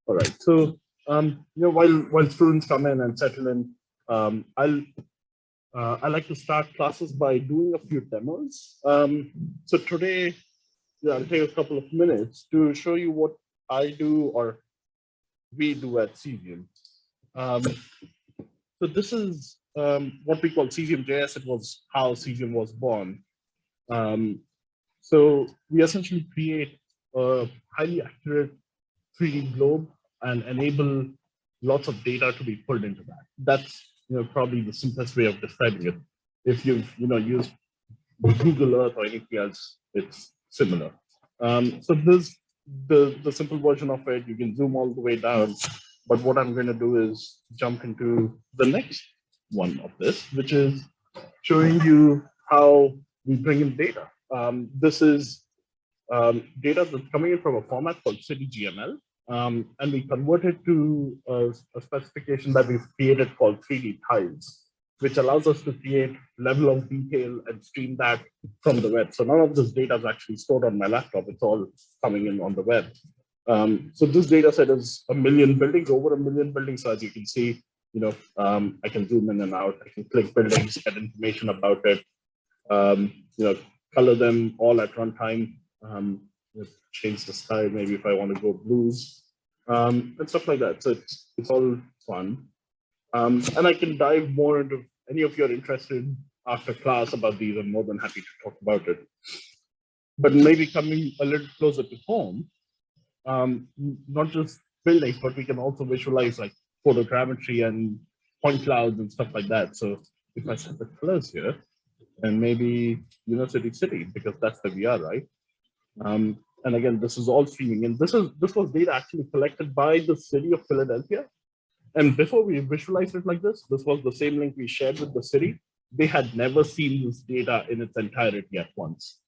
All right. So, while students come in and settle in, I like to start classes by doing a few demos. So today, I'll take a couple of minutes to show you what I do or we do at Cesium. So this is what we call Cesium.js. It was how Cesium was born. So we essentially create a highly accurate 3D globe and enable lots of data to be pulled into that. That's probably the simplest way of describing it. If you've used Google Earth or anything else, it's similar. So this the simple version of it. You can zoom all the way down, but what I'm going to do is jump into the next one of this, which is showing you how we bring in data. This is data that's coming in from a format called CityGML, and we convert it to a specification that we've created called 3D tiles, which allows us to create level of detail and stream that from the web. So none of this data is actually stored on my laptop. It's all coming in on the web. So this data set is a million buildings, over a million buildings. So as you can see, I can zoom in and out. I can click buildings, get information about it, color them all at runtime, change the style, maybe if I want to go blues, and stuff like that. So it's all fun. And I can dive more into any of you are interested after class about these. I'm more than happy to talk about it. But maybe coming a little closer to home, not just buildings, but we can also visualize like photogrammetry and point clouds and stuff like that. So if I set the colors here, and maybe University City, because that's where we are, right? And again, this is all streaming, and this was data actually collected by the city of Philadelphia. And before we visualized it like this was the same link we shared with the city. They had never seen this data in its entirety at once.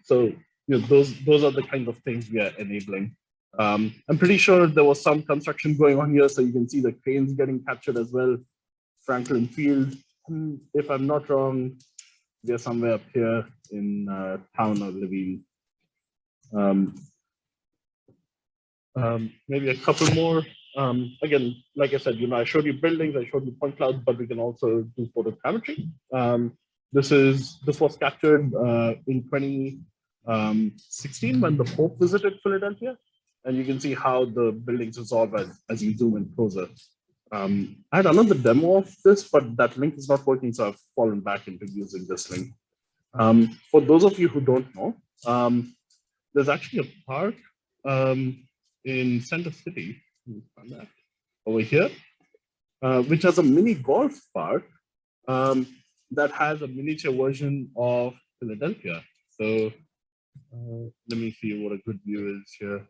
So those are the kind of things we are enabling. I'm pretty sure there was some construction going on here, so you can see the cranes getting captured as well. Franklin Field, if I'm not wrong, they're somewhere up here in town of Levine. Maybe a couple more. Again, like I said, I showed you buildings, I showed you point clouds, but we can also do photogrammetry. This was captured in 2016 when the Pope visited Philadelphia, and you can see how the buildings dissolve as you zoom in closer. I had another demo of this, but that link is not working, so I've fallen back into using this link. For those of you who don't know, there's actually a park in Center City, over here, which has a mini golf park that has a miniature version of Philadelphia. So let me see what a good view is here.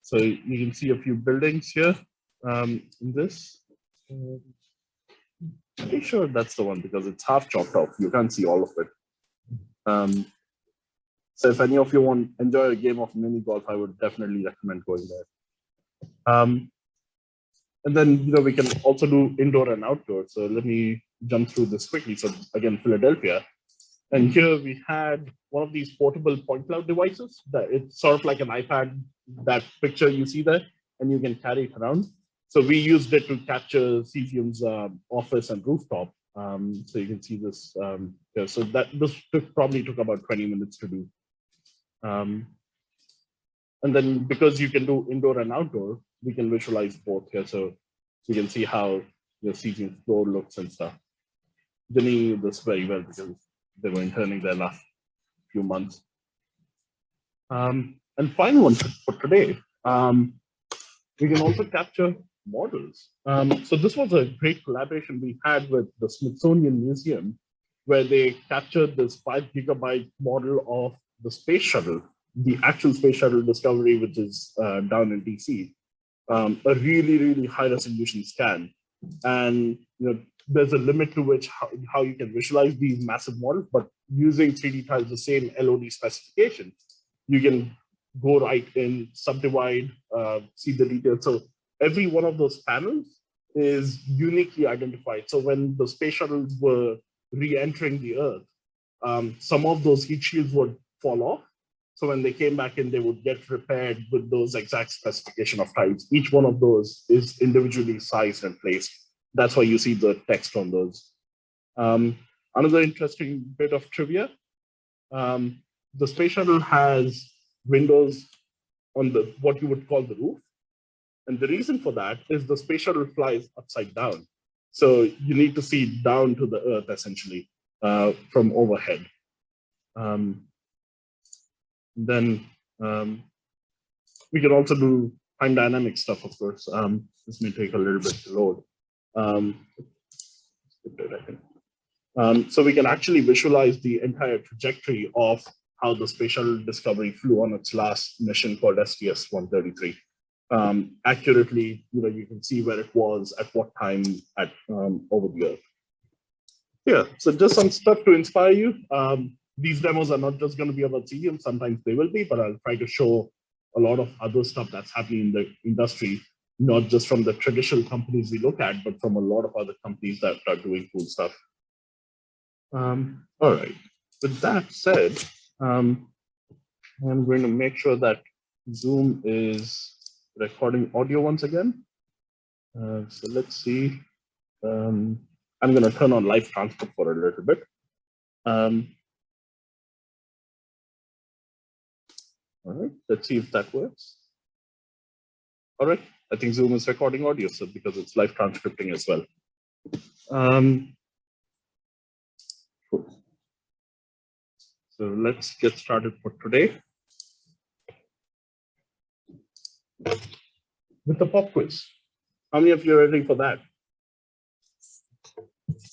So you can see a few buildings here in this. Pretty sure that's the one because it's half chopped off. You can't see all of it. So if any of you want to enjoy a game of mini golf, I would definitely recommend going there. And then we can also do indoor and outdoor. So let me jump through this quickly. So again, Philadelphia. And here we had one of these portable point cloud devices that it's sort of like an iPad, that picture you see there, and you can carry it around. So we used it to capture Cesium's office and rooftop. So you can see this here. So this probably took about 20 minutes to do. And then because you can do indoor and outdoor, we can visualize both here. So you can see how your Cesium floor looks and stuff. Jenny knew this very well because they were interning there last few months. And final one for today, we can also capture models. So this was a great collaboration we had with the Smithsonian Museum, where they captured this 5 gigabyte model of the space shuttle, the actual space shuttle Discovery, which is down in DC, a really, really high resolution scan. And there's a limit to which how you can visualize these massive models, but using 3D tiles, the same LOD specification, you can go right in, subdivide, see the details. So every one of those panels is uniquely identified. So when the space shuttles were re-entering the Earth, some of those heat shields would fall off. So when they came back in, they would get repaired with those exact specification of tiles. Each one of those is individually sized and placed. That's why you see the text on those. Another interesting bit of trivia, the space shuttle has windows on the what you would call the roof. And the reason for that is the space shuttle flies upside down. So you need to see down to the earth, essentially, from overhead. Then we can also do time dynamic stuff, of course. This may take a little bit to load. So we can actually visualize the entire trajectory of how the space shuttle Discovery flew on its last mission called STS-133. Accurately, you can see where it was at what time at over the Earth. Yeah, so just some stuff to inspire you. These demos are not just going to be about Cesium. Sometimes they will be, but I'll try to show a lot of other stuff that's happening in the industry, not just from the traditional companies we look at, but from a lot of other companies that are doing cool stuff. All right. With that said, I'm going to make sure that Zoom is recording audio once again. So let's see. I'm going to turn on live transcript for a little bit. All right, let's see if that works. All right, I think Zoom is recording audio, so because it's live transcripting as well. Cool. So let's get started for today with the pop quiz. How many of you are ready for that?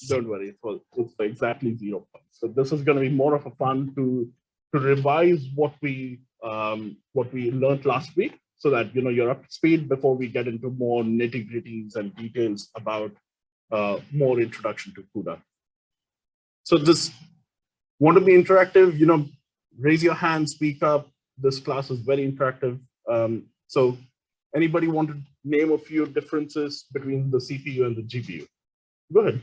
Don't worry, it's for exactly 0 points. So this is going to be more of a fun to revise what we learned last week, so that you're up to speed before we get into more nitty-gritties and details about more introduction to CUDA. So this want to be interactive, raise your hand, speak up. This class is very interactive. So anybody want to name a few differences between the CPU and the GPU? Go ahead.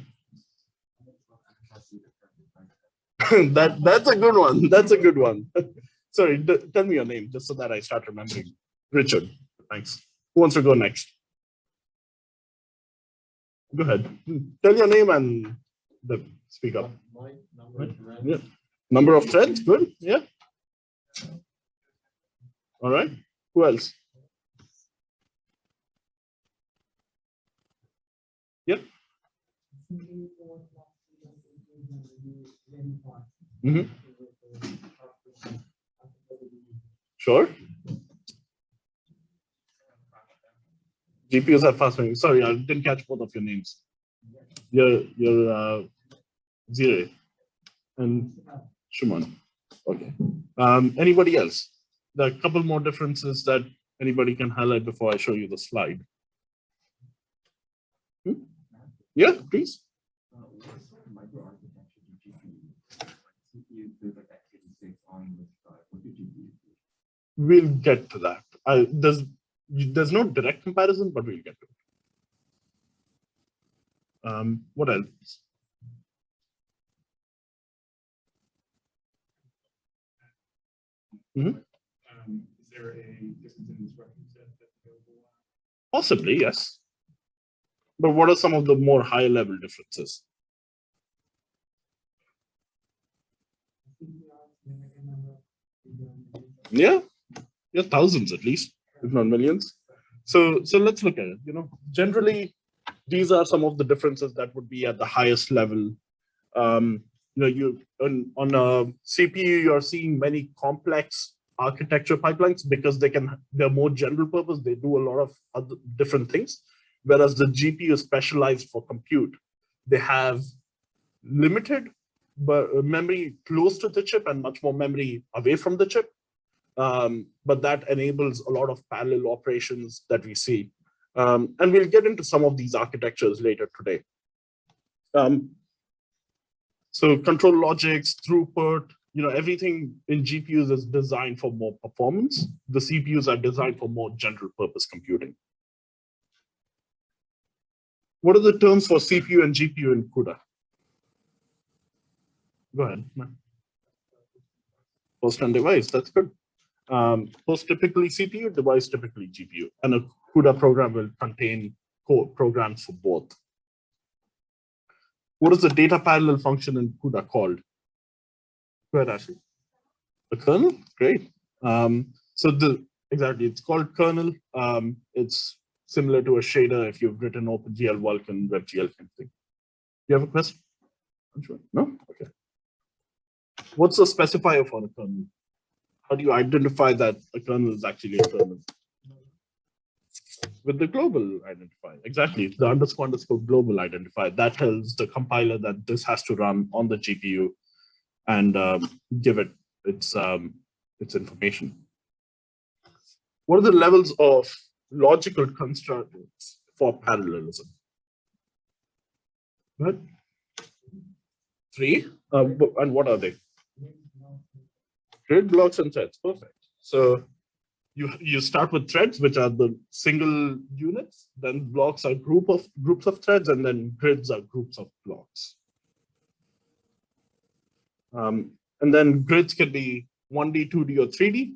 That's a good one. That's a good one. Sorry, tell me your name just so that I start remembering. Richard, thanks. Who wants to go next? Go ahead. Tell your name and speak up. Yeah. Number of threads, good. Yeah. All right. Who else? Yep. Mm-hmm. Sure. GPUs are fast moving. Sorry, I didn't catch both of your names. You're Zire and Shuman. Okay. Anybody else? There are a couple more differences that anybody can highlight before I show you the slide. Yeah, please. We'll get to that. There's no direct comparison, but we'll get to it. What else? Mm-hmm. Is there a difference in instruction set that's available? Possibly, yes. But what are some of the more high-level differences? Yeah, thousands at least, if not millions. So let's look at it. Generally, these are some of the differences that would be at the highest level. On a CPU, you're seeing many complex architecture pipelines because they're more general purpose. They do a lot of other different things. Whereas the GPU is specialized for compute. They have limited memory close to the chip and much more memory away from the chip. But that enables a lot of parallel operations that we see. And we'll get into some of these architectures later today. So control logics, throughput, everything in GPUs is designed for more performance. The CPUs are designed for more general purpose computing. What are the terms for CPU and GPU in CUDA? Go ahead. Host and device, that's good. Host typically CPU, device typically GPU, and a CUDA program will contain code programs for both. What is the data parallel function in CUDA called? Go ahead, Ashley. The kernel, great. Exactly, it's called kernel. It's similar to a shader if you've written OpenGL, Vulkan, WebGL kind of thing. You have a question? I'm sure. No? Okay. What's the specifier for a kernel? How do you identify that a kernel is actually a kernel? With the global identifier, exactly. The __ global identifier that tells the compiler that this has to run on the GPU and give it its information. What are the levels of logical constructs for parallelism? What? 3. And what are they? Grid, blocks, and threads. Perfect. So you start with threads, which are the single units. Then blocks are groups of threads, and then grids are groups of blocks. And then grids can be 1D, 2D, or 3D,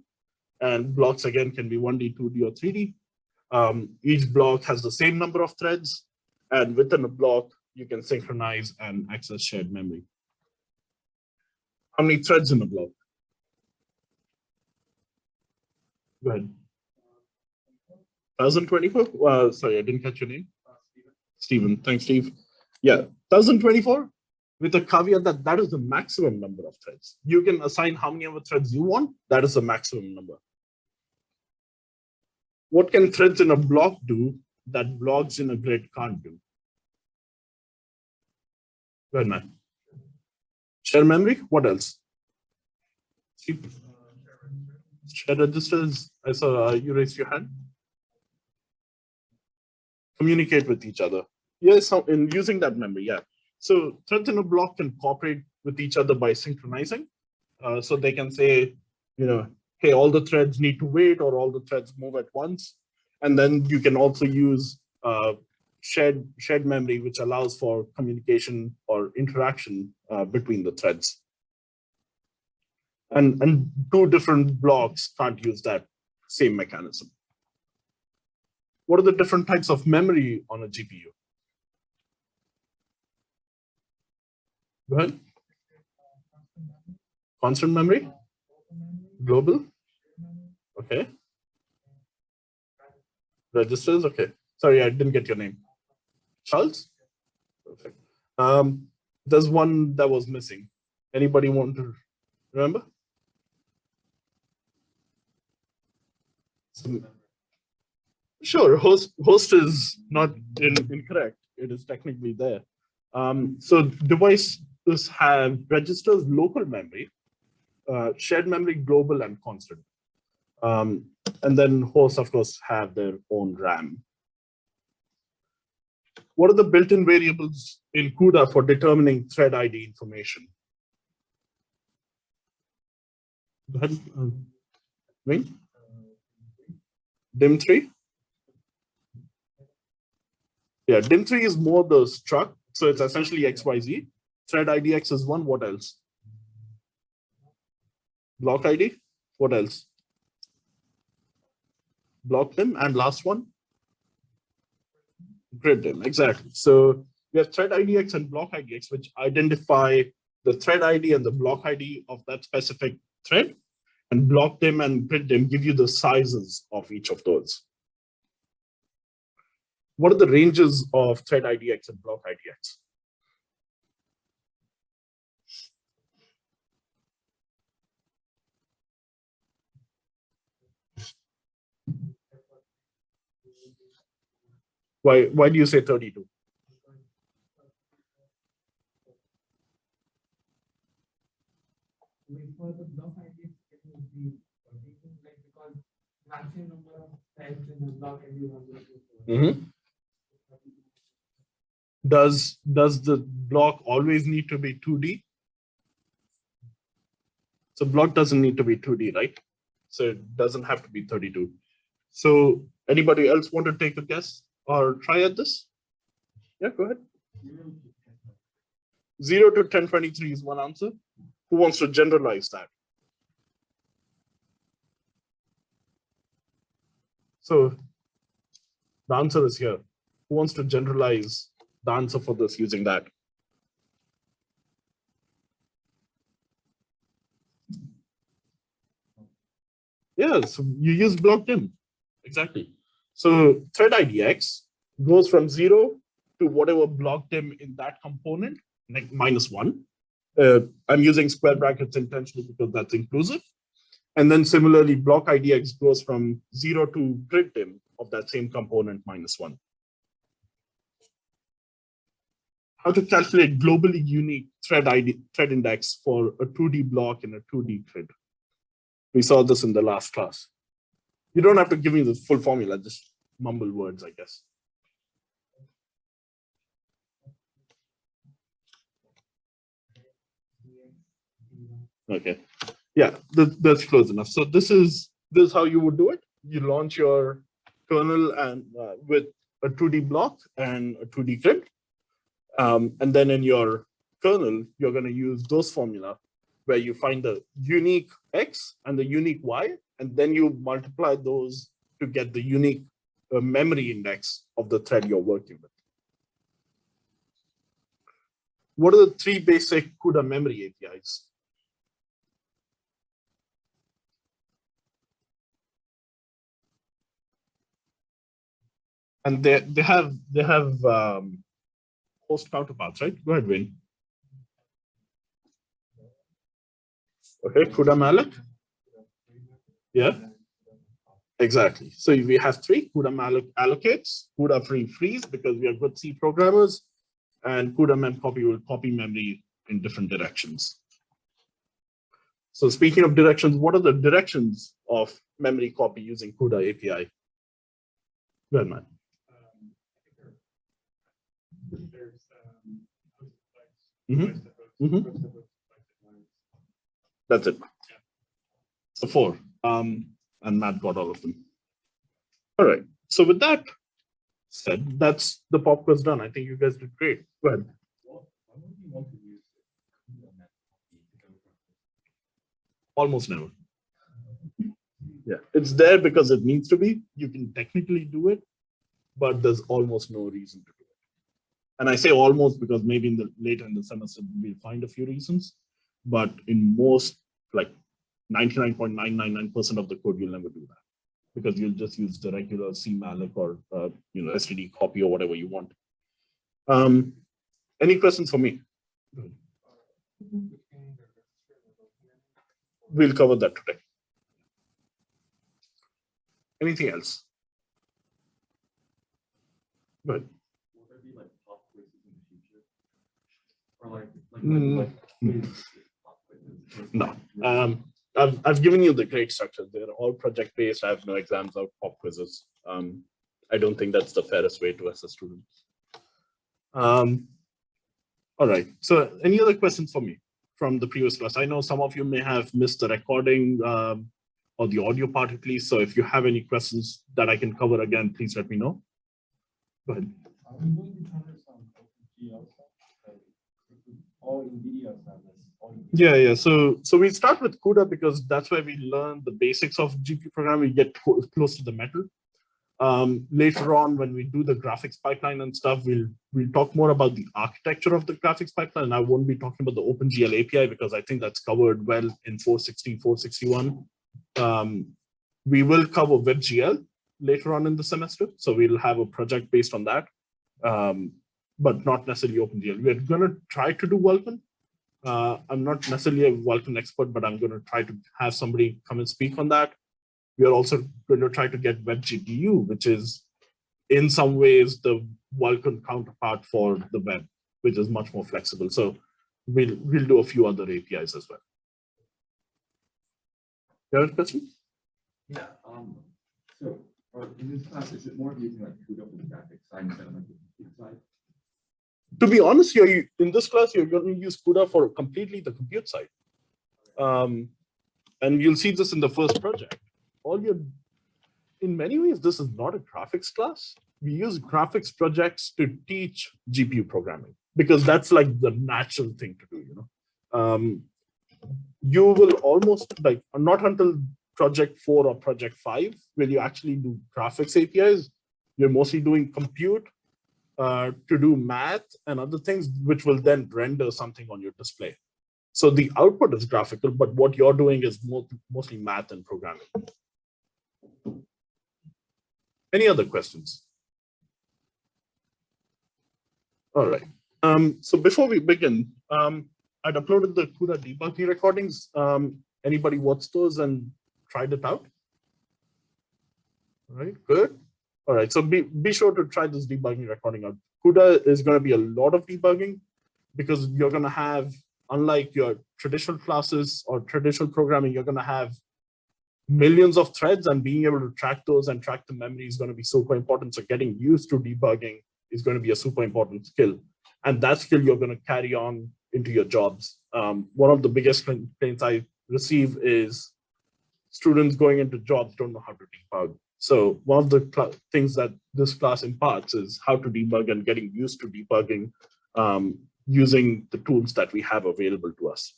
and blocks again can be 1D, 2D, or 3D. Each block has the same number of threads, and within a block, you can synchronize and access shared memory. How many threads in a block? Go ahead. 1024? Sorry, I didn't catch your name. Stephen. Thanks, Steve. Yeah, 1024 with a caveat that that is the maximum number of threads. You can assign how many other threads you want. That is the maximum number. What can threads in a block do that blocks in a grid can't do? Go ahead, man. Share memory. What else? Share registers. I saw you raised your hand. Communicate with each other. Yes, in using that memory, yeah. So threads in a block can cooperate with each other by synchronizing. So they can say, hey, all the threads need to wait or all the threads move at once. And then you can also use shared memory, which allows for communication or interaction between the threads. And two different blocks can't use that same mechanism. What are the different types of memory on a GPU? Go ahead. Constant memory? Global? Okay. Registers? Okay. Sorry, I didn't get your name. Charles? Perfect. There's one that was missing. Anybody want to remember? Sure, host is not incorrect. It is technically there. So devices have registers, local memory, shared memory, global, and constant. And then hosts, of course, have their own RAM. What are the built-in variables in CUDA for determining thread ID information? Go ahead. Wait. DIM3? Yeah, DIM3 is more the struct. So it's essentially XYZ. Thread IDX is one. What else? Block ID. What else? Block DIM. And last one? Grid DIM. Exactly. So we have thread IDX and block IDX, which identify the thread ID and the block ID of that specific thread. And block DIM and grid DIM give you the sizes of each of those. What are the ranges of thread IDX and block IDX? Why do you say 32? For the block IDX, it would be because maximum number of threads in the block ID. Does the block always need to be 2D? So block doesn't need to be 2D, right? So it doesn't have to be 32. So anybody else want to take a guess or try at this? Yeah, go ahead. 0 to 1023 is one answer. Who wants to generalize that? So the answer is here. Who wants to generalize the answer for this using that? Yeah, so you use blockdim. Exactly. So thread IDX goes from 0 to whatever blockdim in that component, like -1. I'm using square brackets intentionally because that's inclusive. And then similarly, block IDX goes from 0 to griddim of that same component -1. How to calculate globally unique thread index for a 2D block in a 2D grid. We saw this in the last class. You don't have to give me the full formula, just mumble words, I guess. Okay, yeah, that's close enough. So this is how you would do it. You launch your kernel and with a 2D block and a 2D grid. And then in your kernel, you're going to use those formula where you find the unique X and the unique Y, and then you multiply those to get the unique memory index of the thread you're working with. What are the 3 basic CUDA memory APIs? And they have host counterparts, right? Go ahead, Wayne. Okay, CUDA malloc. Yeah, exactly. So we have 3: CUDA malloc allocates, CUDA free freeze because we are good C programmers, and CUDA memcopy will copy memory in different directions. So speaking of directions, what are the directions of memory copy using CUDA API? Go ahead, man. That's it. So 4. And Matt got all of them. All right. So with that said, that's the pop quiz done. I think you guys did great. Go ahead. Almost never. Yeah, it's there because it needs to be. You can technically do it, but there's almost no reason to do it. And I say almost because maybe later in the semester we'll find a few reasons, but in most, like 99.999% of the code, you'll never do that because you'll just use the regular cmalloc or STD copy or whatever you want. Any questions for me? We'll cover that today. Anything else? Good. Will there be like pop quizzes in the future? Or no. I've given you the grade structure. They're all project-based. I have no exams or pop quizzes. I don't think that's the fairest way to assess students. All right. So any other questions for me from the previous class? I know some of you may have missed the recording or the audio part at least. So if you have any questions that I can cover again, please let me know. Go ahead. Are we going to cover some OpenGL stuff? All NVIDIA servers? Yeah. So we start with CUDA because that's where we learn the basics of GPU programming. We get close to the metal. Later on, when we do the graphics pipeline and stuff, we'll talk more about the architecture of the graphics pipeline. I won't be talking about the OpenGL API because I think that's covered well in 460, 461. We will cover WebGL later on in the semester. So we'll have a project based on that, but not necessarily OpenGL. We're going to try to do Vulkan. I'm not necessarily a Vulkan expert, but I'm going to try to have somebody come and speak on that. We are also going to try to get WebGPU, which is in some ways the Vulkan counterpart for the web, which is much more flexible. So we'll do a few other APIs as well. You have a question? Yeah. So in this class, is it more using like CUDA for the graphics side instead of like the compute side? To be honest, in this class, you're going to use CUDA for completely the compute side. And you'll see this in the first project. In many ways, this is not a graphics class. We use graphics projects to teach GPU programming because that's like the natural thing to do, you know. You will almost like, not until project 4 or project 5, where you actually do graphics APIs, you're mostly doing compute to do math and other things, which will then render something on your display. So the output is graphical, but what you're doing is mostly math and programming. Any other questions? All right. So before we begin, I'd uploaded the CUDA debugging recordings. Anybody watched those and tried it out? All right, good. All right, so be sure to try this debugging recording out. CUDA is going to be a lot of debugging because you're going to have, unlike your traditional classes or traditional programming, you're going to have millions of threads, and being able to track those and track the memory is going to be super important. So getting used to debugging is going to be a super important skill. And that skill you're going to carry on into your jobs. One of the biggest complaints I receive is students going into jobs don't know how to debug. So one of the things that this class imparts is how to debug and getting used to debugging using the tools that we have available to us.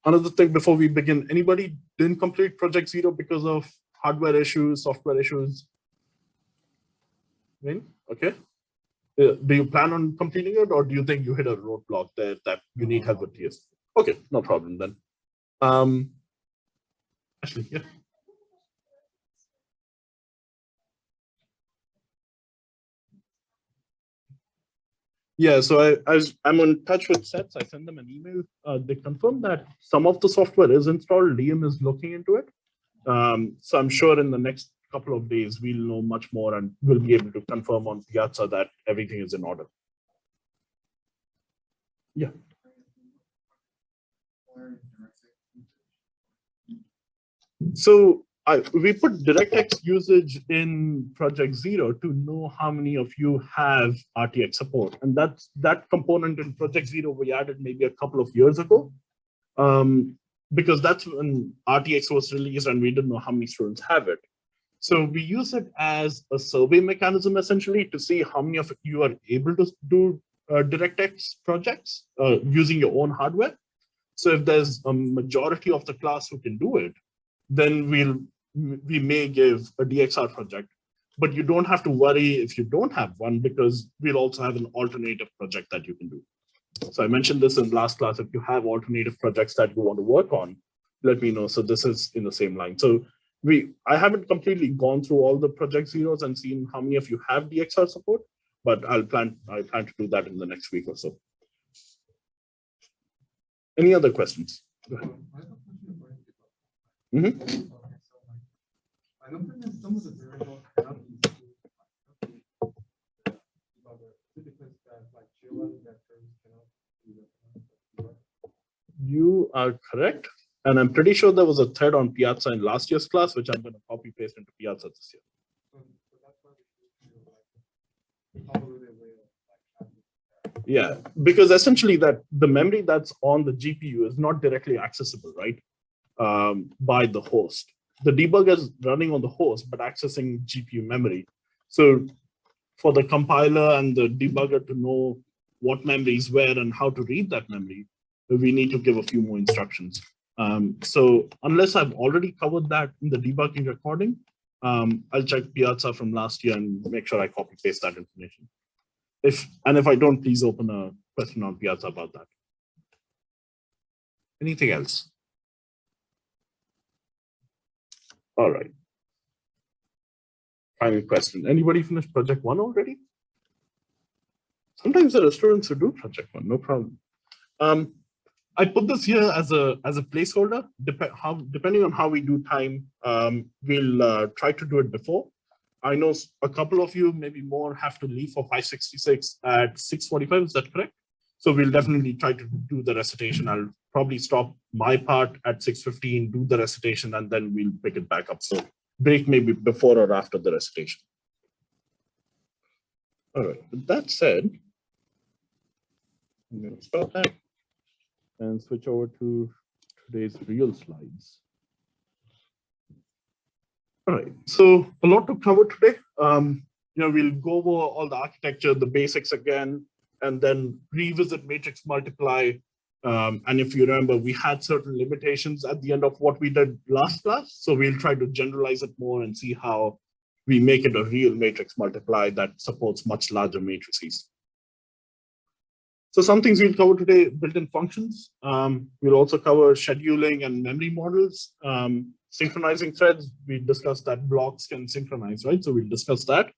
Another thing before we begin, anybody didn't complete Project Zero because of hardware issues, software issues? Okay. Do you plan on completing it, or do you think you hit a roadblock there that you need help with TS? Okay, no problem then. Ashley, yeah. Yeah, so I'm in touch with SETS. I send them an email. They confirm that some of the software is installed. Liam is looking into it. So I'm sure in the next couple of days, we'll know much more and we'll be able to confirm on Piazza that everything is in order. Yeah. So we put DirectX usage in Project Zero to know how many of you have RTX support. And that component in Project Zero we added maybe a couple of years ago, because that's when RTX was released and we didn't know how many students have it. So we use it as a survey mechanism, essentially, to see how many of you are able to do DirectX projects using your own hardware. So if there's a majority of the class who can do it, then we may give a DXR project. But you don't have to worry if you don't have one, because we'll also have an alternative project that you can do. So I mentioned this in last class. If you have alternative projects that you want to work on, let me know. So this is in the same line. So I haven't completely gone through all the Project Zeros and seen how many of you have DXR support, but I plan to do that in the next week or so. Any other questions? Go ahead. I don't think that some of the variables cannot be because that like GLM vectors cannot be. You are correct. And I'm pretty sure there was a thread on Piazza in last year's class, which I'm going to copy paste into Piazza this year. So that's why we should follow the way. Yeah, because essentially that the memory that's on the GPU is not directly accessible, right, by the host. The debugger is running on the host, but accessing GPU memory. So for the compiler and the debugger to know what memory is where and how to read that memory, we need to give a few more instructions. So unless I've already covered that in the debugging recording, I'll check Piazza from last year and make sure I copy paste that information. If I don't, please open a question on Piazza about that. Anything else? All right. Final question. Anybody finished project 1 already? Sometimes there are students who do project 1, no problem. I put this here as a placeholder. Depending on how we do time, we'll try to do it before. I know a couple of you, maybe more, have to leave for 566 at 6:45. Is that correct? So we'll definitely try to do the recitation. I'll probably stop my part at 6:15, do the recitation, and then we'll pick it back up. So break maybe before or after the recitation. All right. With that said, I'm going to stop that and switch over to today's real slides. All right, so a lot to cover today. We'll go over all the architecture, the basics again, and then revisit matrix multiply, And if you remember, we had certain limitations at the end of what we did last class. So we'll try to generalize it more and see how we make it a real matrix multiply that supports much larger matrices. So some things we'll cover today, built-in functions. We'll also cover scheduling and memory models. Synchronizing threads, we discussed that blocks can synchronize, right? So we'll discuss that.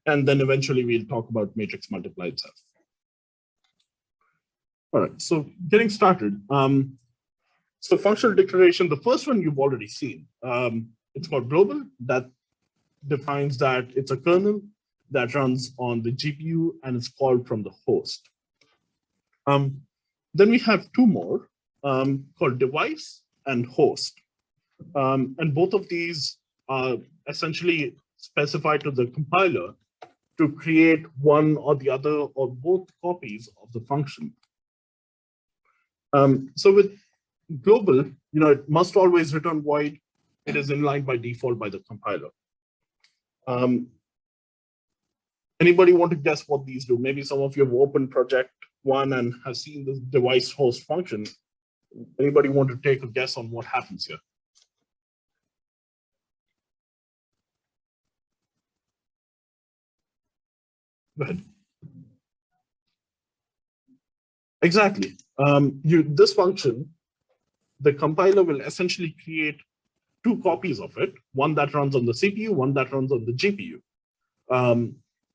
And then eventually we'll talk about matrix multiply itself. All right, so getting started. So functional declaration, the first one you've already seen. It's called global. That defines that it's a kernel that runs on the GPU and it's called from the host. Then we have two more called device and host. And both of these are essentially specified to the compiler to create one or the other or both copies of the function. So with global, it must always return void. It is inlined by default by the compiler. Anybody want to guess what these do? Maybe some of you have opened project one and have seen this device host function. Anybody want to take a guess on what happens here? Go ahead. Exactly. This function, the compiler will essentially create two copies of it, one that runs on the CPU, one that runs on the GPU.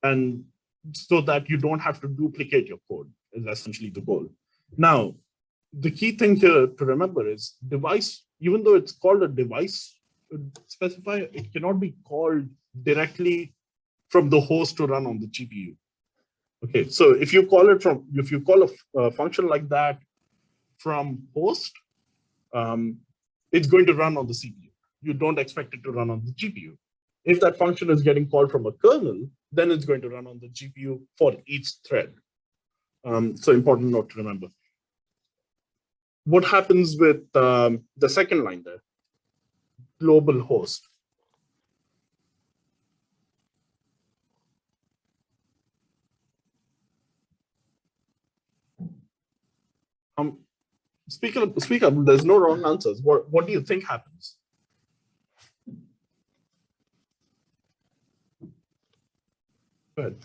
And so that you don't have to duplicate your code is essentially the goal. Now, the key thing to remember is device, even though it's called a device specifier, it cannot be called directly from the host to run on the GPU. Okay, so if you call a function like that from host, it's going to run on the CPU. You don't expect it to run on the GPU. If that function is getting called from a kernel, then it's going to run on the GPU for each thread. So important note to remember. What happens with the second line there? Global host. Speak up, there's no wrong answers. What do you think happens? Go ahead.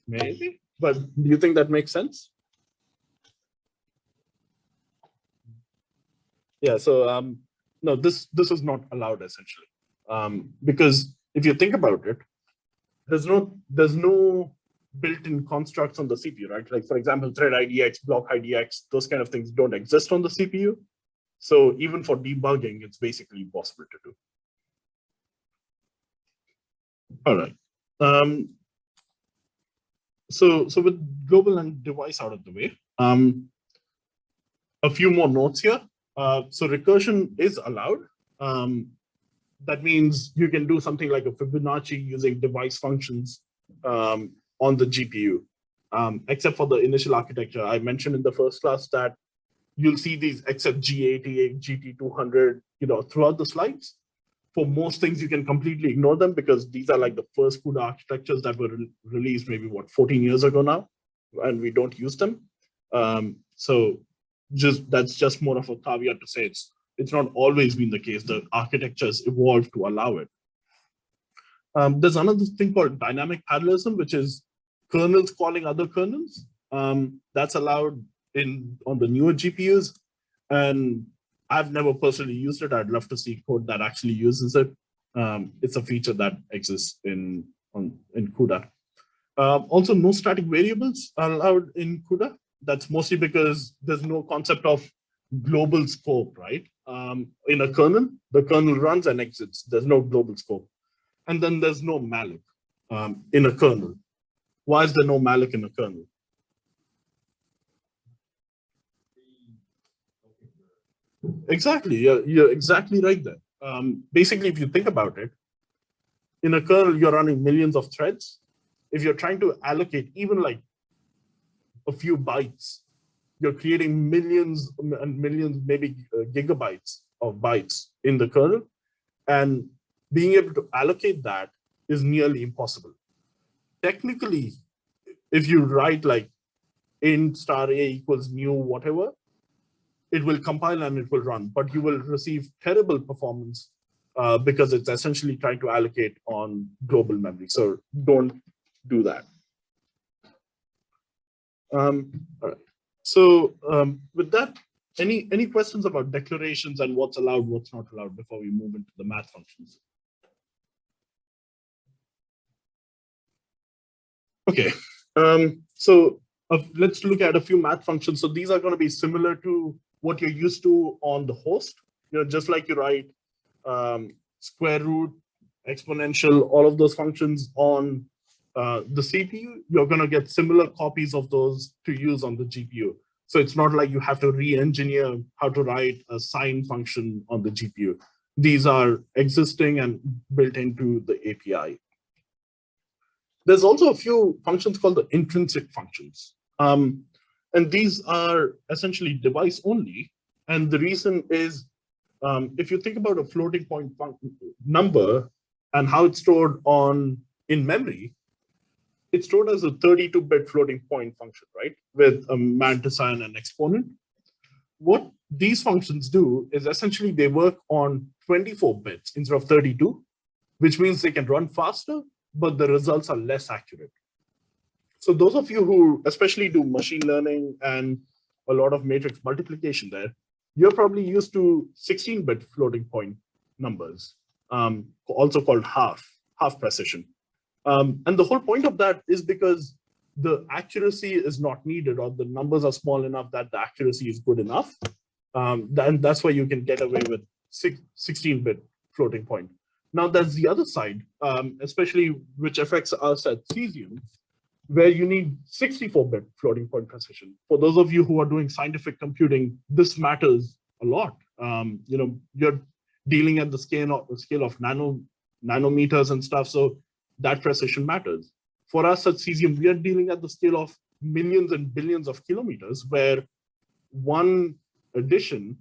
Maybe, but do you think that makes sense? Yeah, so no, this is not allowed essentially. Because if you think about it, there's no built-in constructs on the CPU, right? Like for example, thread IDX, block IDX, those kind of things don't exist on the CPU. So even for debugging, it's basically impossible to do. All right. So with global and device out of the way, a few more notes here. So recursion is allowed. That means you can do something like a Fibonacci using device functions on the GPU, except for the initial architecture. I mentioned in the first class that you'll see these except G88, GT200, throughout the slides. For most things, you can completely ignore them because these are like the first CUDA architectures that were released maybe 14 years ago now, and we don't use them. So that's just more of a caveat to say it's not always been the case. The architectures evolved to allow it. There's another thing called dynamic parallelism, which is kernels calling other kernels. That's allowed on the newer GPUs, and I've never personally used it. I'd love to see code that actually uses it. It's a feature that exists in CUDA. Also, no static variables are allowed in CUDA. That's mostly because there's no concept of global scope, right? In a kernel, the kernel runs and exits. There's no global scope. And then there's no malloc in a kernel. Why is there no malloc in a kernel? Exactly, you're exactly right there. Basically, if you think about it, in a kernel, you're running millions of threads. If you're trying to allocate even like a few bytes, you're creating millions and millions, maybe gigabytes of bytes in the kernel. And being able to allocate that is nearly impossible. Technically, if you write like int star a equals new whatever, it will compile and it will run, but you will receive terrible performance because it's essentially trying to allocate on global memory. So don't do that. All right. So with that, any questions about declarations and what's allowed, what's not allowed before we move into the math functions? Okay. So let's look at a few math functions. So these are going to be similar to what you're used to on the host. Just like you write square root, exponential, all of those functions on the CPU, you're going to get similar copies of those to use on the GPU. So it's not like you have to re-engineer how to write a sine function on the GPU. These are existing and built into the API. There's also a few functions called the intrinsic functions. And these are essentially device only. And the reason is, if you think about a floating point number and how it's stored in memory, it's stored as a 32-bit floating point function, right? With a mantissa and an exponent. What these functions do is essentially they work on 24 bits instead of 32, which means they can run faster, but the results are less accurate. So those of you who especially do machine learning and a lot of matrix multiplication there, you're probably used to 16-bit floating point numbers, also called half precision. And the whole point of that is because the accuracy is not needed, or the numbers are small enough that the accuracy is good enough. Then that's why you can get away with 16-bit floating point. Now there's the other side, especially which affects us at Cesium, where you need 64-bit floating point precision. For those of you who are doing scientific computing, this matters a lot. You're dealing at the scale of nanometers and stuff, so that precision matters. For us at Cesium, we are dealing at the scale of millions and billions of kilometers, where one addition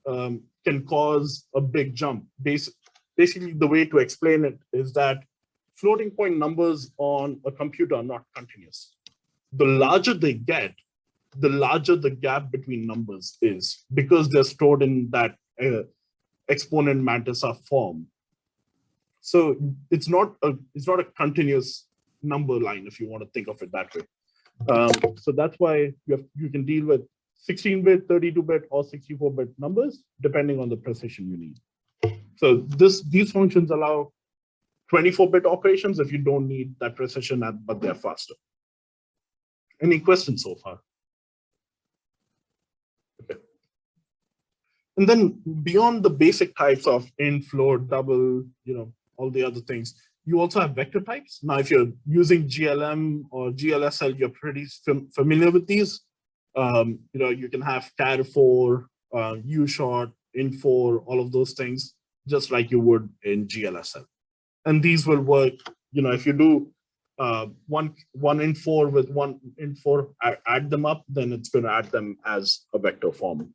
can cause a big jump. Basically, the way to explain it is that floating point numbers on a computer are not continuous. The larger they get, the larger the gap between numbers is, because they're stored in that exponent mantissa form. So it's not a continuous number line, if you want to think of it that way. So that's why you can deal with 16-bit, 32-bit, or 64-bit numbers, depending on the precision you need. So these functions allow 24-bit operations if you don't need that precision, but they're faster. Any questions so far? Okay. And then beyond the basic types of int, float, double, all the other things, you also have vector types. Now, if you're using GLM or GLSL, you're pretty familiar with these. You can have char4, ushort, int4, all of those things, just like you would in GLSL. And these will work, if you do one int4 with one int4, add them up, then it's going to add them as a vector form.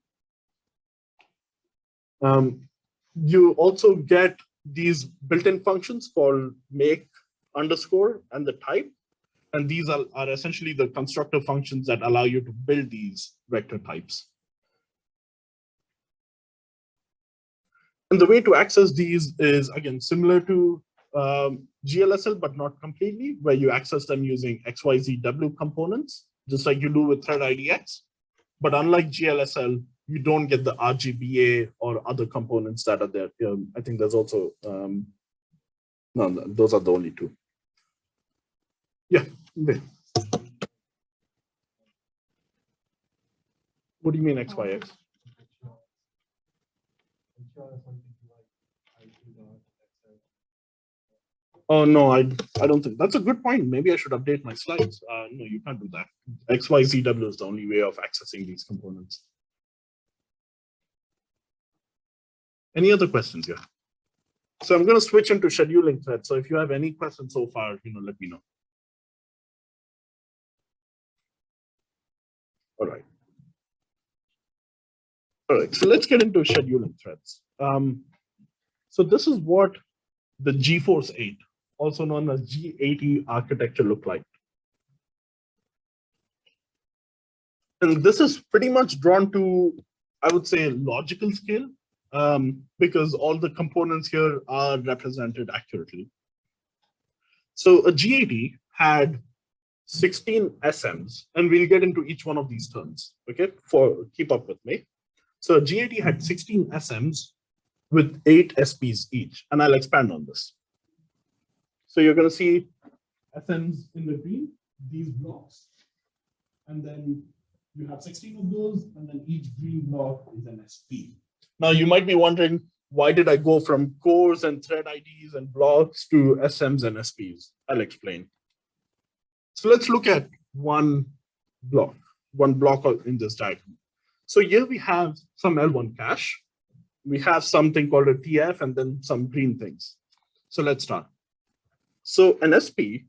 You also get these built-in functions called make, underscore, and the type. And these are essentially the constructor functions that allow you to build these vector types. And the way to access these is, again, similar to GLSL, but not completely, where you access them using XYZW components, just like you do with ThreadIDX. But unlike GLSL, you don't get the RGBA or other components that are there. I think there's also, no, those are the only two. Yeah. What do you mean XYX? Oh, no, I don't think that's a good point. Maybe I should update my slides. No, you can't do that. XYZW is the only way of accessing these components. Any other questions here? So I'm going to switch into scheduling threads. So if you have any questions so far, let me know. All right. All right, so let's get into scheduling threads. So this is what the GeForce 8, also known as G80 architecture, look like. And this is pretty much drawn to, I would say, logical scale, because all the components here are represented accurately. So a GAT had 16 SMs, and we'll get into each one of these terms, okay, for keep up with me. So a GAT had 16 SMs with 8 SPs each, and I'll expand on this. So you're going to see SMs in the green, these blocks, and then you have 16 of those, and then each green block is an SP. Now you might be wondering, why did I go from cores and thread IDs and blocks to SMs and SPs? I'll explain. So let's look at one block in this diagram. So here we have some L1 cache. We have something called a TF and then some green things. So let's start. So an SP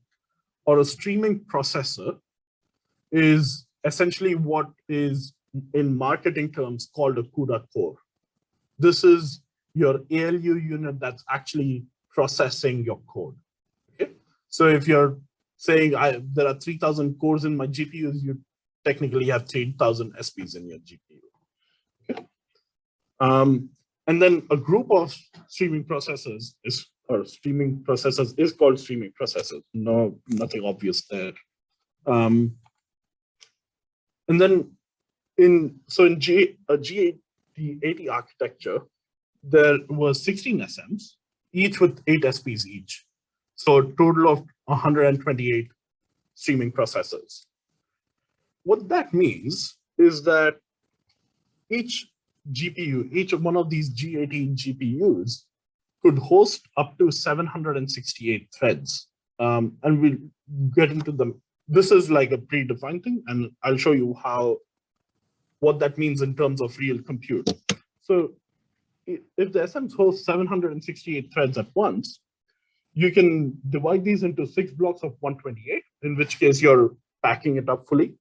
or a streaming processor is essentially what is in marketing terms called a CUDA core. This is your ALU unit that's actually processing your code. Okay? So if you're saying there are 3,000 cores in my GPUs, you technically have 3,000 SPs in your GPU. Okay? And then a group of streaming processors is called streaming processors. No, nothing obvious there. And then in a GAT architecture, there was 16 SMs, each with 8 SPs each. So a total of 128 streaming processors. What that means is that each GPU, each of one of these GAT GPUs could host up to 768 threads. And we'll get into them. This is like a predefined thing, and I'll show you what that means in terms of real compute. So if the SMs host 768 threads at once, you can divide these into 6 blocks of 128, in which case you're packing it up fully.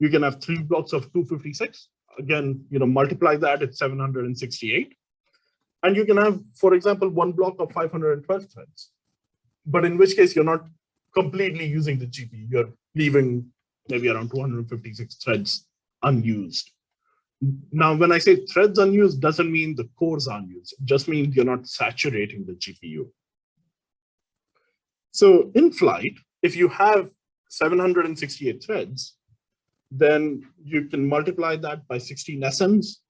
You can have 3 blocks of 256. Again, multiply that, it's 768. And you can have, for example, 1 block of 512 threads. But in which case you're not completely using the GPU. You're leaving maybe around 256 threads unused. Now, when I say threads unused, doesn't mean the cores are unused. It just means you're not saturating the GPU. So in flight, if you have 768 threads, then you can multiply that by 16 SMs,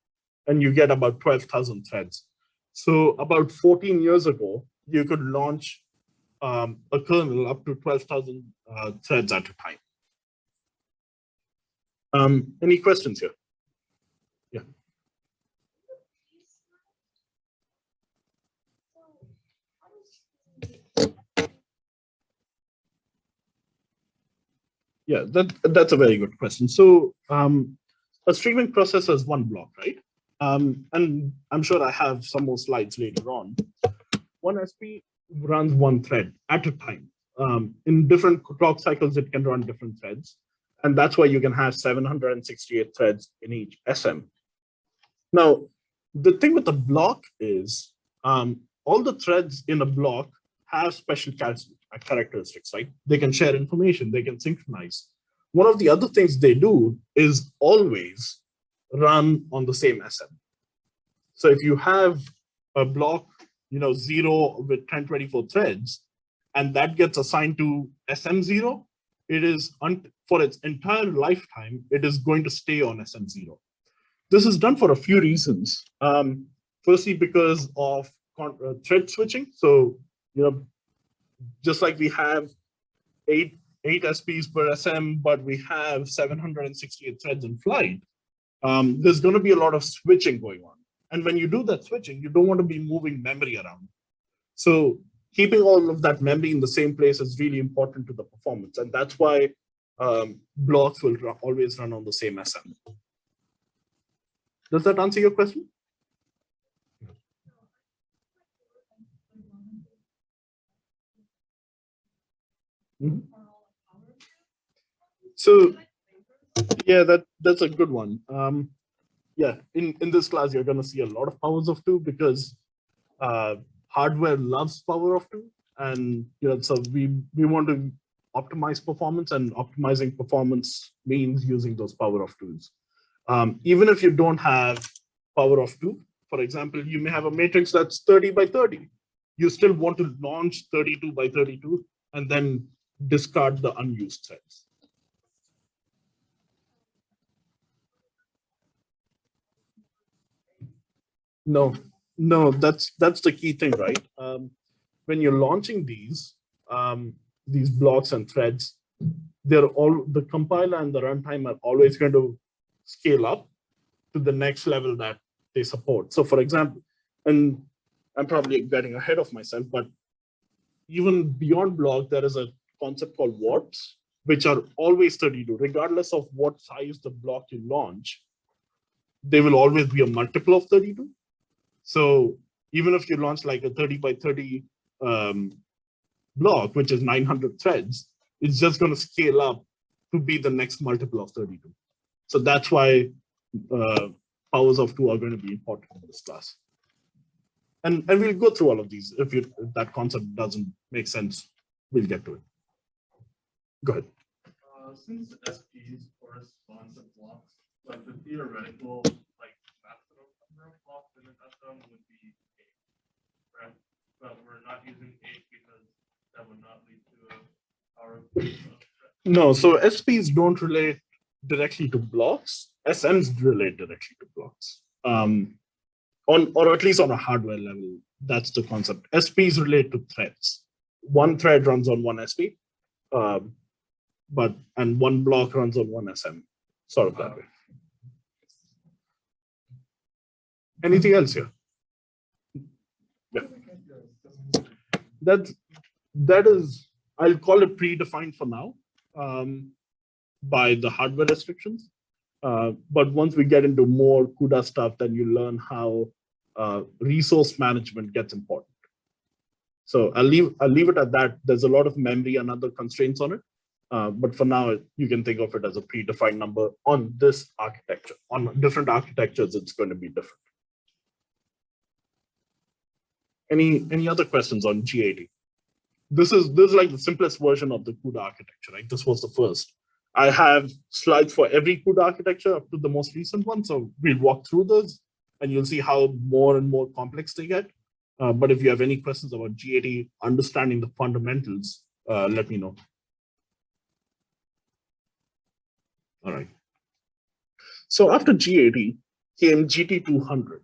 and you get about 12,000 threads. So about 14 years ago, you could launch a kernel up to 12,000 threads at a time. Any questions here? Yeah. Yeah, that's a very good question. So a streaming processor is 1 block, right? And I'm sure I have some more slides later on. One SP runs 1 thread at a time. In different clock cycles, it can run different threads. And that's why you can have 768 threads in each SM. Now, the thing with the block is all the threads in a block have special characteristics, right? They can share information, they can synchronize. One of the other things they do is always run on the same SM. So if you have a block, 0 with 1024 threads, and that gets assigned to SM0, it is, for its entire lifetime, it is going to stay on SM0. This is done for a few reasons. Firstly, because of thread switching. So, just like we have 8 SPs per SM, but we have 768 threads in flight, there's going to be a lot of switching going on. And when you do that switching, you don't want to be moving memory around. So keeping all of that memory in the same place is really important to the performance. And that's why blocks will always run on the same SM. Does that answer your question? Mm-hmm. So yeah, that's a good one. Yeah, in this class, you're going to see a lot of powers of 2 because hardware loves power of 2. And so we want to optimize performance, and optimizing performance means using those power of twos. Even if you don't have power of two, for example, you may have a matrix that's 30 by 30. You still want to launch 32 by 32 and then discard the unused threads. No, no, that's the key thing, right? When you're launching these blocks and threads, they're all, the compiler and the runtime are always going to scale up to the next level that they support. So for example, and I'm probably getting ahead of myself, but even beyond block, there is a concept called warps, which are always 32, regardless of what size the block you launch, they will always be a multiple of 32. So even if you launch like a 30 by 30 block, which is 900 threads, it's just going to scale up to be the next multiple of 32. So that's why powers of two are going to be important in this class. And we'll go through all of these. If that concept doesn't make sense, we'll get to it. Go ahead. Since SPs correspond to blocks, like the theoretical maximum number of blocks in an SM would be 8, right? But we're not using 8 because that would not lead to a power of No, so SPs don't relate directly to blocks. SMs relate directly to blocks. Or at least on a hardware level, that's the concept. SPs relate to threads. One thread runs on one SP, and one block runs on one SM, sort of that way. Anything else here? Yeah. That is, I'll call it predefined for now by the hardware restrictions. But once we get into more CUDA stuff, then you learn how resource management gets important. So I'll leave it at that. There's a lot of memory and other constraints on it. But for now, you can think of it as a predefined number on this architecture. On different architectures, it's going to be different. Any other questions on G80? This is like the simplest version of the CUDA architecture, right? This was the first. I have slides for every CUDA architecture up to the most recent one. So we'll walk through those and you'll see how more and more complex they get. But if you have any questions about G80, understanding the fundamentals, let me know. All right. So after G80 came GT200.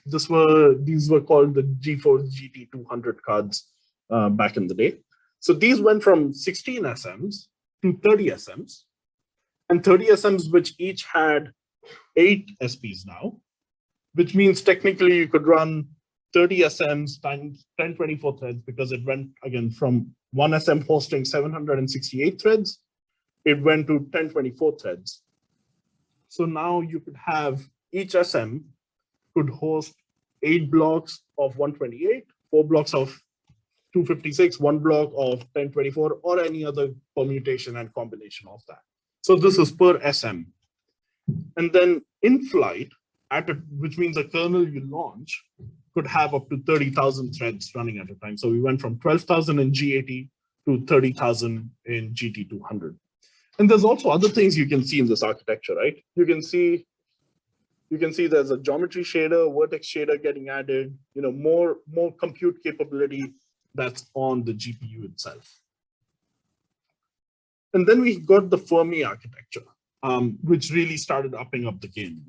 These were called the GeForce GT200 cards back in the day. So these went from 16 SMs to 30 SMs, and 30 SMs which each had 8 SPs now, which means technically you could run 30 SMs times 1024 threads, because it went again from one SM hosting 768 threads, it went to 1024 threads. So now you could have each SM could host 8 blocks of 128, 4 blocks of 256, 1 block of 1024, or any other permutation and combination of that. So this is per SM. And then in flight, which means a kernel you launch could have up to 30,000 threads running at a time. So we went from 12,000 in G80 to 30,000 in GT200. And there's also other things you can see in this architecture, right? You can see there's a geometry shader, vertex shader getting added, more compute capability that's on the GPU itself. And then we got the Fermi architecture, which really started upping up the game.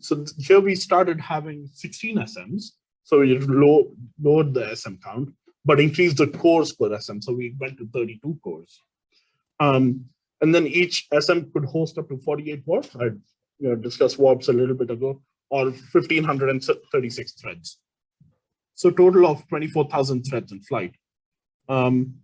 So here we started having 16 SMs. So we lowered the SM count, but increased the cores per SM. So we went to 32 cores. And then each SM could host up to 48 warps. I discussed warps a little bit ago, or 1,536 threads. So total of 24,000 threads in flight. And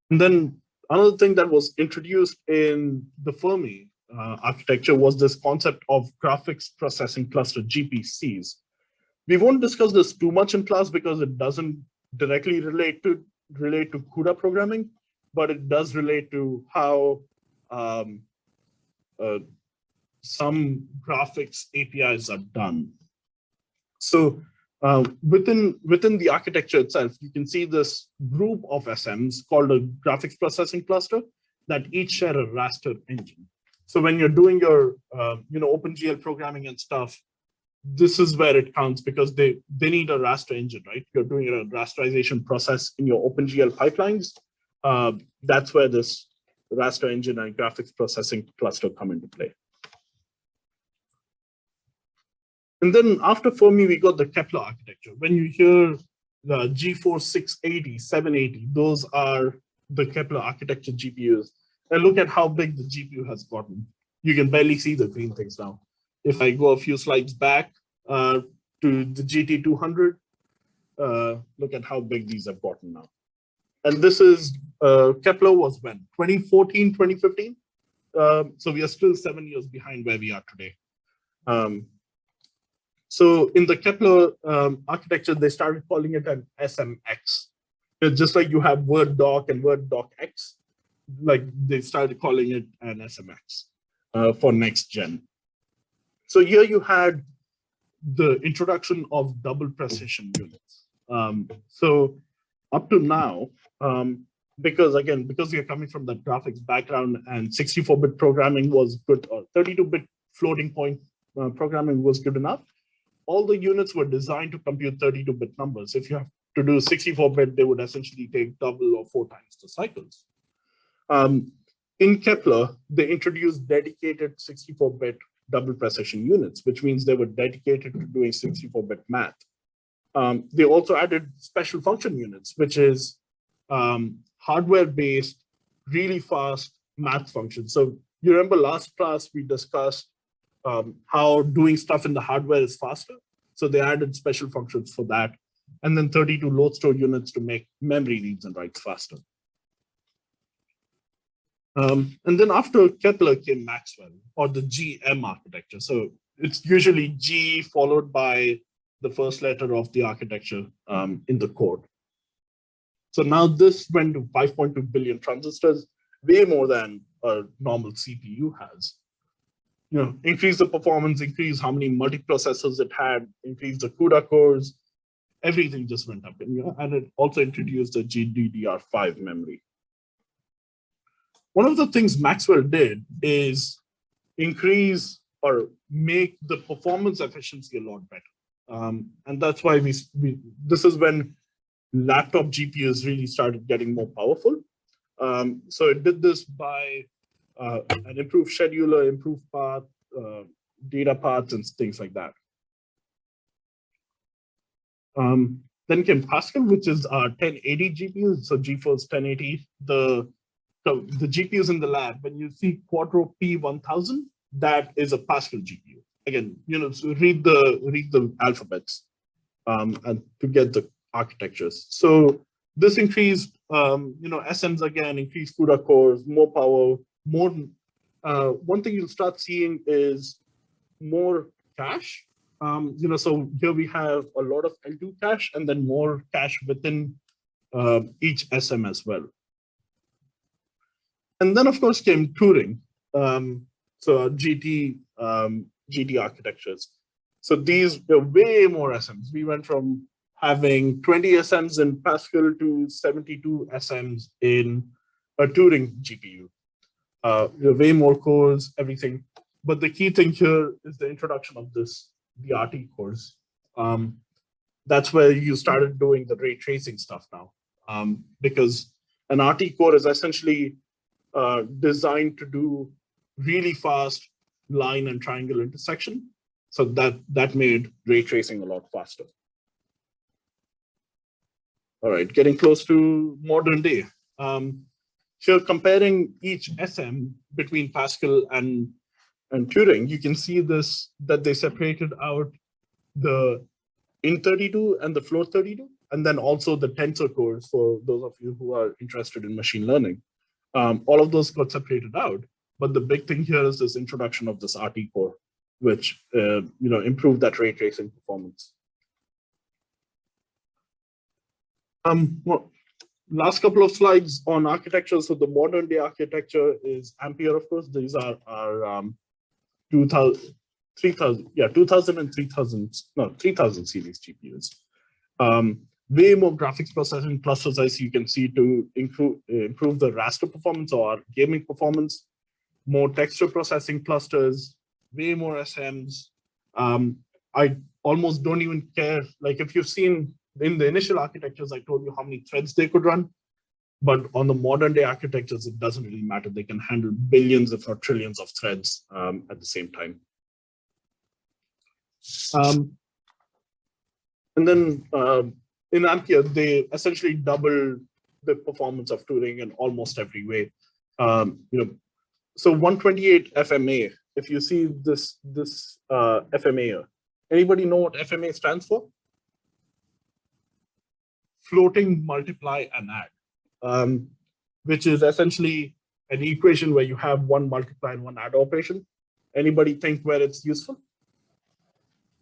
then another thing that was introduced in the Fermi architecture was this concept of graphics processing cluster, GPCs. We won't discuss this too much in class because it doesn't directly relate to CUDA programming, but it does relate to how some graphics APIs are done. So Within the architecture itself, you can see this group of SMs called a graphics processing cluster that each share a raster engine. So when you're doing your OpenGL programming and stuff, this is where it counts because they need a raster engine, right? You're doing a rasterization process in your OpenGL pipelines. That's where this raster engine and graphics processing cluster come into play. And then after Fermi, we got the Kepler architecture. When you hear the G4 680, 780, those are the Kepler architecture GPUs. And look at how big the GPU has gotten. You can barely see the green things now. If I go a few slides back to the GT200, look at how big these have gotten now. And this is, Kepler was when? 2014, 2015? So we are still 7 years behind where we are today. So in the Kepler architecture, they started calling it an SMX. Just like you have Word Doc and Word Doc X, like they started calling it an SMX for next gen. So here you had the introduction of double precision units. So up to now, because you're coming from the graphics background and 64-bit programming was good, or 32-bit floating point programming was good enough, all the units were designed to compute 32-bit numbers. If you have to do 64-bit, they would essentially take double or 4 times the cycles. In Kepler, they introduced dedicated 64-bit double precision units, which means they were dedicated to doing 64-bit math. They also added special function units, which is hardware-based, really fast math functions. So you remember last class we discussed how doing stuff in the hardware is faster. So they added special functions for that. And then 32 load store units to make memory reads and writes faster. And then after Kepler came Maxwell, or the GM architecture. So it's usually G followed by the first letter of the architecture in the code. So now this went to 5.2 billion transistors, way more than a normal CPU has. Increase the performance, increase how many multiprocessors it had, increase the CUDA cores, everything just went up. And it also introduced the GDDR5 memory. One of the things Maxwell did is increase or make the performance efficiency a lot better. And that's why this is when laptop GPUs really started getting more powerful. So it did this by an improved scheduler, improved path, data paths, and things like that. Then came Pascal, which is our 1080 GPUs. So GeForce 1080. The GPUs in the lab, when you see Quadro P1000, that is a Pascal GPU. Again, so read the alphabets and to get the architectures. So this increased, SMs again, increased CUDA cores, more power, more. One thing you'll start seeing is more cache. So here we have a lot of L2 cache and then more cache within each SM as well. And then of course came Turing. So GT architectures. So these were way more SMs. We went from having 20 SMs in Pascal to 72 SMs in a Turing GPU. Way more cores, everything. But the key thing here is the introduction of the RT cores. That's where you started doing the ray tracing stuff now. Because an RT core is essentially designed to do really fast line and triangle intersection. So that made ray tracing a lot faster. All right, getting close to modern day. Here, comparing each SM between Pascal and Turing, you can see this, that they separated out the in32 and the float 32, and then also the tensor cores for those of you who are interested in machine learning. All of those got separated out, but the big thing here is this introduction of this RT core, which improved that ray tracing performance. Well, last couple of slides on architecture. So the modern day architecture is Ampere, of course. These are our 3000, yeah, 2000 and 3000, no, 3000 series GPUs. Way more graphics processing clusters, as you can see, to improve the raster performance or gaming performance, more texture processing clusters, way more SMs. I almost don't even care. Like if you've seen in the initial architectures, I told you how many threads they could run. But on the modern day architectures, it doesn't really matter. They can handle billions, if not trillions of threads at the same time. And then in Ampere, they essentially double the performance of Turing in almost every way. So 128 FMA, if you see this FMA here, anybody know what FMA stands for? Floating, multiply, and add, which is essentially an equation where you have one multiply and one add operation. Anybody think where it's useful?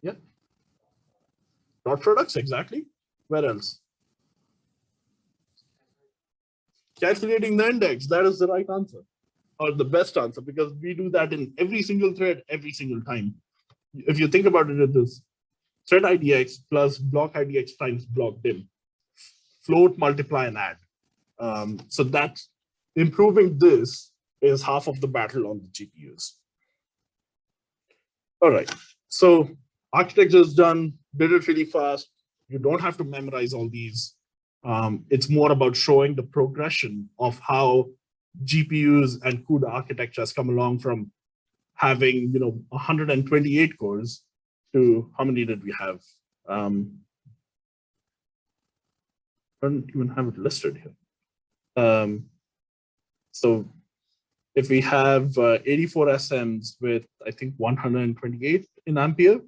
Yeah. Dot products, exactly. Where else? Calculating the index, that is the right answer, or the best answer, because we do that in every single thread, every single time. If you think about it, it is thread IDX plus block IDX times block dim, float, multiply, and add. So that's improving this is half of the battle on the GPUs. All right, so architecture is done, did it really fast. You don't have to memorize all these. It's more about showing the progression of how GPUs and CUDA architecture has come along from having 128 cores to how many did we have? I don't even have it listed here. So if we have 84 SMs with, I think, 128 in Ampere,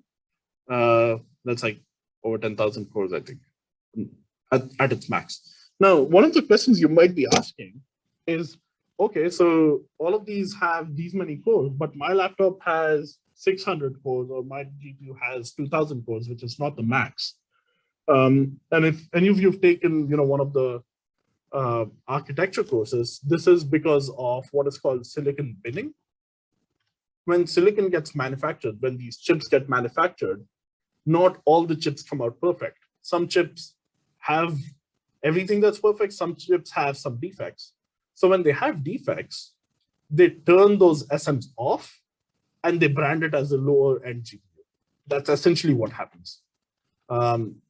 that's like over 10,000 cores, I think, at its max. Now, one of the questions you might be asking is, okay, so all of these have these many cores, but my laptop has 600 cores or my GPU has 2000 cores, which is not the max. And if any of you have taken, one of the architecture courses, this is because of what is called silicon binning. When silicon gets manufactured, when these chips get manufactured, not all the chips come out perfect. Some chips have everything that's perfect. Some chips have some defects. So when they have defects, they turn those SMs off and they brand it as a lower end GPU. That's essentially what happens.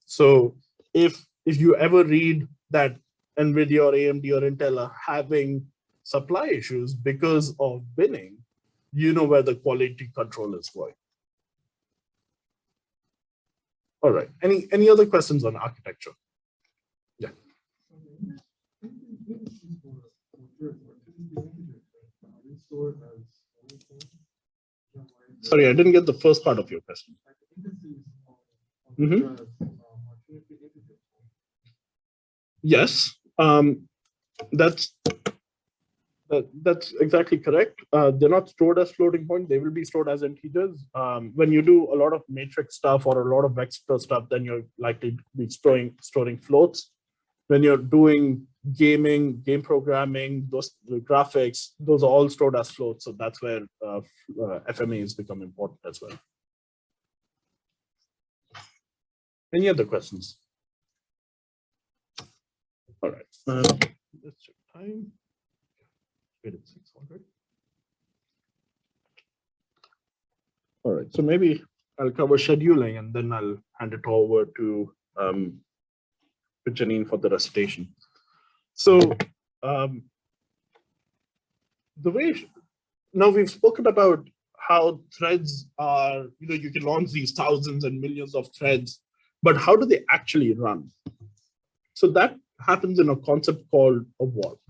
So if you ever read that NVIDIA or AMD or Intel are having supply issues because of binning, you know where the quality control is going. All right, any other questions on architecture? Yeah. Sorry, I didn't get the first part of your question. Yes, that's exactly correct. They're not stored as floating point. They will be stored as integers. When you do a lot of matrix stuff or a lot of vector stuff, then you're likely to be storing floats. When you're doing gaming, game programming, those graphics, those are all stored as floats. So that's where FMAs become important as well. Any other questions? All right, let's check time. Wait, it's 600. All right, so maybe I'll cover scheduling and then I'll hand it over to Janine for the recitation. So the way, now we've spoken about how threads are, you can launch these thousands and millions of threads, but how do they actually run? So that happens in a concept called a warp.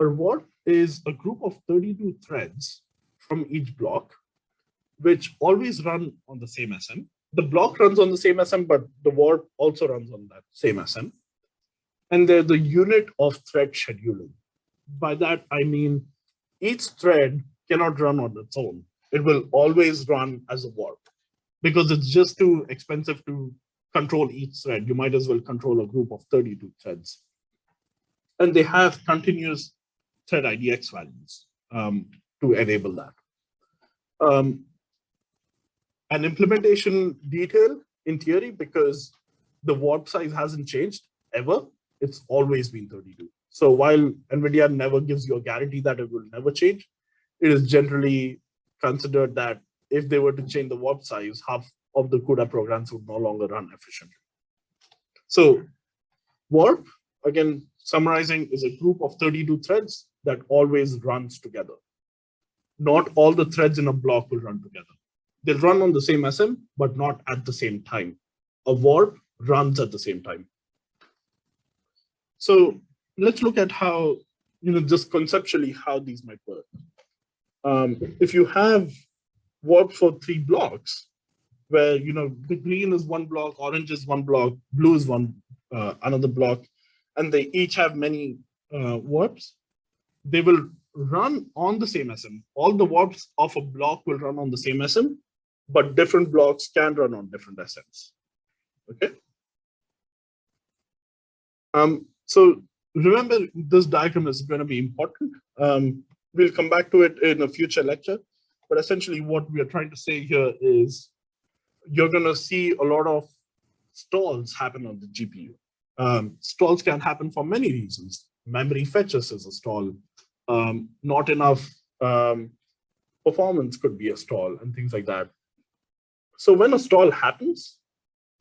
A warp is a group of 32 threads from each block, which always run on the same SM. The block runs on the same SM, but the warp also runs on that same SM. And they're the unit of thread scheduling. By that, I mean, each thread cannot run on its own. It will always run as a warp because it's just too expensive to control each thread. You might as well control a group of 32 threads. And they have continuous thread IDX values to enable that. an implementation detail in theory, because the warp size hasn't changed ever. It's always been 32. So while NVIDIA never gives you a guarantee that it will never change, it is generally considered that if they were to change the warp size, half of the CUDA programs would no longer run efficiently. So warp, again, summarizing, is a group of 32 threads that always runs together. Not all the threads in a block will run together. They'll run on the same SM, but not at the same time. A warp runs at the same time. So let's look at how, just conceptually how these might work. If you have warp for 3 blocks, where the green is one block, orange is one block, blue is another block, and they each have many warps, they will run on the same SM. All the warps of a block will run on the same SM, but different blocks can run on different SMs. Okay. So remember, this diagram is going to be important. We'll come back to it in a future lecture, but essentially what we are trying to say here is you're going to see a lot of stalls happen on the GPU. Stalls can happen for many reasons. Memory fetches is a stall. Not enough performance could be a stall, and things like that. So when a stall happens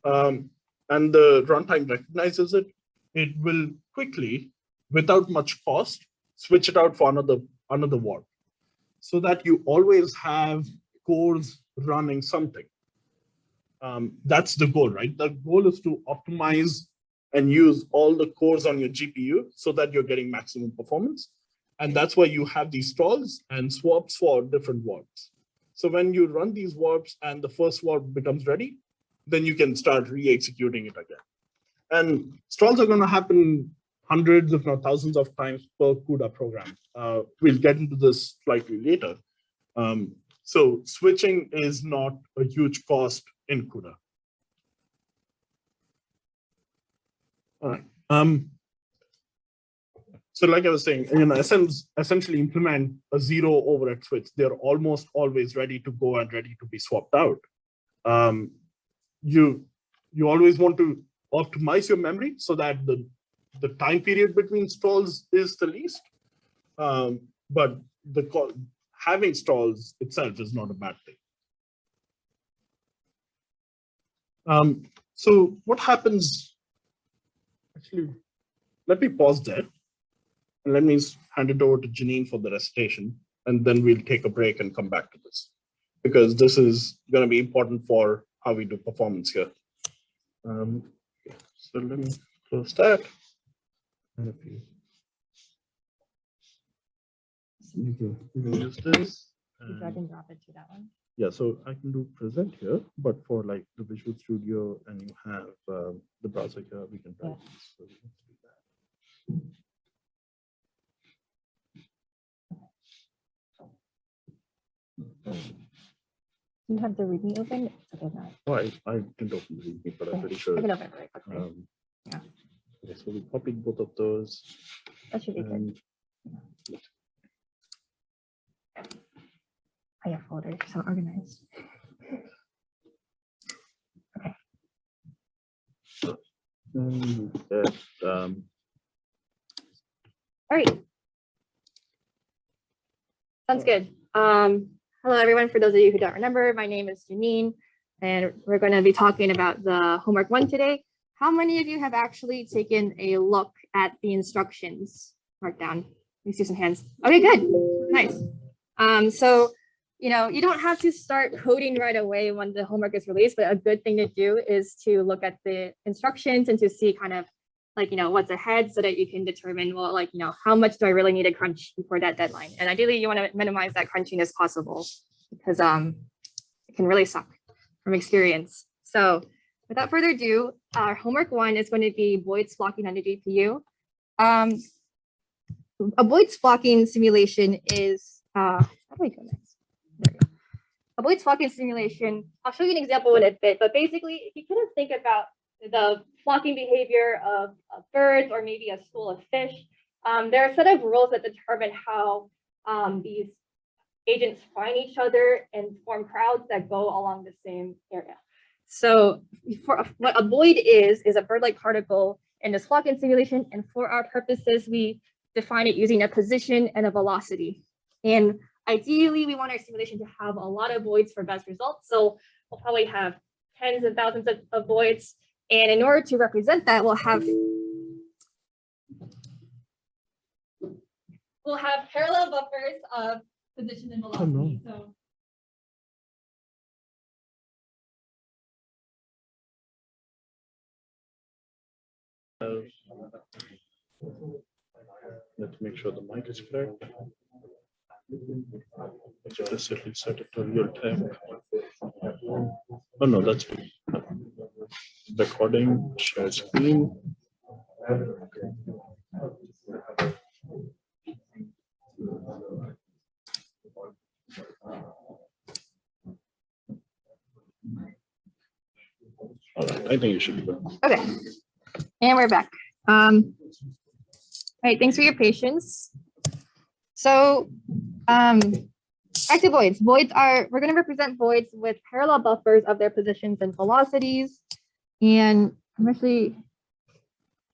and the runtime recognizes it, it will quickly, without much cost, switch it out for another warp, so that you always have cores running something. That's the goal, right? The goal is to optimize and use all the cores on your GPU so that you're getting maximum performance. And that's why you have these stalls and swaps for different warps. So when you run these warps and the first warp becomes ready, then you can start re-executing it again. And stalls are going to happen hundreds, if not thousands of times per CUDA program. We'll get into this slightly later. So switching is not a huge cost in CUDA. All right. So like I was saying, SMs essentially implement a 0 overhead switch. They're almost always ready to go and ready to be swapped out. You always want to optimize your memory so that the time period between stalls is the least. But having stalls itself is not a bad thing. So what happens, actually, let me pause there. And let me hand it over to Janine for the recitation, and then we'll take a break and come back to this, because this is going to be important for how we do performance here. So let me close that. And if you can use this. Drag and drop it to that one. Yeah, so I can do present here, but for like the Visual Studio and you have the browser here, we can drag this. So we can do that. You have the README open? Okay, no. Oh, I didn't open the README, but I'm pretty sure. I can open it very quickly. Yeah. Okay, so we copied both of those. That should be good. I have folders, so organized. Okay. All right. Sounds good. Hello, everyone. For those of you who don't remember, my name is Janine, and we're going to be talking about the homework 1 today. How many of you have actually taken a look at the instructions? Mark down. Let me see some hands. Okay, good. Nice. So, you don't have to start coding right away when the homework is released, but a good thing to do is to look at the instructions and to see kind of like, what's ahead, so that you can determine, well, like, how much do I really need to crunch before that deadline? And ideally, you want to minimize that crunching as possible, because it can really suck from experience. So without further ado, our homework 1 is going to be Boyd's flocking on the GPU. A Boyd's flocking simulation is, how do I go next? There we go. A Boyd's flocking simulation, I'll show you an example in a bit, but basically, if you kind of think about the flocking behavior of birds or maybe a school of fish, there are a set of rules that determine how these agents find each other and form crowds that go along the same area. So what a void is a bird-like particle in this flocking simulation. And for our purposes, we define it using a position and a velocity. And ideally, we want our simulation to have a lot of voids for best results. So we'll probably have tens of thousands of voids. And in order to represent that, we'll have parallel buffers of position and velocity. no. So Let's make sure the mic is clear. Explicitly set it to real time. Oh no, that's me. Recording, share screen. All right, I think you should be good. okay, and we're back. All right, thanks for your patience. So, back to voids. We're going to represent voids with parallel buffers of their positions and velocities. And I'm actually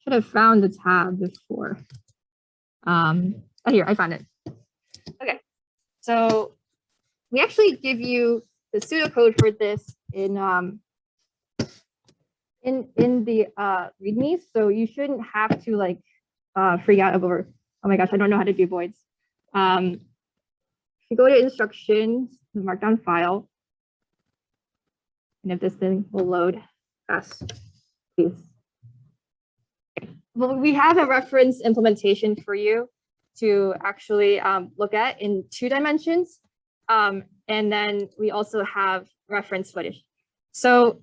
should have found the tab before. Oh, here, I found it. Okay, so we actually give you the pseudocode for this in the README, so you shouldn't have to like freak out over, oh my gosh, I don't know how to do voids. If you go to instructions, the markdown file, and if this thing will load fast, please. Well, we have a reference implementation for you to actually look at in 2 dimensions. And then we also have reference footage. So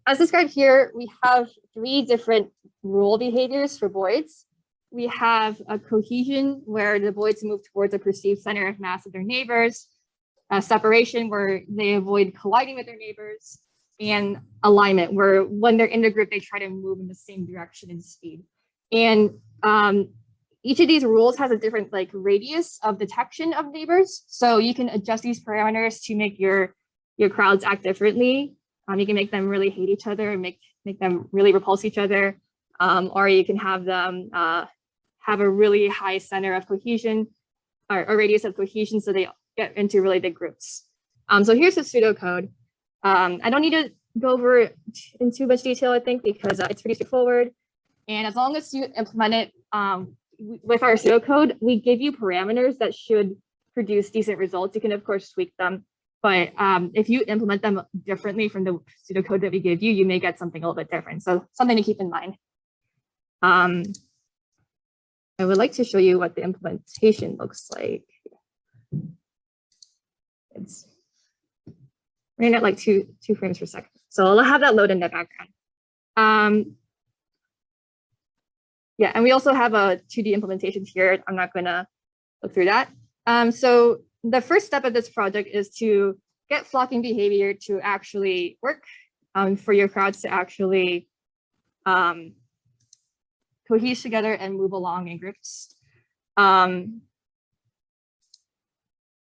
as described here, we have 3 different rule behaviors for voids. We have a cohesion where the voids move towards a perceived center of mass of their neighbors, a separation where they avoid colliding with their neighbors, and alignment where when they're in the group, they try to move in the same direction and speed. And each of these rules has a different like radius of detection of neighbors. So you can adjust these parameters to make your crowds act differently. You can make them really hate each other and make them really repulse each other. Or you can have them have a really high center of cohesion or a radius of cohesion so they get into really big groups. So here's the pseudocode. I don't need to go over it in too much detail, I think, because it's pretty straightforward. And as long as you implement it with our pseudocode, we give you parameters that should produce decent results. You can, of course, tweak them. But if you implement them differently from the pseudocode that we give you, you may get something a little bit different. So something to keep in mind. I would like to show you what the implementation looks like. It's running at like two frames per second. So I'll have that load in the background. Yeah, and we also have a 2D implementation here. I'm not gonna look through that. So the first step of this project is to get flocking behavior to actually work, for your crowds to actually cohese together and move along in groups. All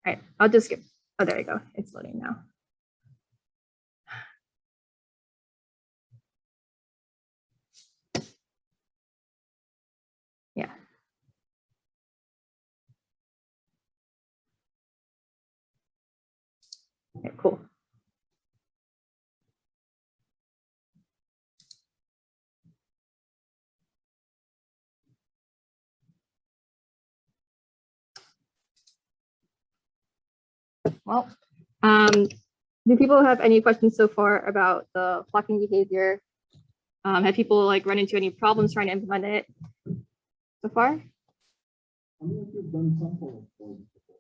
right, I'll just skip. Oh, there you go. It's loading now. Yeah. Okay, cool. Well, do people have any questions so far about the flocking behavior? Have people like run into any problems trying to implement it so far? I mean, you've done some form of voids before.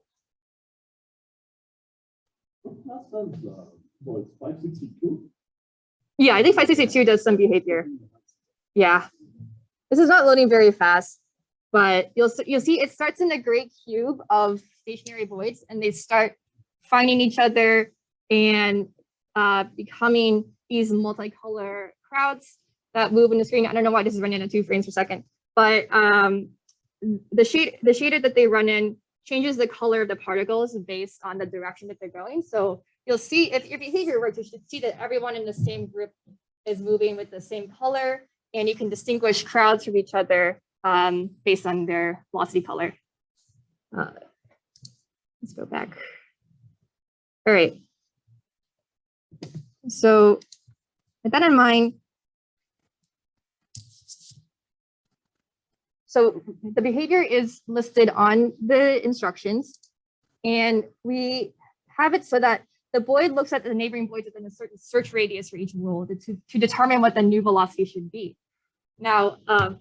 What class does voids 562? Yeah, I think 562 does some behavior. Yeah, this is not loading very fast, but you'll see it starts in a great cube of stationary voids, and they start finding each other and becoming these multicolor crowds that move in the screen. I don't know why this is running at 2 frames per second, but the shader that they run in changes the color of the particles based on the direction that they're going. So you'll see if your behavior works, you should see that everyone in the same group is moving with the same color, and you can distinguish crowds from each other based on their velocity color. Let's go back. All right. So with that in mind, so the behavior is listed on the instructions, and we have it so that the Boyd looks at the neighboring Boyds within a certain search radius for each rule to determine what the new velocity should be. Now,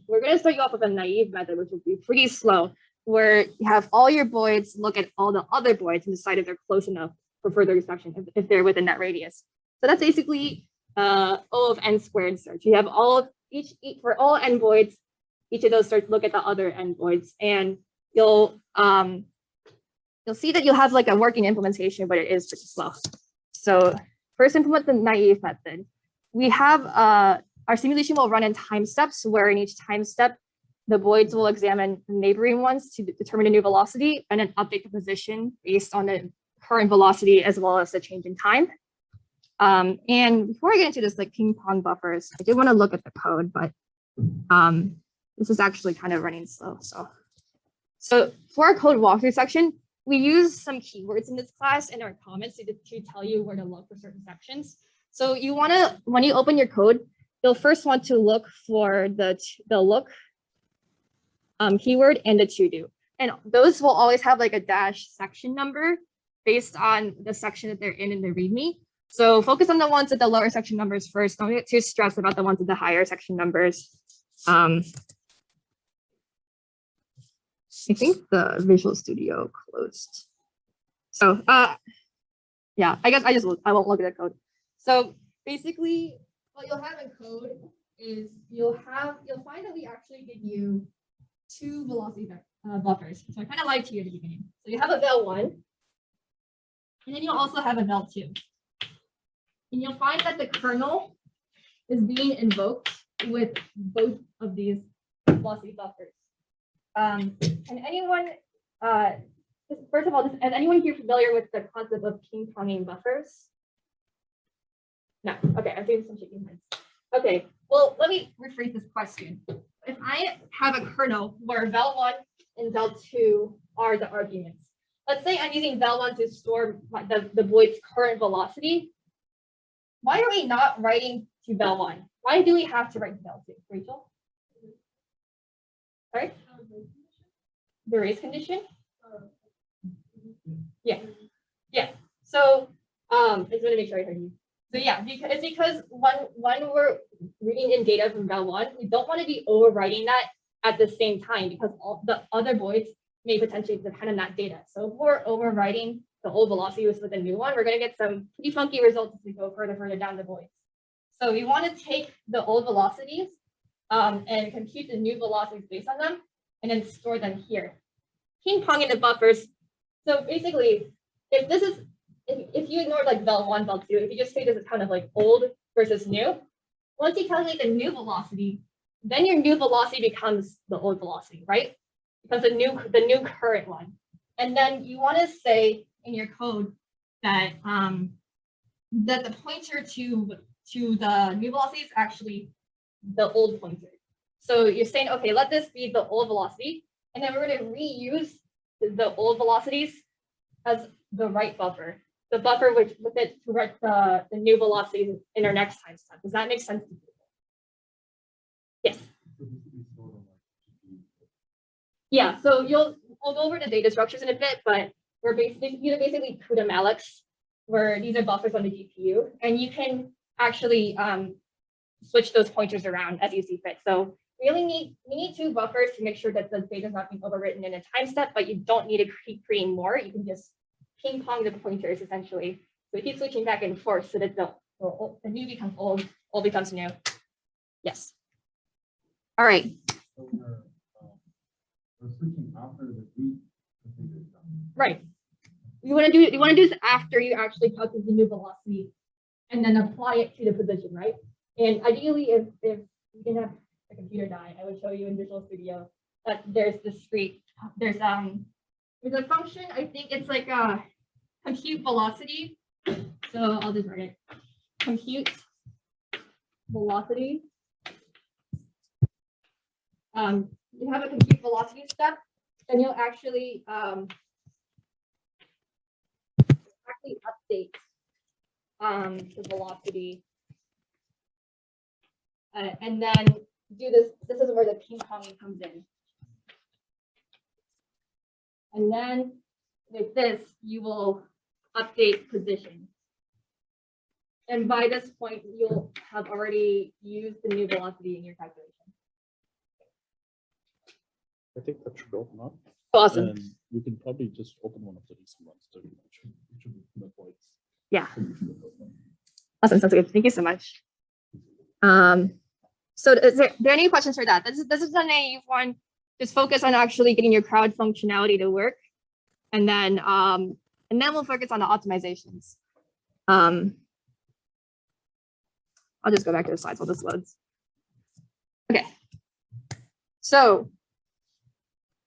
we're going to start you off with a naive method, which will be pretty slow, where you have all your Boyds look at all the other Boyds and decide if they're close enough for further inspection, if they're within that radius. So that's basically O of n squared search. You have all of each for all n Boyds, each of those start to look at the other n Boyds, and you'll see that you'll have like a working implementation, but it is pretty slow. So first implement the naive method. We have our simulation will run in time steps, where in each time step, the Boyds will examine the neighboring ones to determine a new velocity and then update the position based on the current velocity as well as the change in time. And before I get into this like ping pong buffers, I did want to look at the code, but this is actually kind of running slow. So for our code walkthrough section, we use some keywords in this class in our comments to tell you where to look for certain sections. So you want to, when you open your code, you'll first want to look for the look keyword and the to do. And those will always have like a dash section number based on the section that they're in the README. So focus on the ones with the lower section numbers first. Don't get too stressed about the ones with the higher section numbers. I think the Visual Studio closed. So yeah, I guess I won't look at the code. So basically what you'll have in code is you'll find that we actually give you two velocity buffers. So I kind of lied to you at the beginning. So you have a vel1, and then you'll also have a vel2. And you'll find that the kernel is being invoked with both of these velocity buffers. And anyone, first of all, is anyone here familiar with the concept of ping-ponging buffers? No. Okay, I'm doing some shaking heads. Okay, well, let me rephrase this question. If I have a kernel where vel1 and vel2 are the arguments, let's say I'm using vel1 to store the Boyd's current velocity. Why are we not writing to vel1? Why do we have to write to vel2? Rachel? Sorry? The race condition? Yeah. Yeah. So I just want to make sure I heard you. So yeah, it's because when we're reading in data from vel1, we don't want to be overwriting that at the same time because all the other Boyds may potentially depend on that data. So if we're overwriting the old velocity with the new one, we're going to get some pretty funky results as we go further down the Boyds. So we want to take the old velocities and compute the new velocities based on them, and then store them here. Ping pong in the buffers. So basically, if you ignore like vel1, vel2, if you just say this is kind of like old versus new, once you calculate the new velocity, then your new velocity becomes the old velocity, right? Becomes the new current one. And then you want to say in your code that that the pointer to the new velocity is actually the old pointer. So you're saying, okay, let this be the old velocity, and then we're going to reuse the old velocities as the right buffer, the buffer with it to write the new velocities in our next time step. Does that make sense to you? Yes. Yeah, so we'll go over the data structures in a bit, but we're basically CUDA mallocs, where these are buffers on the GPU, and you can actually switch those pointers around as you see fit. So we need two buffers to make sure that the data is not being overwritten in a time step, but you don't need to keep creating more. You can just ping pong the pointers essentially. So we keep switching back and forth so that the new becomes old becomes new. Yes. All right. So we're switching after the read configure is done. Right. You want to do this after you actually calculate the new velocity and then apply it to the position, right? And ideally, if you didn't have a computer die, I would show you in Visual Studio that there's There's a function, I think it's like a compute velocity. So I'll just write it. Compute velocity. You have a compute velocity step, then you'll actually update the velocity. And then do this. This is where the ping ponging comes in. And then with this, you will update position. And by this point, you'll have already used the new velocity in your calculation. I think that should open up. Awesome. And you can probably just open one of the recent ones too. It should be the points. Yeah. Awesome. Sounds good. Thank you so much. So is there any questions for that? This is a naive one. Just focus on actually getting your crowd functionality to work. And then we'll focus on the optimizations. I'll just go back to the slides while this loads. Okay. So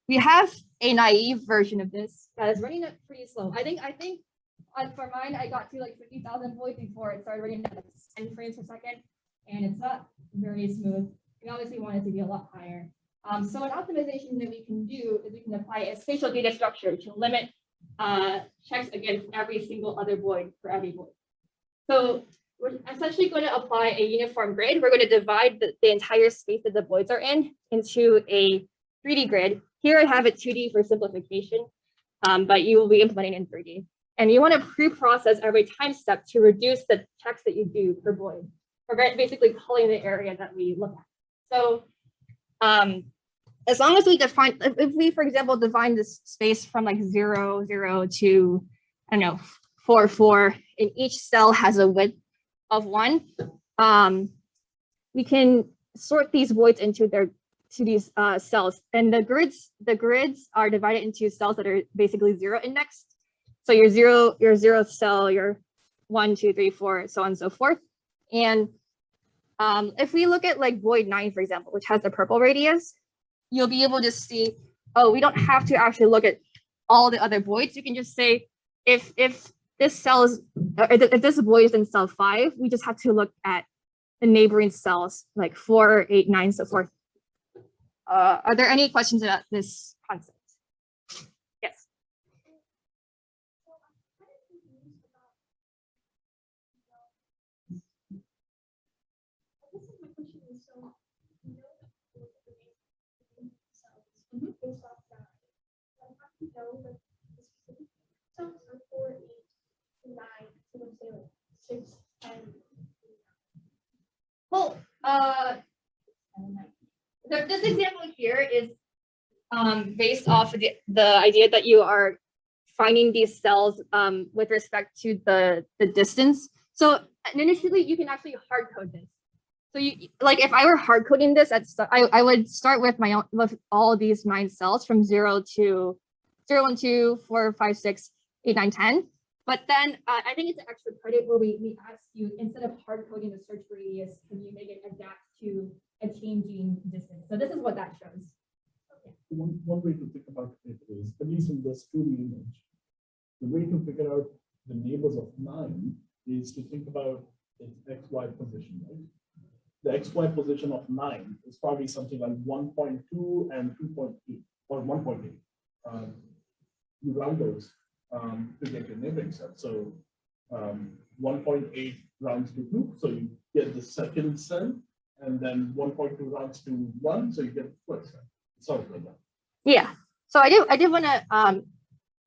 we have a naive version of this that is running it pretty slow. I think for mine, I got to like 50,000 voids before it started running at 10 frames per second, and it's not very smooth. We obviously want it to be a lot higher. So an optimization that we can do is we can apply a spatial data structure to limit checks against every single other void for every void. So we're essentially going to apply a uniform grid. We're going to divide the entire space that the voids are in into a 3D grid. Here I have it 2D for simplification, but you will be implementing in 3D. And you want to pre-process every time step to reduce the checks that you do per void. We're basically calling the area that we look at. So as long as we define, if we, for example, define this space from like 0, 0 to, I don't know, 4, 4, and each cell has a width of 1, we can sort these voids into these cells, and the grids are divided into cells that are basically 0 indexed. So your 0th cell, your 1, 2, 3, 4, so on and so forth. And if we look at like void 9, for example, which has the purple radius, you'll be able to see, oh, we don't have to actually look at all the other voids. You can just say, if this cell is, if this void is in cell 5, we just have to look at the neighboring cells, like 4, 8, 9, so forth. Are there any questions about this concept? Yes. Well, this example here is based off of the idea that you are finding these cells with respect to the distance. So initially, you can actually hard code this. So you, like, if I were hard coding this, I would start with with all these 9 cells from 0 to 0, 1, 2, 4, 5, 6, 8, 9, 10. But then I think it's an extra credit where we ask you, instead of hard coding the search radius, can you make it adapt to a changing distance? So this is what that shows. One way to think about it is, at least in this 2D image, the way to figure out the neighbors of 9 is to think about its XY position, right? The XY position of 9 is probably something like 1.2 and 2.8 or 1.8. You round those to get your neighboring set. So 1.8 rounds to 2, so you get the second cell, and then 1.2 rounds to 1, so you get the first cell. Something like that. Yeah. So I did want to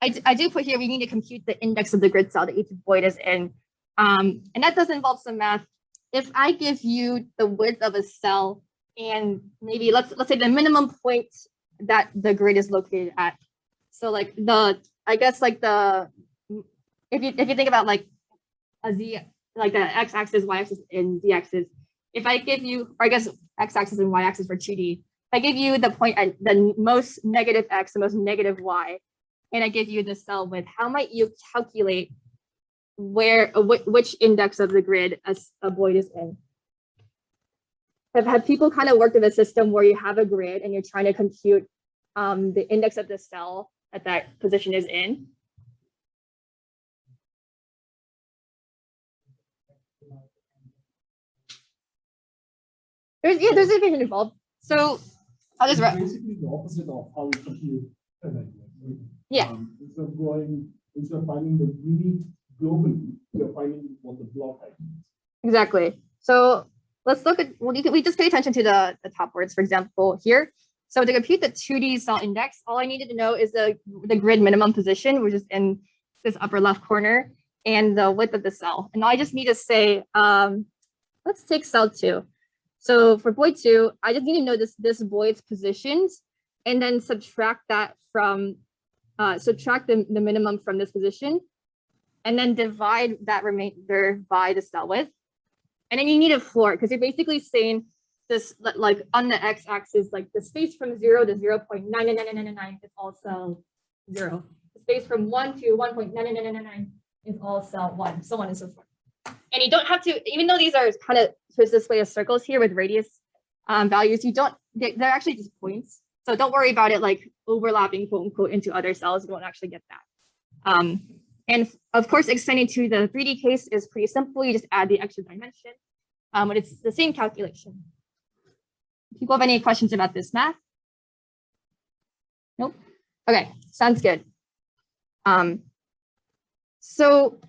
I do put here we need to compute the index of the grid cell that each void is in, and that does involve some math. If I give you the width of a cell and maybe let's say the minimum point that the grid is located at, so like I guess like if you think about like a z, like the x-axis, y-axis, and z-axis, if I give you, or I guess x-axis and y-axis for 2D, if I give you the point at the most negative x, the most negative y, and I give you the cell width, how might you calculate which index of the grid a void is in? Have people kind of worked in a system where you have a grid and you're trying to compute the index of the cell that position is in. There's a vision involved. So I'll just Basically the opposite of how we compute. Yeah. Instead of finding the unique globally, you're finding what the block ID is. Exactly. So let's look at, well, we just pay attention to the top words, for example, here. So to compute the 2D cell index, all I needed to know is the grid minimum position, which is in this upper left corner, and the width of the cell. And I just need to say, let's take cell 2. So for void 2, I just need to know this void's positions, and then subtract that from, subtract the minimum from this position, and then divide that remainder by the cell width. And then you need a floor, because you're basically saying this, like on the x-axis, like the space from 0 to 0.99999 is all cell 0. The space from 1 to 1.99999 is all cell 1, so on and so forth. And you don't have to, even though these are kind of this way of circles here with radius values, they're actually just points. So don't worry about it like overlapping, quote unquote, into other cells. You won't actually get that. And of course, extending to the 3D case is pretty simple. You just add the extra dimension, but it's the same calculation. People have any questions about this math? Nope. Okay, sounds good. So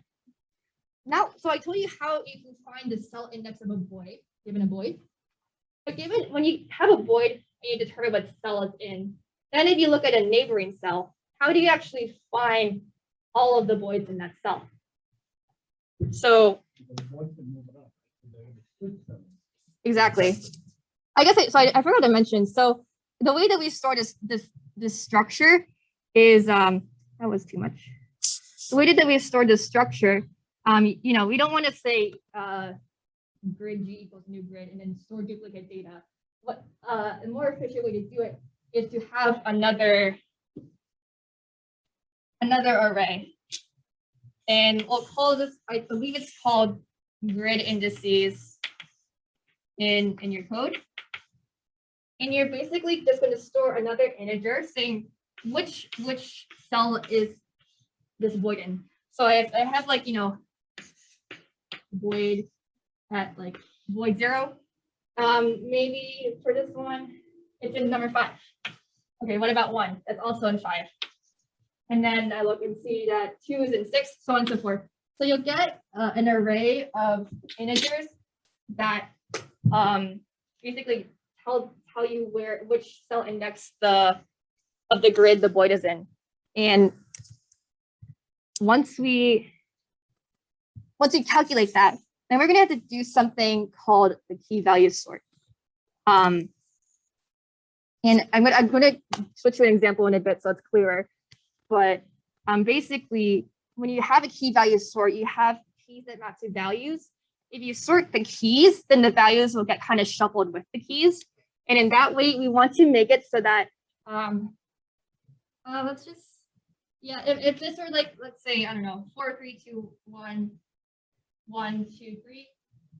I told you how you can find the cell index of a void, given a void. But given when you have a void and you determine what cell it's in, then if you look at a neighboring cell, how do you actually find all of the voids in that cell? So exactly. I guess I forgot to mention. So the way that we store this structure is that was too much. The way that we store this structure, you know, we don't want to say grid G equals new grid and then store duplicate data. What a more efficient way to do it is to have another array, and we'll call this, I believe it's called grid indices in your code. And you're basically just going to store another integer saying which cell is this void in. So I have like, you know, void at like void 0. Maybe for this one, it's in number 5. Okay, what about 1? That's also in 5. And then I look and see that 2 is in 6, so on and so forth. So you'll get an array of integers that basically tell you which cell index of the grid the void is in. And once we calculate that, then we're gonna have to do something called the key value sort. And I'm gonna switch to an example in a bit so it's clearer. But basically, when you have a key value sort, you have keys that map to values. If you sort the keys, then the values will get kind of shuffled with the keys. And in that way, we want to make it so that, let's just, yeah, if this were like, let's say, I don't know, 4, 3, 2, 1, 1, 2, 3,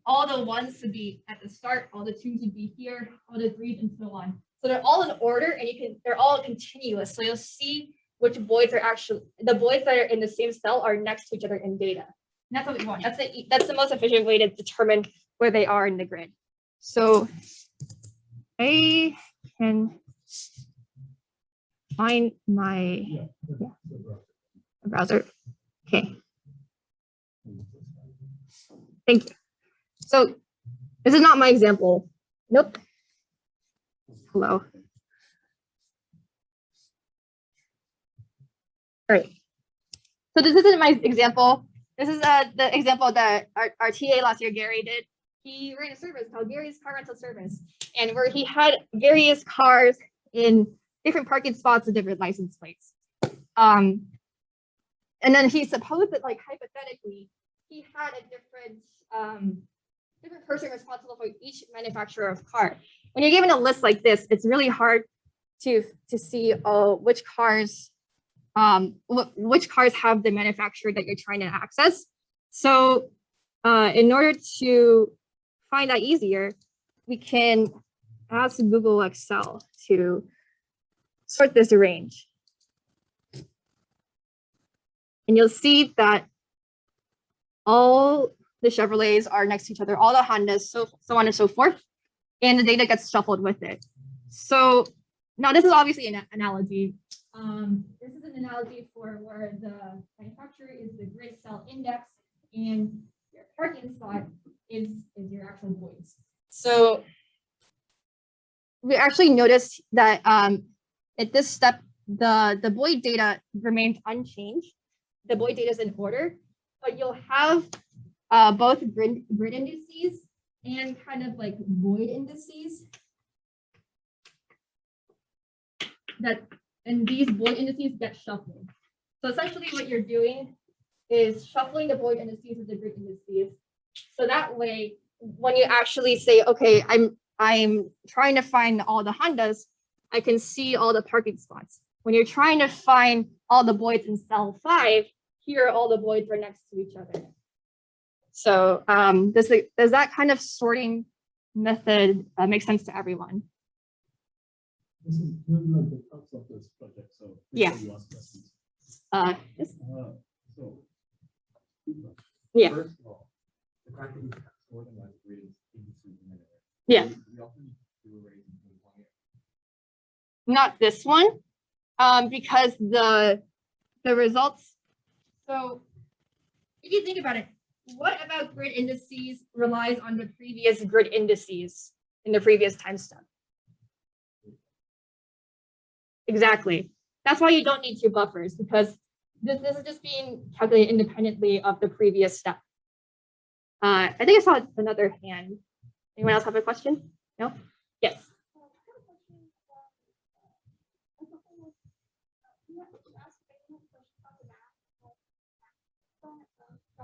all the 1s would be at the start, all the 2s would be here, all the 3s, and so on. So they're all in order, and they're all continuous. So you'll see which voids are actually, the voids that are in the same cell are next to each other in data. And that's what we want. That's the most efficient way to determine where they are in the grid. So I can find my browser. Okay. Thank you. So this is not my example. Nope. Hello. All right. So this isn't my example. This is the example that our TA last year, Gary, did. He ran a service called Gary's Car Rental Service, and where he had various cars in different parking spots with different license plates. And then he supposed that, like, hypothetically, he had a different person responsible for each manufacturer of car. When you're given a list like this, it's really hard to see which cars have the manufacturer that you're trying to access. So in order to find that easier, we can ask Google Excel to sort this range. and you'll see that all the Chevrolets are next to each other, all the Hondas, so on and so forth, and the data gets shuffled with it. So now this is obviously an analogy. This is an analogy for where the manufacturer is the grid cell index and your parking spot is your actual voids. So we actually noticed that at this step, the void data remains unchanged. The void data is in order, but you'll have both grid indices and kind of like void indices and these void indices get shuffled. So essentially what you're doing is shuffling the void indices with the grid indices. So that way, when you actually say, okay, I'm trying to find all the Hondas, I can see all the parking spots. When you're trying to find all the voids in cell 5, here all the voids are next to each other. So does that kind of sorting method make sense to everyone? This is like the crux of this project. So Yeah. you ask questions. Yes. So, Yeah. first of all, the fact that we have organized grades into the minute. Yeah. We also need to do arrays in one year. Not this one, because the results. So if you think about it, what about grid indices relies on the previous grid indices in the previous time step? Exactly. That's why you don't need 2 buffers, because this is just being calculated independently of the previous step. I think I saw another hand. Anyone else have a question? No? Yes.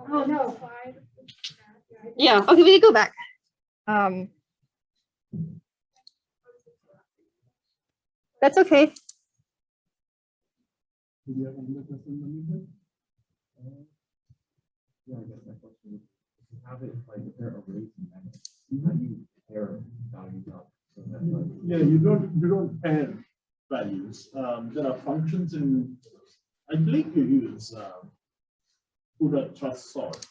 Oh no. Yeah, okay, we can go back. That's okay. Do you have any questions on this? Yeah, I guess my question is, if you have it like if there are arrays in memory, how do you pair values up? So that like, Yeah, you don't pair values. There are functions in, I believe you use CUDA trust sort.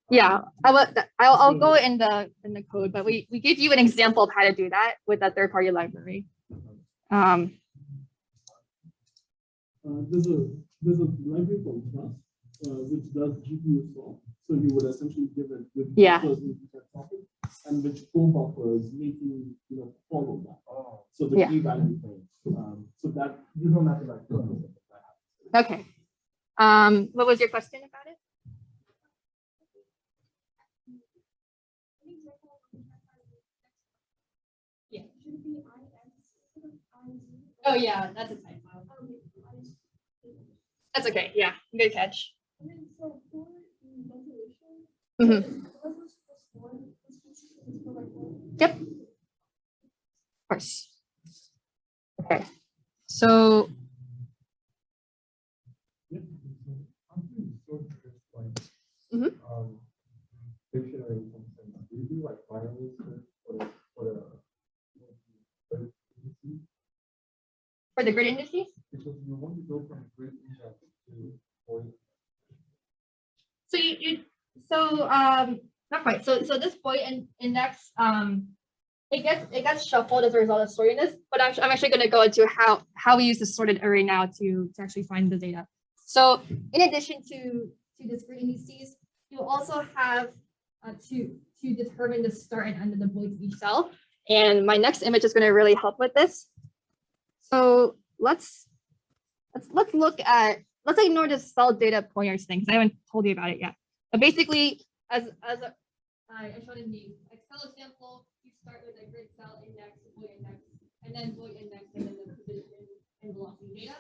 Yeah, I'll go in the code, but we give you an example of how to do that with that third-party library. There's a library called trust, which does GPU sort. So you would essentially give it with Yeah. buffers into that topic, and which co-buffers making follow that. oh, So the Yeah. key value thing. So that you don't have to like. Okay. What was your question about it? Yeah. Oh yeah, that's a typo. That's okay. Yeah, good catch. Mhm. Yep. Of course. Okay. So Mhm. Dictionary functions. Do you do like binary search for for the grid indices, because you want to go from grid index to point. so not quite. So this point index it gets shuffled as a result of sorting this, but I'm actually going to go into how we use the sorted array now to actually find the data. So in addition to this grid indices, you also have to determine the start and end of the voids of each cell. And my next image is going to really help with this. So let's ignore the cell data pointers thing because I haven't told you about it yet. But basically, I showed in the Excel example, you start with a grid cell index, void index, and then the position and velocity data.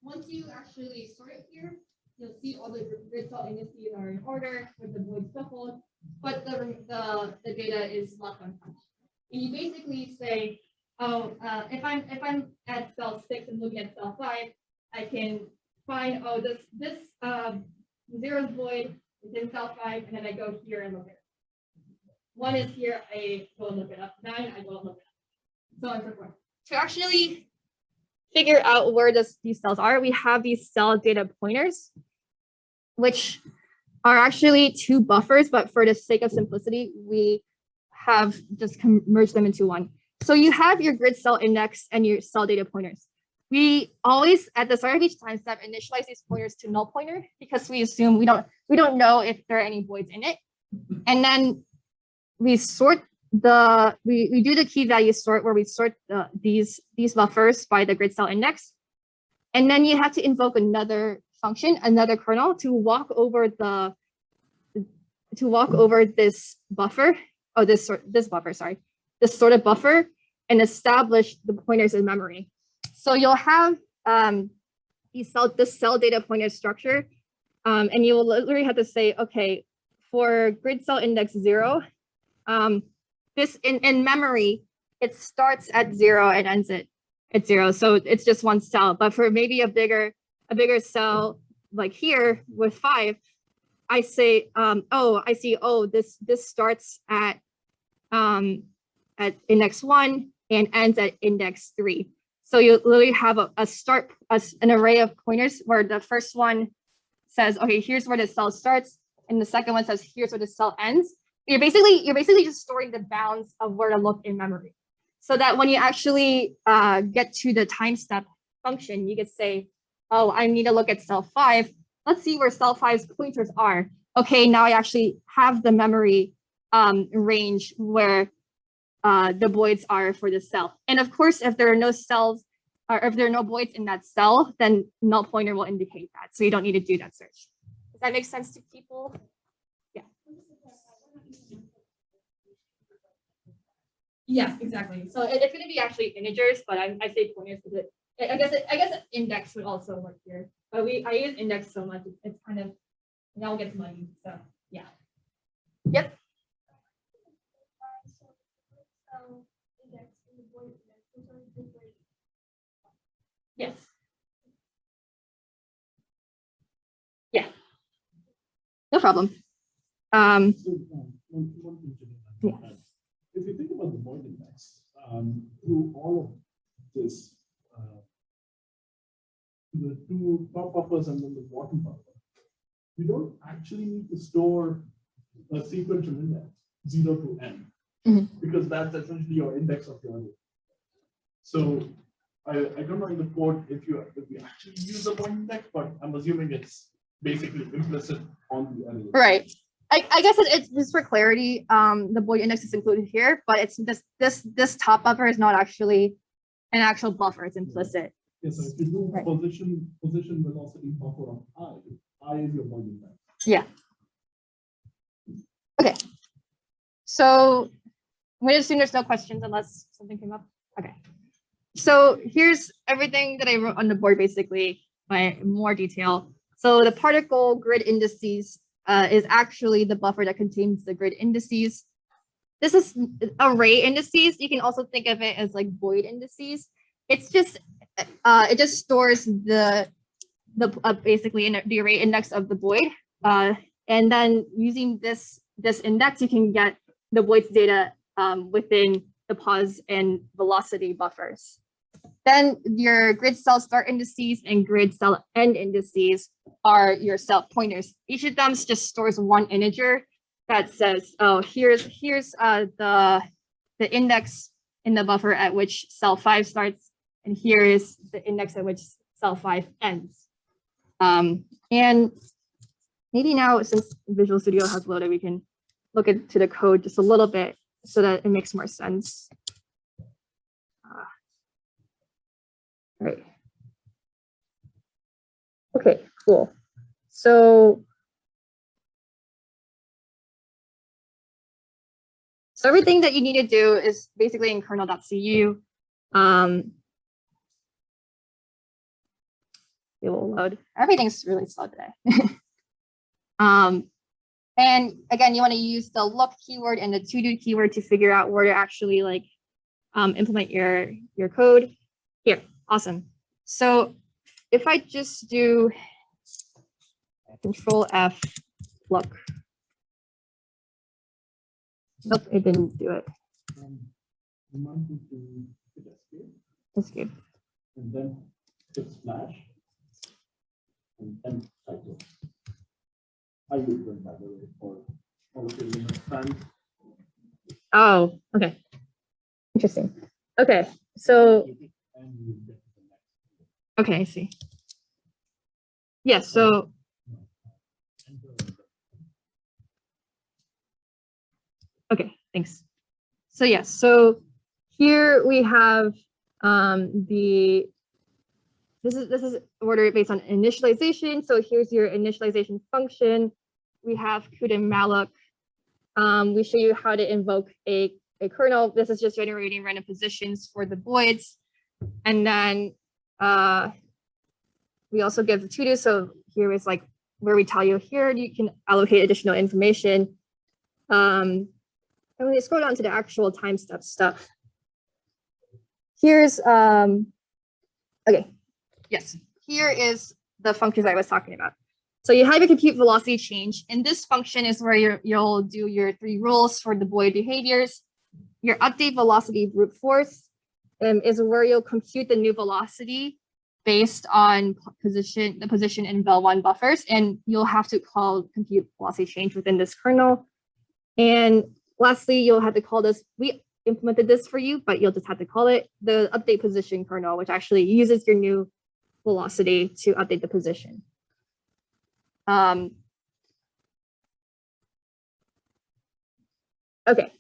Once you actually sort it here, you'll see all the grid cell indices are in order with the void shuffled, but the data is left untouched. And you basically say, oh, if I'm at cell 6 and looking at cell 5, I can find, oh, this zero's void is in cell 5, and then I go here and look at it. 1 is here, I go and look it up. 9, I go and look it up. So on and so forth. To actually figure out where these cells are, we have these cell data pointers. which are actually two buffers, but for the sake of simplicity, we have just merged them into one. So you have your grid cell index and your cell data pointers. We always, at the start of each time step, initialize these pointers to null pointer because we assume we don't know if there are any voids in it. And then we sort we do the key value sort where we sort these buffers by the grid cell index. And then you have to invoke another function, another kernel to walk over this buffer, this sorted buffer, and establish the pointers in memory. So you'll have this cell data pointer structure, and you will literally have to say, okay, for grid cell index 0, this in memory, it starts at 0 and ends at 0. So it's just one cell. But for maybe a bigger cell like here with 5, I say, oh, I see, oh, this starts at index 1 and ends at index 3. So you literally have an array of pointers where the first one says, okay, here's where the cell starts, and the second one says, here's where the cell ends. You're basically just storing the bounds of where to look in memory, so that when you actually get to the time step function, you could say, oh, I need to look at cell 5. Let's see where cell 5's pointers are. Okay, now I actually have the memory range where the voids are for the cell. And of course, if there are no cells, or if there are no voids in that cell, then null pointer will indicate that. So you don't need to do that search. Does that make sense to people? Yeah. Yeah, exactly. So it's going to be actually integers, but I say pointers because I guess index would also work here. But I use index so much, it's kind of, now gets muddy. So yeah. Yep. Yes. Yeah. No problem. So, one thing to know. Yes. If you think about the void index, through all of this, the two top buffers and then the bottom buffer, you don't actually need to store a sequential index 0 to n, because that's essentially your index of your array. So I don't know in the code if we actually use a void index, but I'm assuming it's basically implicit on the array. Right. I guess it's just for clarity. The void index is included here, but it's this top buffer is not actually an actual buffer. It's implicit. Yeah, so if you do position velocity buffer of I is your void index. Yeah. Okay. So I'm going to assume there's no questions unless something came up. Okay. So here's everything that I wrote on the board, basically, by more detail. So the particle grid indices is actually the buffer that contains the grid indices. This is array indices. You can also think of it as like void indices. It's just it just stores the basically in the array index of the void, and then using this index, you can get the voids data within the pause and velocity buffers. Then your grid cell start indices and grid cell end indices are your cell pointers. Each of them just stores one integer that says, oh, here's the index in the buffer at which cell 5 starts, and here is the index at which cell 5 ends. And maybe now, since Visual Studio has loaded, we can look into the code just a little bit so that it makes more sense. Right. Okay, cool. So everything that you need to do is basically in kernel.cu. It will load. Everything's really slow today. And again, you want to use the look keyword and the to do keyword to figure out where to actually like implement your code. Here, awesome. So if I just do Control F look. Nope, it didn't do it. You might need to hit Escape. and then hit splash and then cycle. I would run by the way for all of you understand. Oh, okay. Interesting. Okay, so, And you get to the next. okay, I see. Yes, so, okay, thanks. So yes, so here we have this is order based on initialization. So here's your initialization function. We have CUDA and malloc. We show you how to invoke a kernel. This is just generating random positions for the voids. And then we also give the to-do. So here is like where we tell you here, you can allocate additional information. And when we scroll down to the actual time step stuff, here's, okay, yes, here is the functions I was talking about. So you have your compute velocity change, and this function is where you'll do your 3 rules for the void behaviors. Your update velocity brute force is where you'll compute the new velocity based on the position in vel1 buffers, and you'll have to call compute velocity change within this kernel. And lastly, you'll have to call this, we implemented this for you, but you'll just have to call it the update position kernel, which actually uses your new velocity to update the position. Okay,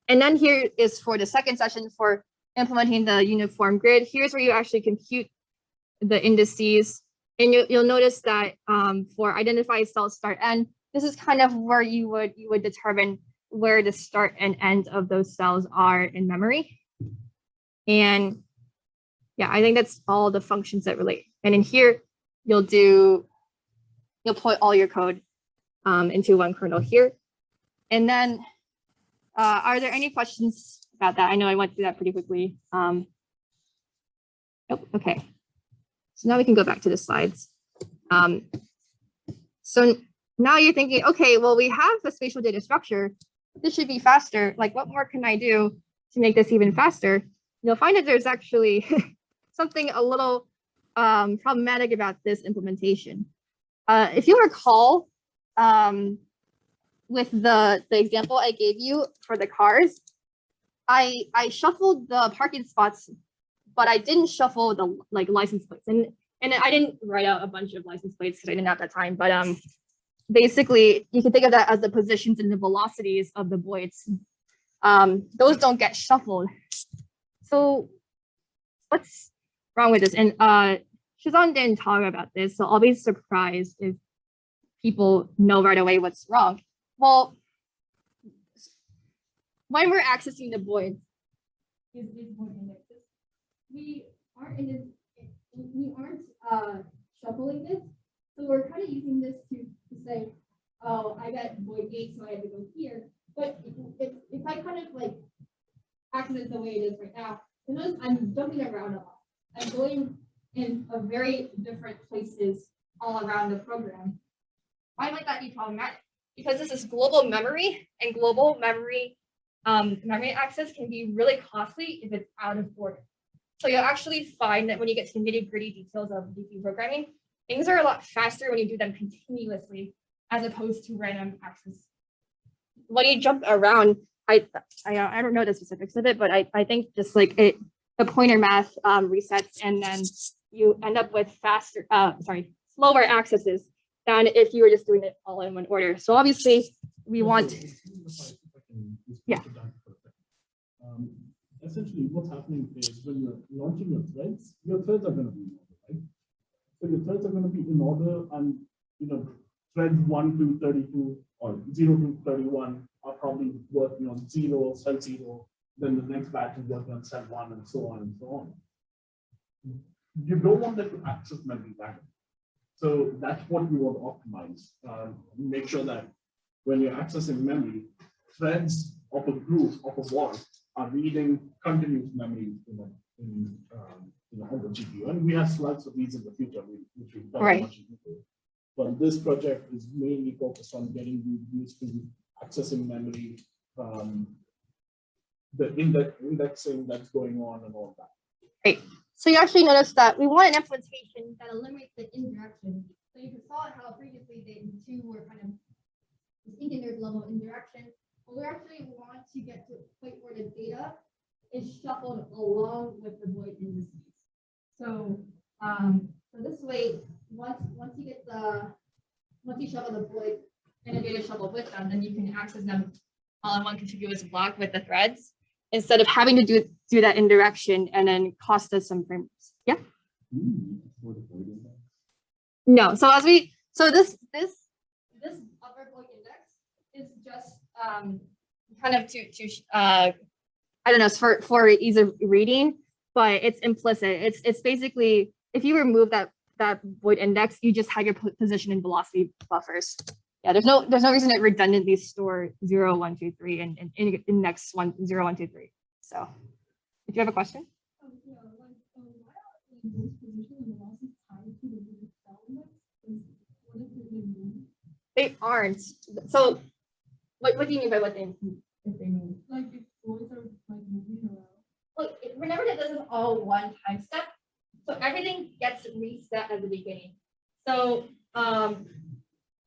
and then here is for the second session for implementing the uniform grid. Here's where you actually compute the indices, and you'll notice that for identify cell start end, this is kind of where you would determine where the start and end of those cells are in memory. And yeah, I think that's all the functions that relate. And in here, you'll put all your code into one kernel here. And then, are there any questions about that? I know I went through that pretty quickly. Oh, okay. So now we can go back to the slides. So now you're thinking, okay, well, we have the spatial data structure. This should be faster. Like, what more can I do to make this even faster? You'll find that there's actually something a little problematic about this implementation. If you recall, with the example I gave you for the cars, I shuffled the parking spots, but I didn't shuffle the license plates, and I didn't write out a bunch of license plates because I didn't have that time. But basically, you can think of that as the positions and the velocities of the voids. Those don't get shuffled. So what's wrong with this? And Shizan didn't talk about this, so I'll be surprised if people know right away what's wrong. Well, when we're accessing the void, we aren't shuffling this, so we're kind of using this to say, oh, I got void 8, so I have to go here. But if I kind of like access it the way it is right now, you notice I'm jumping around a lot. I'm going in a very different places all around the program. Why might that be problematic? Because this is global memory, and global memory access can be really costly if it's out of order. So you'll actually find that when you get to the nitty-gritty details of DP programming, things are a lot faster when you do them continuously as opposed to random access. When you jump around, I don't know the specifics of it, but I think just like the pointer math resets, and then you end up with slower accesses than if you were just doing it all in one order. So obviously we want, yeah. Essentially, what's happening is when you're launching your threads are going to be in order, right? So your threads are going to be in order, and threads 1 to 32 or 0 to 31 are probably working on cell 0. Then the next batch is working on cell 1, and so on and so on. You don't want them to access memory randomly. So that's what we want to optimize. Make sure that when you're accessing memory, threads of a group of a wall are reading continuous memory on the GPU. And we have slides of these in the future, which we've done much in detail. But this project is mainly focused on getting you used to accessing memory, the indexing that's going on, and all that. Great. So you actually notice that we want an implementation that eliminates the indirection So you saw how previously the two were kind of distinct in their level of interaction. But we actually want to get to a point where the data is shuffled along with the void indices. So so this way, once you shuffle the void and the data shuffle with them, then you can access them all in one contiguous block with the threads instead of having to do that indirection and then cost us some frames. Yeah. No. So this upper void index is just kind of I don't know, for ease of reading, but it's implicit. It's basically if you remove that void index, you just have your position and velocity buffers. Yeah, there's no reason to redundantly store 0, 1, 2, 3 and index 1, 0, 1, 2, 3. So, did you have a question? They aren't. So, what do you mean by what they mean? Like if boys are like moving around. Look, remember that this is all one time step. So everything gets reset at the beginning. So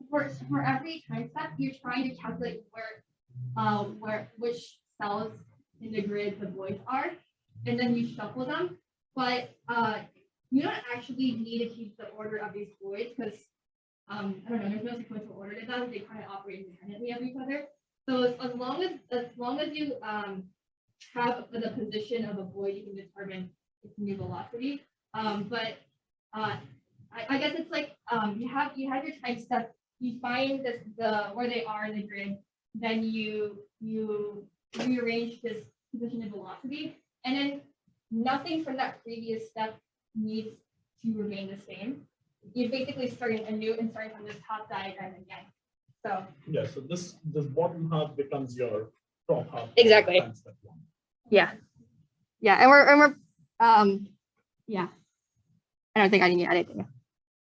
for every time step, you're trying to calculate which cells in the grid the voids are, and then you shuffle them. But you don't actually need to keep the order of these voids because I don't know, there's no sequential order to them. They kind of operate independently of each other. So as long as you have the position of a void, you can determine its new velocity. But I guess it's like you have your time step. You find where they are in the grid, then you rearrange this position and velocity, and then nothing from that previous step needs to remain the same. You're basically starting anew and starting from this top diagram again. So Yeah, so this bottom half becomes your top half. Exactly. And step one. yeah, and we're yeah. I don't think I need to add anything.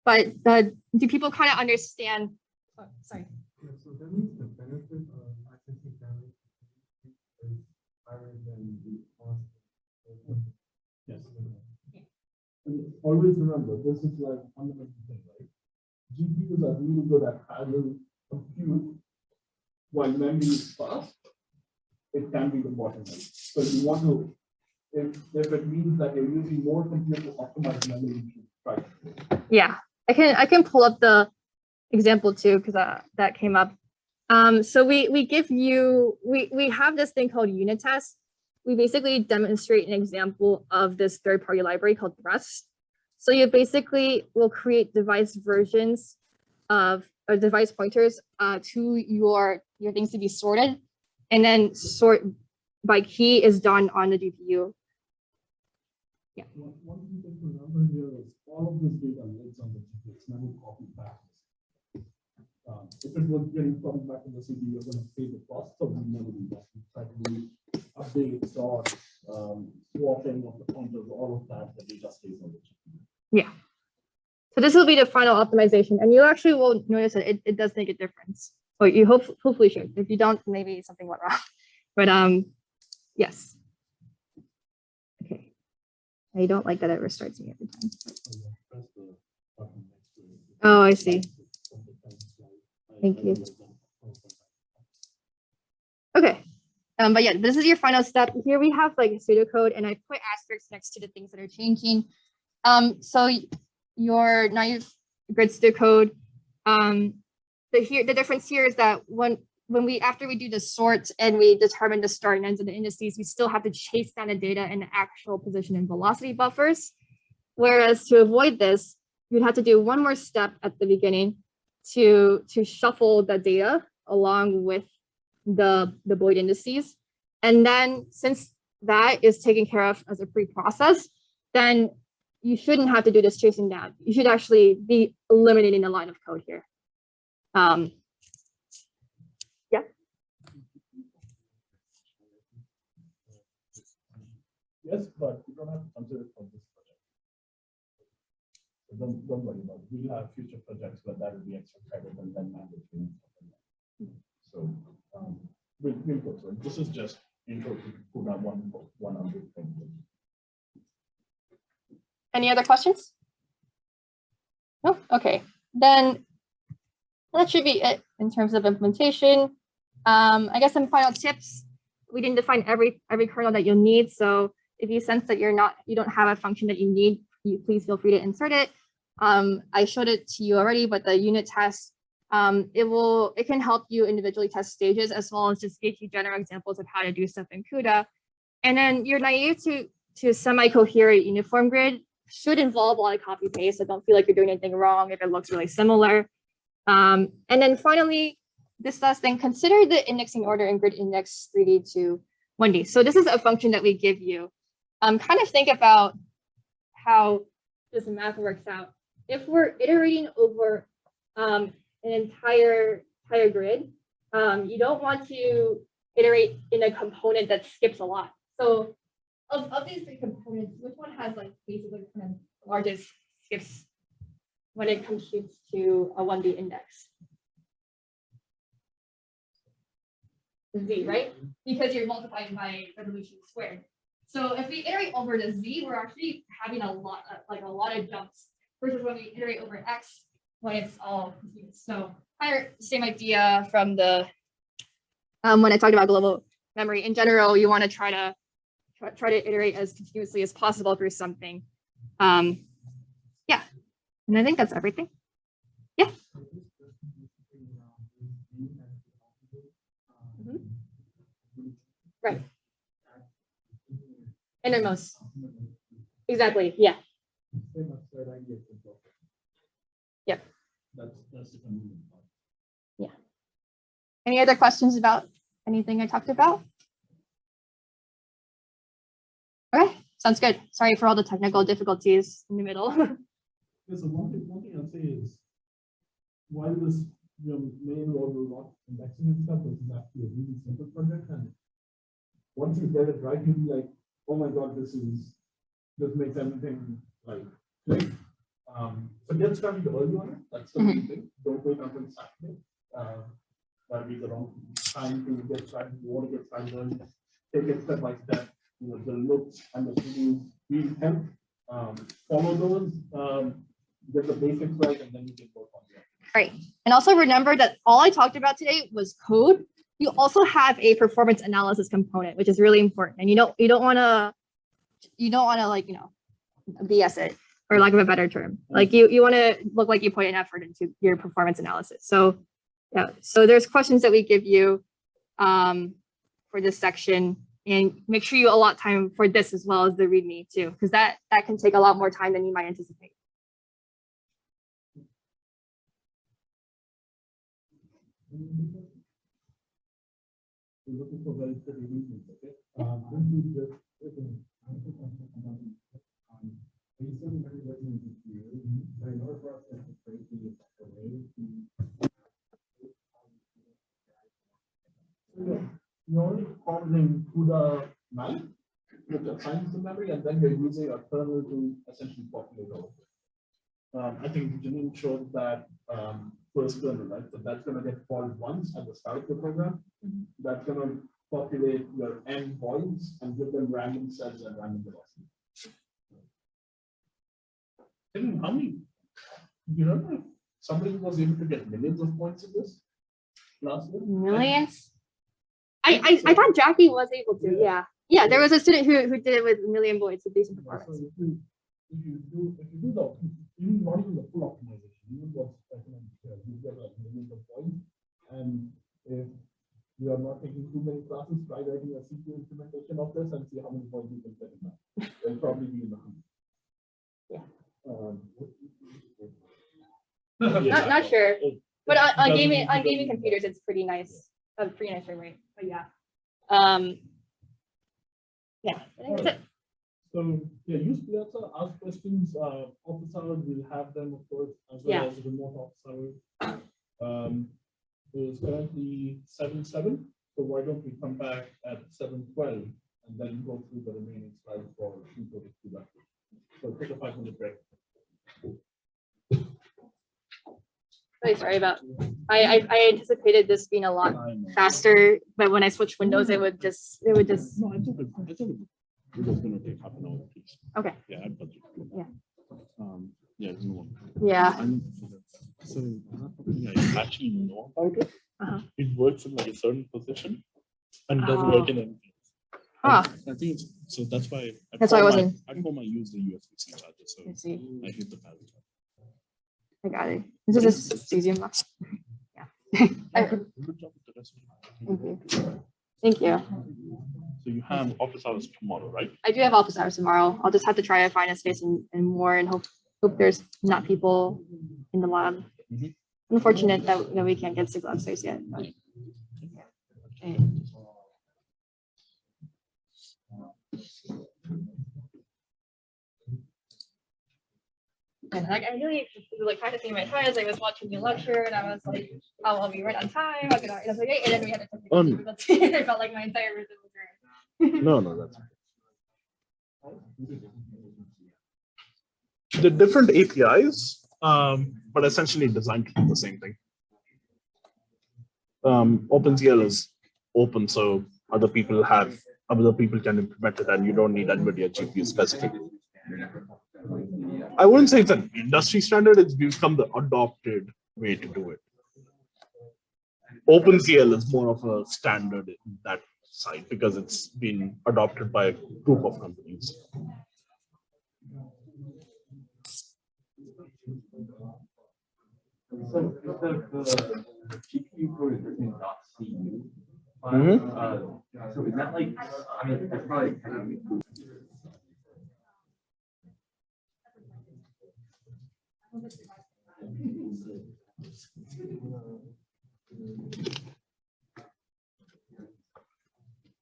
But do people kind of understand? Oh, sorry. Yeah, so that means the benefit of accessing family is higher than the cost. Yes. And always remember, this is like fundamental thing, right? GPUs are really good at handling compute while memory is fast. It can be the bottleneck. So you want to, if it means that you're using more compute to optimize memory, you should try it. Yeah, I can pull up the example too because that came up. So we give you we have this thing called unit test. We basically demonstrate an example of this third-party library called Thrust. So you basically will create device versions of or device pointers to your things to be sorted, and then sort by key is done on the GPU. Yeah. One thing to remember here is all of this data lives on the GPU. It's never copied back. If it was getting copied back in the CPU, you're going to pay the cost, so we never do that. We try to do updates or swapping of the pointers, all of that, the data stays on the GPU. Yeah. So this will be the final optimization, and you actually will notice that it does make a difference. Or you hopefully should. If you don't, maybe something went wrong. But yes. Okay. I don't like that it restarts me every time. Oh, I see. Thank you. Okay. But yeah, this is your final step. Here we have like pseudocode, and I put asterisks next to the things that are changing. So your naive grid pseudocode. The difference here is that when we after we do the sort and we determine the start and ends of the indices, we still have to chase down the data in the actual position and velocity buffers. Whereas to avoid this, you'd have to do one more step at the beginning to shuffle the data along with the void indices. And then since that is taken care of as a pre-process, then you shouldn't have to do this chasing down. You should actually be eliminating a line of code here. Yeah. Yes, but you don't have to consider it for this project. So don't worry about it. We'll have future projects where that will be extra credit and then mandatory. So we'll go through it. This is just intro to Puna 100 thing. Any other questions? No? Okay. then that should be it in terms of implementation. I guess some final tips. We didn't define every kernel that you'll need. So if you sense that you don't have a function that you need, please feel free to insert it. I showed it to you already, but the unit test, it can help you individually test stages as well as just give you general examples of how to do stuff in CUDA. And then you're naive to semi-coherent uniform grid should involve a lot of copy paste. So don't feel like you're doing anything wrong if it looks really similar. And then finally, this last thing, consider the indexing order in grid index 3D to 1D. So this is a function that we give you. Kind of think about how this math works out. If we're iterating over an entire grid, you don't want to iterate in a component that skips a lot. So of these three components, which one has like basically kind of the largest skips when it comes to a 1D index? Z, right? Because you're multiplying by resolution squared. So if we iterate over the Z, we're actually having a lot of jumps versus when we iterate over X when it's all continuous. So same idea from the when I talked about global memory. In general, you want to try to iterate as continuously as possible through something. Yeah, and I think that's everything. Yeah. Right. Innermost. Exactly. Yeah. Yep. Yeah. Any other questions about anything I talked about? Okay, sounds good. Sorry for all the technical difficulties in the middle. Yeah, so one thing I'd say is, while this may involve a lot of indexing and stuff, this is actually a really simple project, and once you get it right, you'll be like, oh my god, this makes everything like click. So get started early on it. That's the main thing. Don't wait until Saturday. That'll be the wrong time to get started. You want to get started early. Take it step by step. The looks and the to-dos will help. Follow those, get the basics right, and then you can work on it. Right. And also remember that all I talked about today was code. You also have a performance analysis component, which is really important. And you don't want to like, BS it, for lack of a better term. Like you want to look like you put an effort into your performance analysis. So yeah, so there's questions that we give you for this section, and make sure you allot time for this as well as the README too, because that can take a lot more time than you might anticipate. We're looking for very pretty reasons, okay? You're only calling CUDA 9, which assigns the memory, and then you're using a kernel to essentially populate all of it. I think Janine showed that first kernel, right? So that's going to get called once at the start of the program. That's going to populate your n voids and give them random cells and random velocity. How many? You remember if somebody was able to get millions of points in this last year? Millions? I thought Jackie was able to. Yeah. There was a student who did it with a million voids with decent performance. So if you do even not even the full optimization, even what's recommended here, you get like millions of points. And if you are not taking too many classes, try writing a CPU implementation of this and see how many points you can get in that. They'll probably be in the hundreds. Yeah. Not sure, but on gaming computers, it's pretty nice. A pretty nice frame rate. But yeah, yeah. I think that's it. So yeah, use Piazza, ask questions. Office hours, we'll have them, of course, as well as remote office hours. It's currently 7:07, so why don't we come back at 7:12 and then go through the remaining slides for people to do that. So take a 5-minute break. Really sorry about. I anticipated this being a lot faster, but when I switched windows, it would just. No, I think it was going to take half an hour at least. Okay. Yeah, I'd budget. Yeah. Yeah, no. Yeah. So I actually know about it. It works in like a certain position and doesn't work in anything. Huh. I think so. That's why. That's why I wasn't. At home, I use the USB-C charger, so Let's see. I hit the power charger. I got it. This is a cesium box. Yeah. Good job with the rest of it. Thank you. Thank you. So you have office hours tomorrow, right? I do have office hours tomorrow. I'll just have to try to find a space and more and hope there's not people in the lab. Unfortunate that we can't get signal upstairs yet. But, okay. And I really like practicing my time as I was watching the lecture, and I was like, oh, I'll be right on time. I'll get out. It's okay. And then we had a technical difficulty. I felt like my entire rhythm was ruined. No, that's the different APIs, but essentially designed to do the same thing. OpenCL is open, so other people can implement it, and you don't need NVIDIA GPU specifically. I wouldn't say it's an industry standard, it's become the adopted way to do it. OpenCL is more of a standard in that side because it's been adopted by a group of companies. So the GPU code is written in .cu. So is that like, I mean, that's probably kind of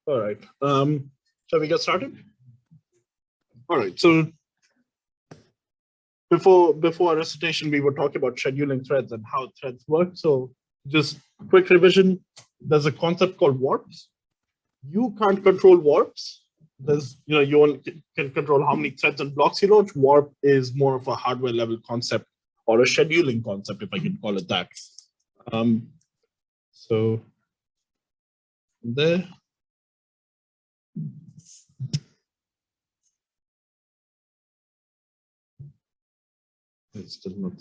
All right. Shall we get started? All right. So before our recitation, we were talking about scheduling threads and how threads work. So just quick revision. There's a concept called warps. You can't control warps. You only can control how many threads and blocks you launch. Warp is more of a hardware level concept or a scheduling concept, if I can call it that. So there. It's still not.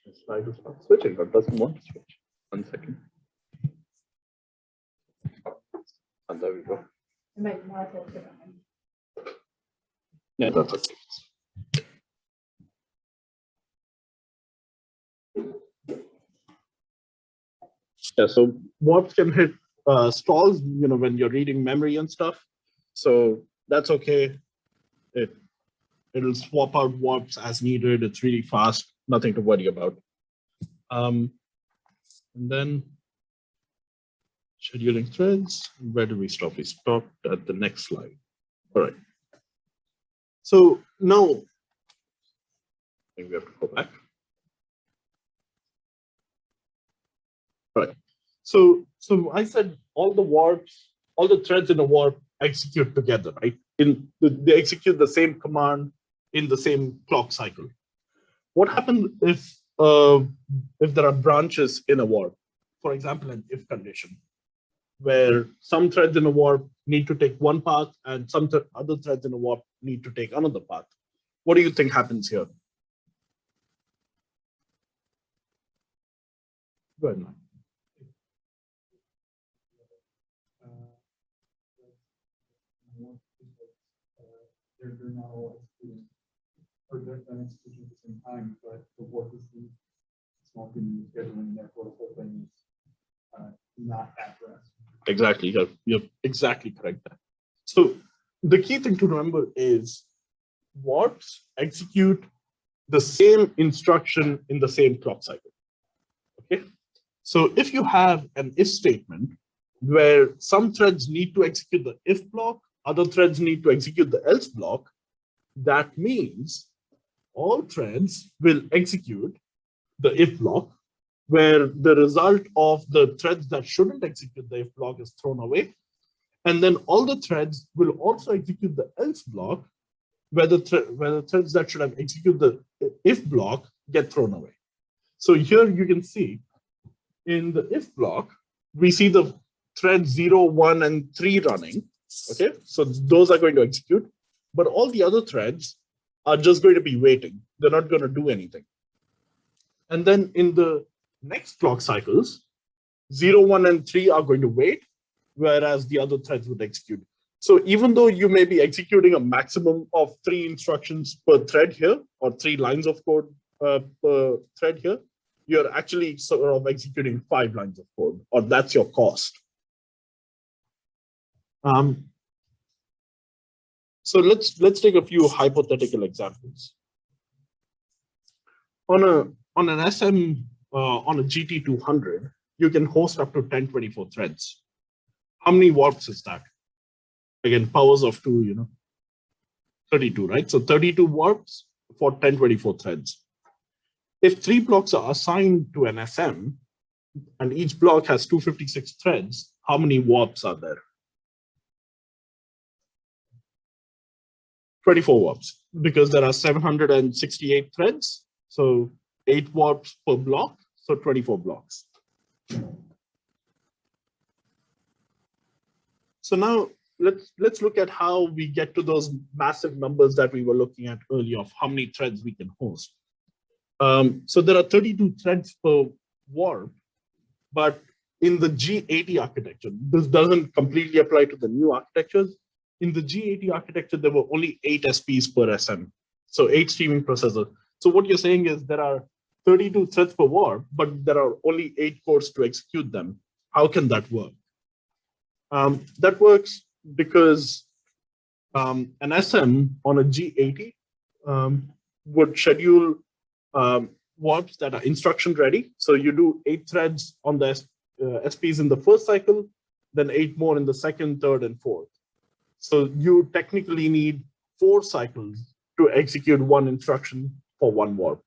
Let's try to start switching, but doesn't want to switch. 1 second. And there we go. Yeah, that's okay. Yeah, so warps can hit stalls, when you're reading memory and stuff. So that's okay. It'll swap out warps as needed. It's really fast, nothing to worry about. And then scheduling threads. Where do we stop? We stopped at the next slide. All right. So now, I think we have to go back. All right. So I said all the threads in a warp execute together, right? They execute the same command in the same clock cycle. What happens if there are branches in a warp? For example, an if condition, where some threads in a warp need to take one path and some other threads in a warp need to take another path. What do you think happens here? Go ahead, man. They're not all executing, or they're executing at the same time, but the work is the small community scheduling, therefore the whole thing is not at rest. Exactly, you're exactly correct there. So the key thing to remember is warps execute the same instruction in the same clock cycle. Okay, so if you have an if statement where some threads need to execute the if block, other threads need to execute the else block, that means all threads will execute the if block, where the result of the threads that shouldn't execute the if block is thrown away. And then all the threads will also execute the else block, where the threads that should have executed the if block get thrown away. So here you can see in the if block, we see the thread 0, 1, and 3 running. Okay, so those are going to execute, but all the other threads are just going to be waiting. They're not going to do anything. And then in the next clock cycles, 0, 1, and 3 are going to wait, whereas the other threads would execute. So even though you may be executing a maximum of 3 instructions per thread here, or 3 lines of code per thread here, you're actually sort of executing 5 lines of code, or that's your cost. So let's take a few hypothetical examples. On an SM on a GT200, you can host up to 1024 threads. How many warps is that? Again, powers of 2, 32, right? So 32 warps for 1024 threads. If 3 blocks are assigned to an SM and each block has 256 threads, how many warps are there? 24 warps, because there are 768 threads. So 8 warps per block, so 24 blocks. So now let's look at how we get to those massive numbers that we were looking at earlier of how many threads we can host. So there are 32 threads per warp, but in the G80 architecture, this doesn't completely apply to the new architectures. In the G80 architecture, there were only 8 SPs per SM, so 8 streaming processors. So what you're saying is there are 32 threads per warp, but there are only 8 cores to execute them. How can that work? That works because an SM on a G80 would schedule warps that are instruction ready. So you do 8 threads on the SPs in the first cycle, then 8 more in the second, third, and fourth. So you technically need 4 cycles to execute 1 instruction for 1 warp.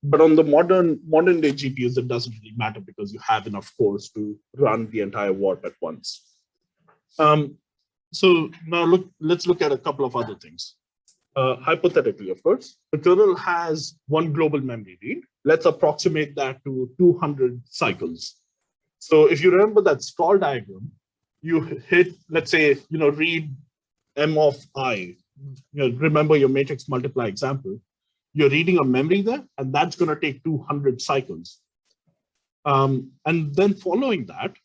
But on the modern day GPUs, it doesn't really matter because you have enough cores to run the entire warp at once. So now let's look at a couple of other things. Hypothetically, of course, the kernel has 1 global memory read. Let's approximate that to 200 cycles. So if you remember that stall diagram, you hit, let's say, read M of I. Remember your matrix multiply example. You're reading a memory there, and that's going to take 200 cycles. And then following that,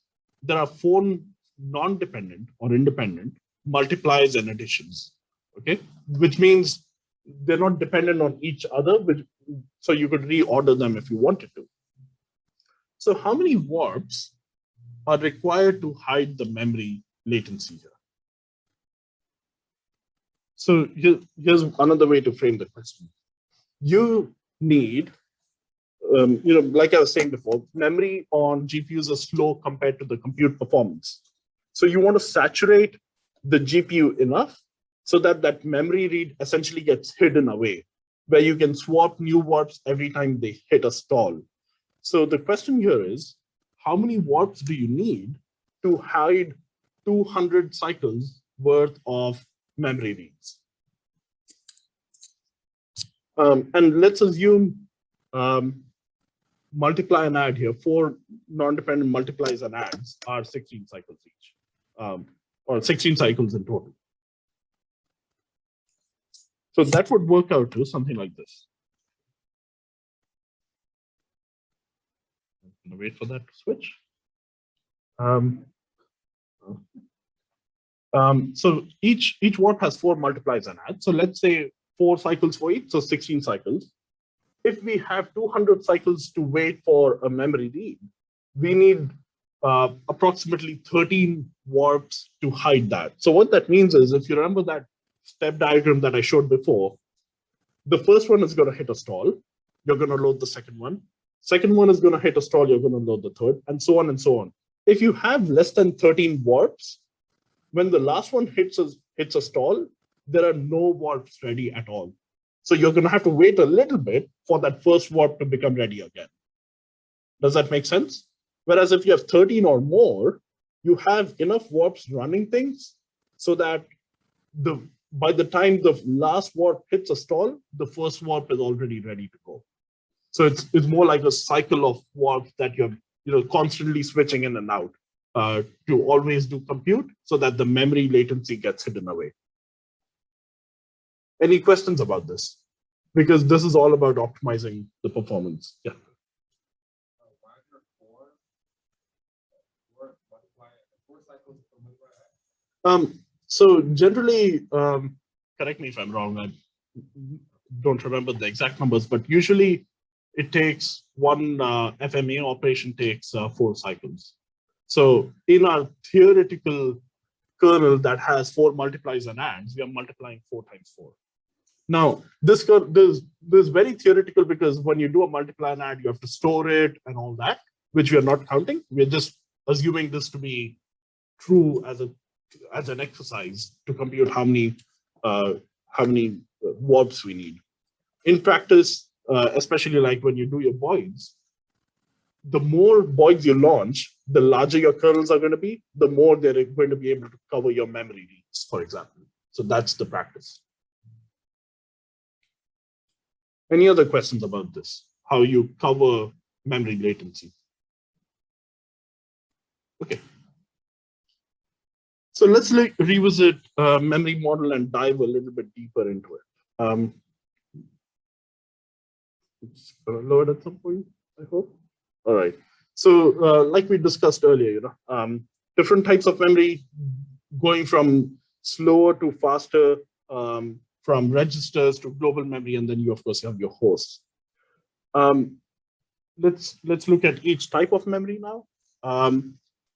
there are 4 non-dependent or independent multiplies and additions, okay? Which means they're not dependent on each other, so you could reorder them if you wanted to. So how many warps are required to hide the memory latency here? So here's another way to frame the question. You need, like I was saying before, memory on GPUs is slow compared to the compute performance. So you want to saturate the GPU enough so that that memory read essentially gets hidden away, where you can swap new warps every time they hit a stall. So the question here is, how many warps do you need to hide 200 cycles worth of memory reads? And let's assume multiply and add here, 4 non-dependent multiplies and adds are 16 cycles each, or 16 cycles in total. So that would work out to something like this. I'm gonna wait for that to switch. So each warp has 4 multiplies and adds. So let's say 4 cycles for each, so 16 cycles. If we have 200 cycles to wait for a memory read, we need approximately 13 warps to hide that. So what that means is, if you remember that step diagram that I showed before, the first one is going to hit a stall. You're going to load the second one. Second one is going to hit a stall. You're going to load the third, and so on and so on. If you have less than 13 warps, when the last one hits a stall, there are no warps ready at all. So you're going to have to wait a little bit for that first warp to become ready again. Does that make sense? Whereas if you have 13 or more, you have enough warps running things so that by the time the last warp hits a stall, the first warp is already ready to go. So it's more like a cycle of warps that you're constantly switching in and out to always do compute so that the memory latency gets hidden away. Any questions about this? Because this is all about optimizing the performance. Yeah. So generally, correct me if I'm wrong, I don't remember the exact numbers, but usually it takes one FMA operation takes 4 cycles. So in our theoretical kernel that has 4 multiplies and adds, we are multiplying 4 times 4. Now, this is very theoretical because when you do a multiply and add, you have to store it and all that, which we are not counting. We're just assuming this to be true as an exercise to compute how many warps we need. In practice, especially like when you do your voids, the more voids you launch, the larger your kernels are going to be, the more they're going to be able to cover your memory needs, for example. So that's the practice. Any other questions about this? How you cover memory latency? Okay. So let's revisit memory model and dive a little bit deeper into it. It's going to load at some point, I hope. All right. So like we discussed earlier, different types of memory going from slower to faster, from registers to global memory, and then you of course have your hosts. Let's look at each type of memory now.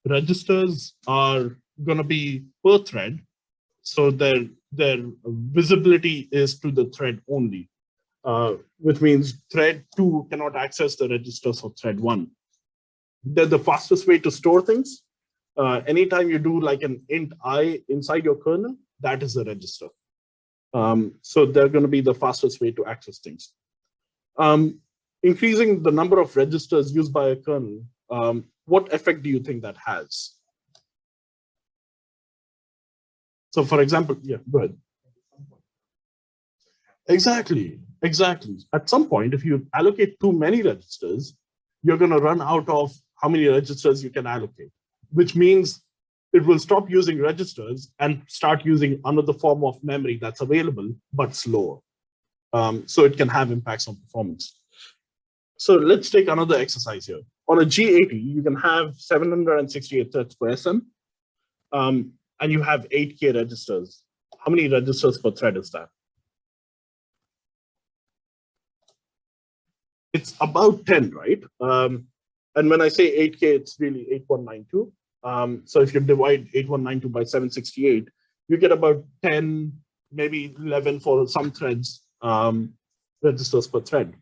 Registers are going to be per thread, so their visibility is to the thread only, which means thread 2 cannot access the registers of thread 1. They're the fastest way to store things. Anytime you do like an int I inside your kernel, that is a register. So they're going to be the fastest way to access things. Increasing the number of registers used by a kernel, what effect do you think that has? So for example, yeah, go ahead. Exactly. At some point, if you allocate too many registers, you're going to run out of how many registers you can allocate, which means it will stop using registers and start using another form of memory that's available, but slower. So it can have impacts on performance. So let's take another exercise here. On a G80, you can have 768 threads per SM, and you have 8K registers. How many registers per thread is that? It's about 10, right? And when I say 8K, it's really 8192. So if you divide 8192 by 768, you get about 10, maybe 11 for some threads, registers per thread.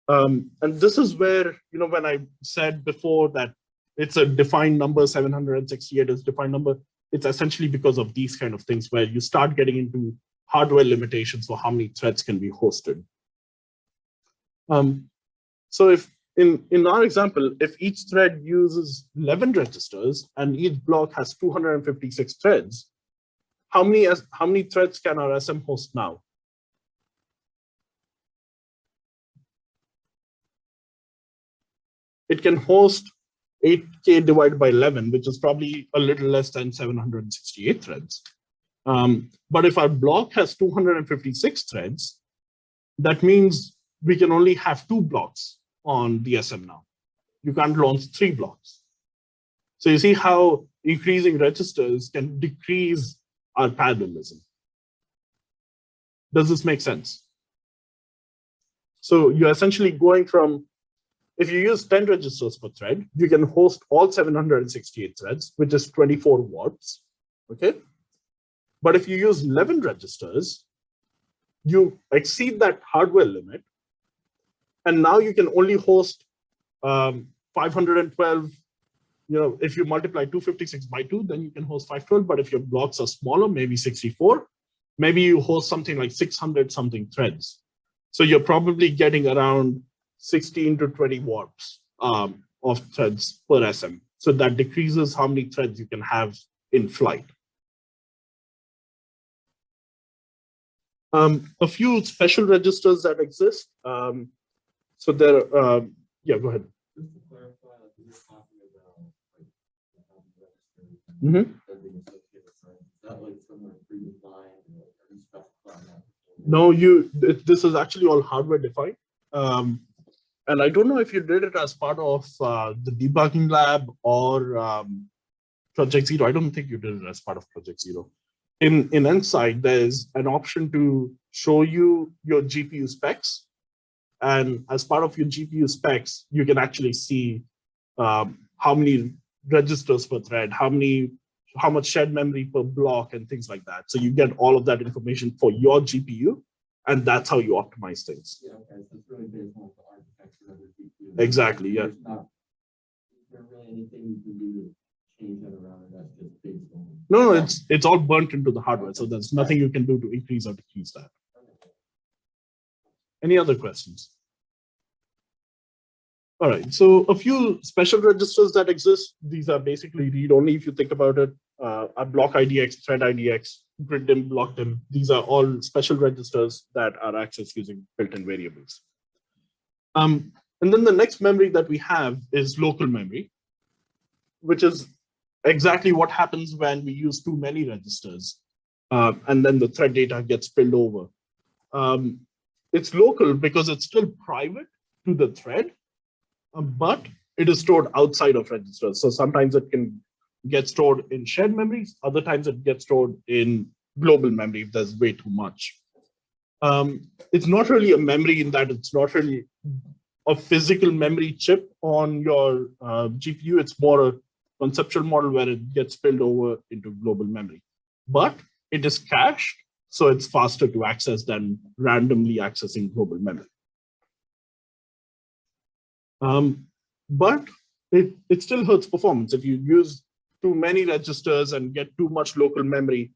And this is where, when I said before that it's a defined number, 768 is defined number, it's essentially because of these kind of things where you start getting into hardware limitations for how many threads can be hosted. So if in our example, if each thread uses 11 registers and each block has 256 threads, how many threads can our SM host now? It can host 8K divided by 11, which is probably a little less than 768 threads. But if our block has 256 threads, that means we can only have 2 blocks on the SM now. You can't launch 3 blocks. So you see how increasing registers can decrease our parallelism. Does this make sense? So you're essentially going from, if you use 10 registers per thread, you can host all 768 threads, which is 24 warps, okay? But if you use 11 registers, you exceed that hardware limit, and now you can only host 512, if you multiply 256 by 2, then you can host 512, but if your blocks are smaller, maybe 64, maybe you host something like 600 something threads. So you're probably getting around 16 to 20 warps of threads per SM. So that decreases how many threads you can have in flight. A few special registers that exist. So there, yeah, go ahead. Just to clarify, like, is just talking about like Mhm. sending associated signs, is that like somewhere predefined or are you specifying that? No, this is actually all hardware defined. And I don't know if you did it as part of the debugging lab or Project Zero. I don't think you did it as part of Project Zero. In Insight, there's an option to show you your GPU specs. And as part of your GPU specs, you can actually see how many registers per thread, how much shared memory per block and things like that. So you get all of that information for your GPU, and that's how you optimize things. Yeah, okay, so it's really based on the architecture of the GPU. Exactly, yeah. There's not, is there really anything you can do to change that around, or that's just based on? No, it's all burnt into the hardware, so there's nothing you can do to increase or decrease that. Any other questions? All right, so a few special registers that exist. These are basically read-only if you think about it. Are block IDX, thread IDX, grid dim, block dim. These are all special registers that are accessed using built-in variables. And then the next memory that we have is local memory, which is exactly what happens when we use too many registers. And then the thread data gets spilled over. It's local because it's still private to the thread, but it is stored outside of registers. So sometimes it can get stored in shared memories. Other times it gets stored in global memory if there's way too much. It's not really a memory in that it's not really a physical memory chip on your GPU. It's more a conceptual model where it gets spilled over into global memory. But it is cached, so it's faster to access than randomly accessing global memory. But it still hurts performance. If you use too many registers and get too much local memory,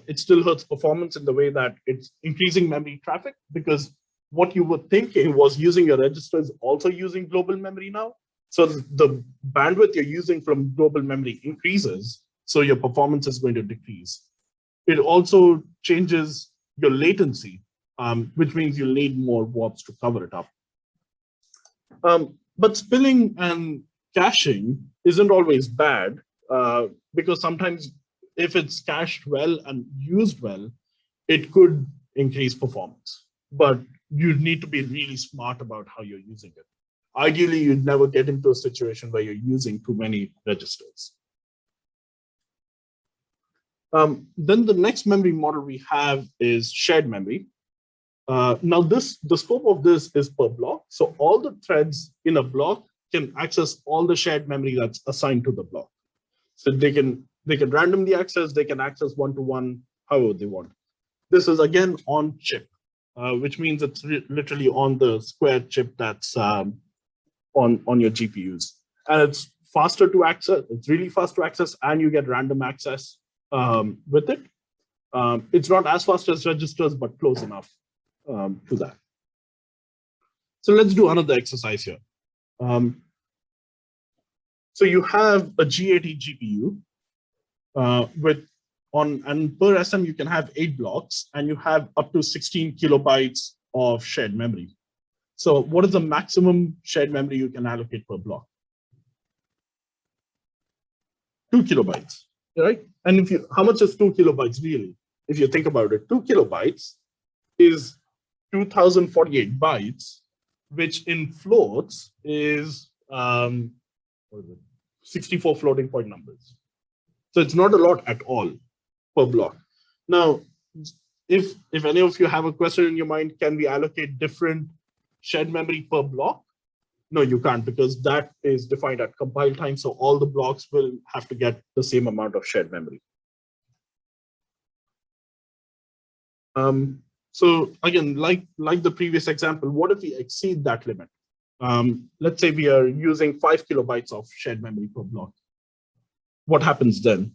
it still hurts performance in the way that it's increasing memory traffic, because what you were thinking was using your registers also using global memory now. So the bandwidth you're using from global memory increases, so your performance is going to decrease. It also changes your latency, which means you'll need more warps to cover it up. But spilling and caching isn't always bad, because sometimes if it's cached well and used well, it could increase performance. But you need to be really smart about how you're using it. Ideally, you'd never get into a situation where you're using too many registers. Then the next memory model we have is shared memory. Now the scope of this is per block. So all the threads in a block can access all the shared memory that's assigned to the block. So they can randomly access, they can access one-to-one, however they want. This is again on chip, which means it's literally on the square chip that's on your GPUs. And it's faster to access, it's really fast to access, and you get random access with it. It's not as fast as registers, but close enough to that. So let's do another exercise here. So you have a G80 GPU and per SM you can have 8 blocks, and you have up to 16 kilobytes of shared memory. So what is the maximum shared memory you can allocate per block? 2 kilobytes, right? And how much is 2 kilobytes really? If you think about it, 2 kilobytes is 2048 bytes, which in floats is 64 floating point numbers. So it's not a lot at all per block. Now, if any of you have a question in your mind, can we allocate different shared memory per block? No, you can't, because that is defined at compile time. So all the blocks will have to get the same amount of shared memory. So again, like the previous example, what if we exceed that limit? Let's say we are using 5 kilobytes of shared memory per block. What happens then?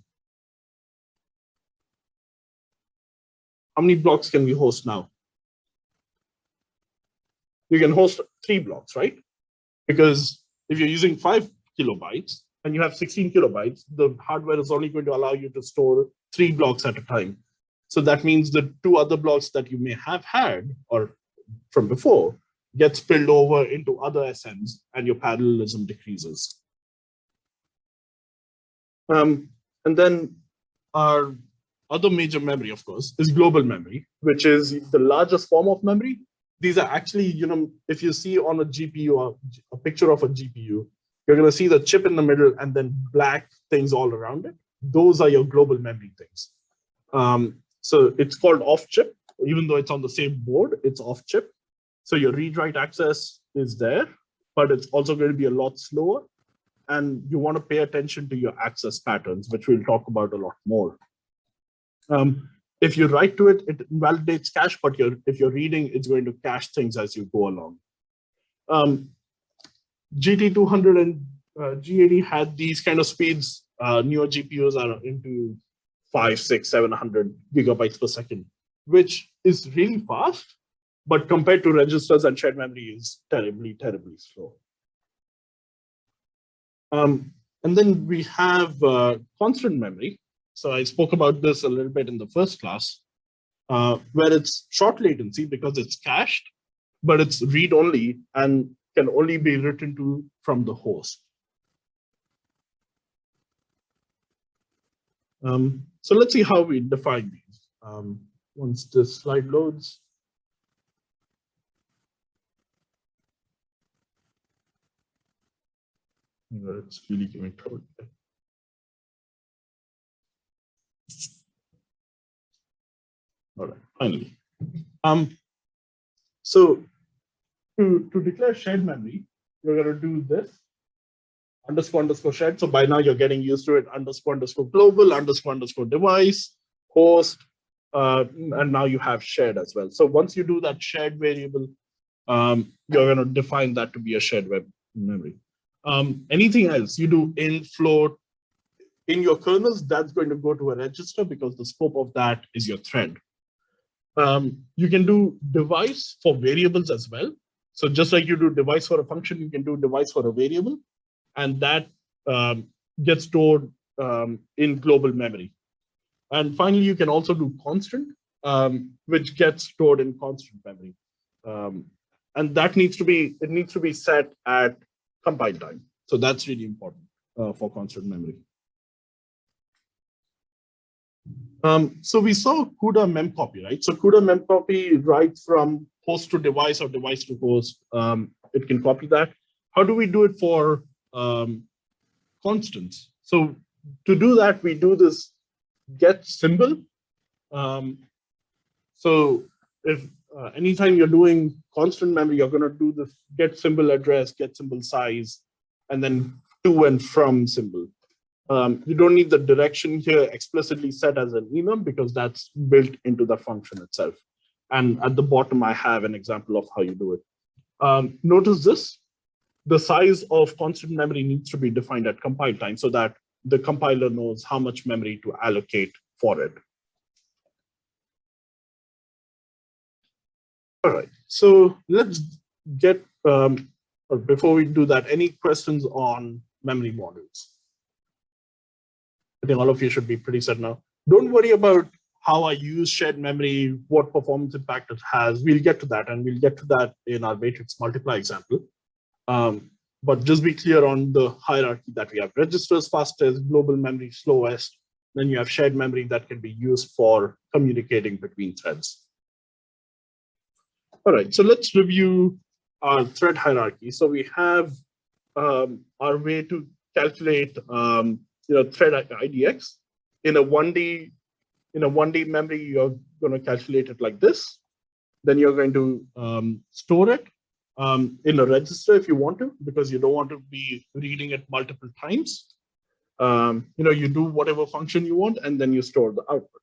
How many blocks can we host now? You can host 3 blocks, right? Because if you're using 5 kilobytes and you have 16 kilobytes, the hardware is only going to allow you to store 3 blocks at a time. So that means the 2 other blocks that you may have had or from before get spilled over into other SMs, and your parallelism decreases. And then our other major memory, of course, is global memory, which is the largest form of memory. These are actually, if you see on a GPU, a picture of a GPU, you're going to see the chip in the middle and then black things all around it. Those are your global memory things. So it's called off-chip, even though it's on the same board, it's off-chip. So your read-write access is there, but it's also going to be a lot slower. And you want to pay attention to your access patterns, which we'll talk about a lot more. If you write to it, it invalidates cache, but if you're reading, it's going to cache things as you go along. GT200 and G80 had these kind of speeds. Newer GPUs are into 500, 600, 700 gigabytes per second, which is really fast, but compared to registers and shared memory is terribly, terribly slow. And then we have constant memory. So I spoke about this a little bit in the first class, where it's short latency because it's cached, but it's read-only and can only be written to from the host. So let's see how we define these. Once this slide loads. It's really giving trouble. All right, finally. So to declare shared memory, you're going to do this __ shared. So by now you're getting used to it, __ global, __ device, host, and now you have shared as well. So once you do that shared variable, you're going to define that to be a shared web memory. Anything else you do in float in your kernels, that's going to go to a register because the scope of that is your thread. You can do device for variables as well. So just like you do device for a function, you can do device for a variable, and that gets stored in global memory. And finally, you can also do constant, which gets stored in constant memory. And that needs to be set at compile time. So that's really important for constant memory. So we saw CUDA memcopy, right? So CUDA memcopy writes from host to device or device to host. It can copy that. How do we do it for constants? So to do that, we do this get symbol. So if anytime you're doing constant memory, you're going to do this get symbol address, get symbol size, and then to and from symbol. You don't need the direction here explicitly set as an enum because that's built into the function itself. And at the bottom, I have an example of how you do it. Notice this, the size of constant memory needs to be defined at compile time so that the compiler knows how much memory to allocate for it. All right, so let's get, or before we do that, any questions on memory models? I think all of you should be pretty set now. Don't worry about how I use shared memory, what performance impact it has. We'll get to that, and we'll get to that in our matrix multiply example. But just be clear on the hierarchy that we have. Registers fastest, global memory slowest. Then you have shared memory that can be used for communicating between threads. All right, so let's review our thread hierarchy. So we have our way to calculate thread IDX. In a 1D memory, you're going to calculate it like this. Then you're going to store it in a register if you want to, because you don't want to be reading it multiple times. You do whatever function you want, and then you store the output.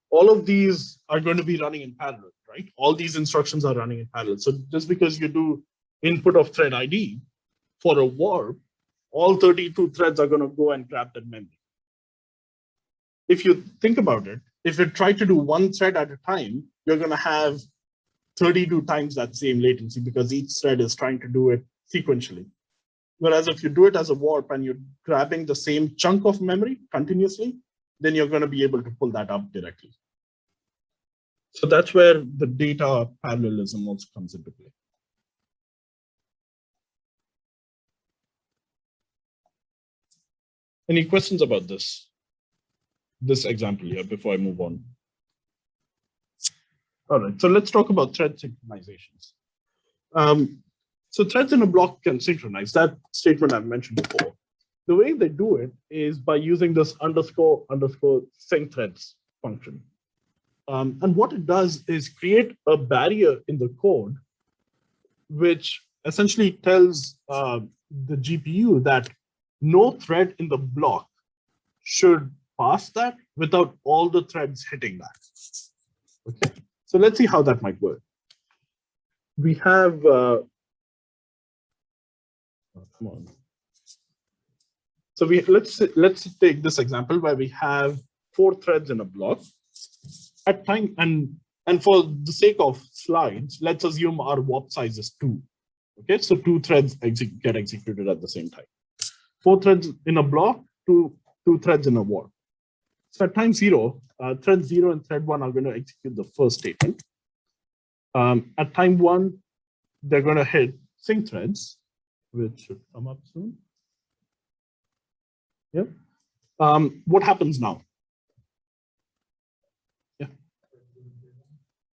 All of these are going to be running in parallel, right? All these instructions are running in parallel. So just because you do input of thread ID for a warp, all 32 threads are going to go and grab that memory. If you think about it, if you try to do one thread at a time, you're going to have 32 times that same latency because each thread is trying to do it sequentially. Whereas if you do it as a warp and you're grabbing the same chunk of memory continuously, then you're going to be able to pull that up directly. So that's where the data parallelism also comes into play. Any questions about this example here before I move on? All right, so let's talk about thread synchronizations. So threads in a block can synchronize. That statement I've mentioned before. The way they do it is by using this underscore sync threads function. And what it does is create a barrier in the code, which essentially tells the GPU that no thread in the block should pass that without all the threads hitting that. Okay, so let's see how that might work. We have, oh, come on. So let's take this example where we have 4 threads in a block. At time and for the sake of slides, let's assume our warp size is 2. Okay, so 2 threads get executed at the same time. 4 threads in a block, two threads in a warp. So at time 0, thread 0 and thread 1 are going to execute the first statement. At time 1, they're going to hit sync threads, which should come up soon. Yep. What happens now? Yeah.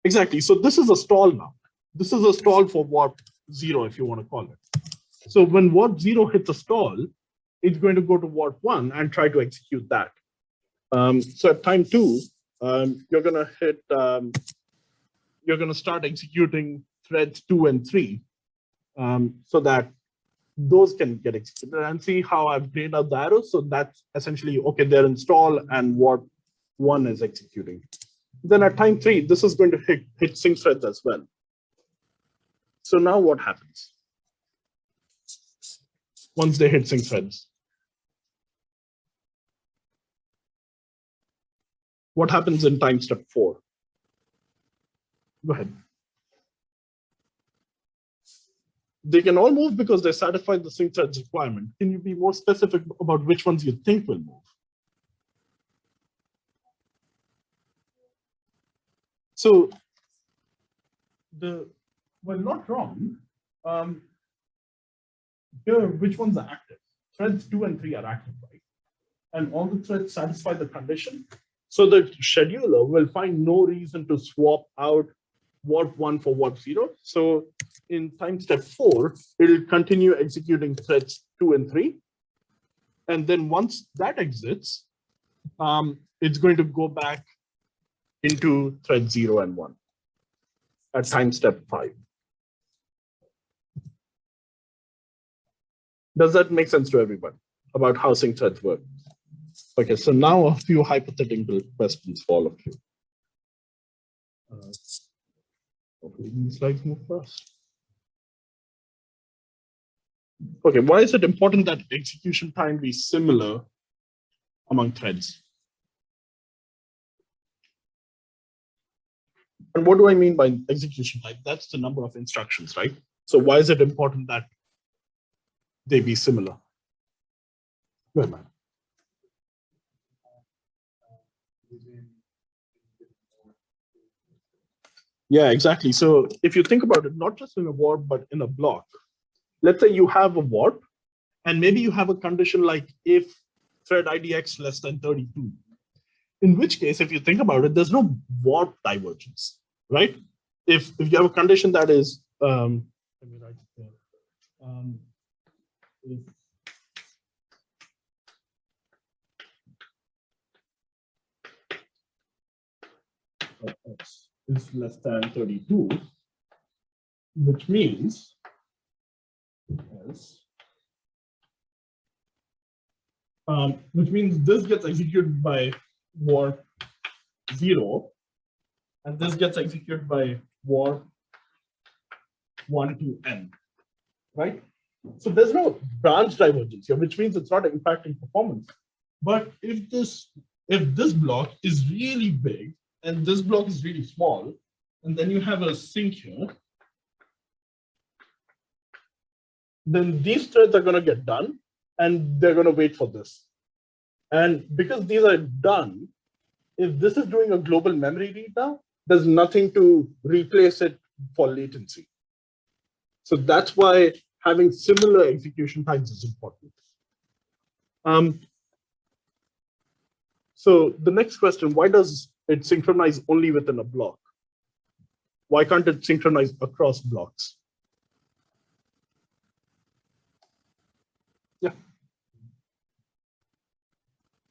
Exactly. So this is a stall now. This is a stall for warp 0, if you want to call it. So when warp 0 hits a stall, it's going to go to warp 1 and try to execute that. So at time 2, you're going to hit, you're going to start executing threads 2 and 3 so that those can get executed, and see how I've grayed out the arrows. So that's essentially, okay, they're installed and warp 1 is executing. Then at time 3, this is going to hit sync threads as well. So now what happens? Once they hit sync threads, what happens in time step 4? Go ahead. They can all move because they satisfy the sync threads requirement. Can you be more specific about which ones you think will move? So well, not wrong. Here, which ones are active? Threads 2 and 3 are active, right? And all the threads satisfy the condition. So the scheduler will find no reason to swap out warp 1 for warp 0. So in time step 4, it'll continue executing threads 2 and 3. And then once that exits, it's going to go back into thread 0 and 1 at time step 5. Does that make sense to everyone about how sync threads work? Okay, so now a few hypothetical questions for all of you. Hopefully these slides move fast. Okay, why is it important that execution time be similar among threads? And what do I mean by execution time? That's the number of instructions, right? So why is it important that they be similar? Go ahead, man. Yeah, exactly. So if you think about it, not just in a warp, but in a block, let's say you have a warp, and maybe you have a condition like if thread IDX less than 32, in which case, if you think about it, there's no warp divergence, right? If you have a condition that is, let me write it there. If X is less than 32, which means this gets executed by warp 0, and this gets executed by warp 1 to n, right? So there's no branch divergence here, which means it's not impacting performance. But if this block is really big and this block is really small, and then you have a sync here, then these threads are going to get done and they're going to wait for this. And because these are done, if this is doing a global memory read now, there's nothing to replace it for latency. So that's why having similar execution times is important. So the next question, why does it synchronize only within a block? Why can't it synchronize across blocks? Yeah.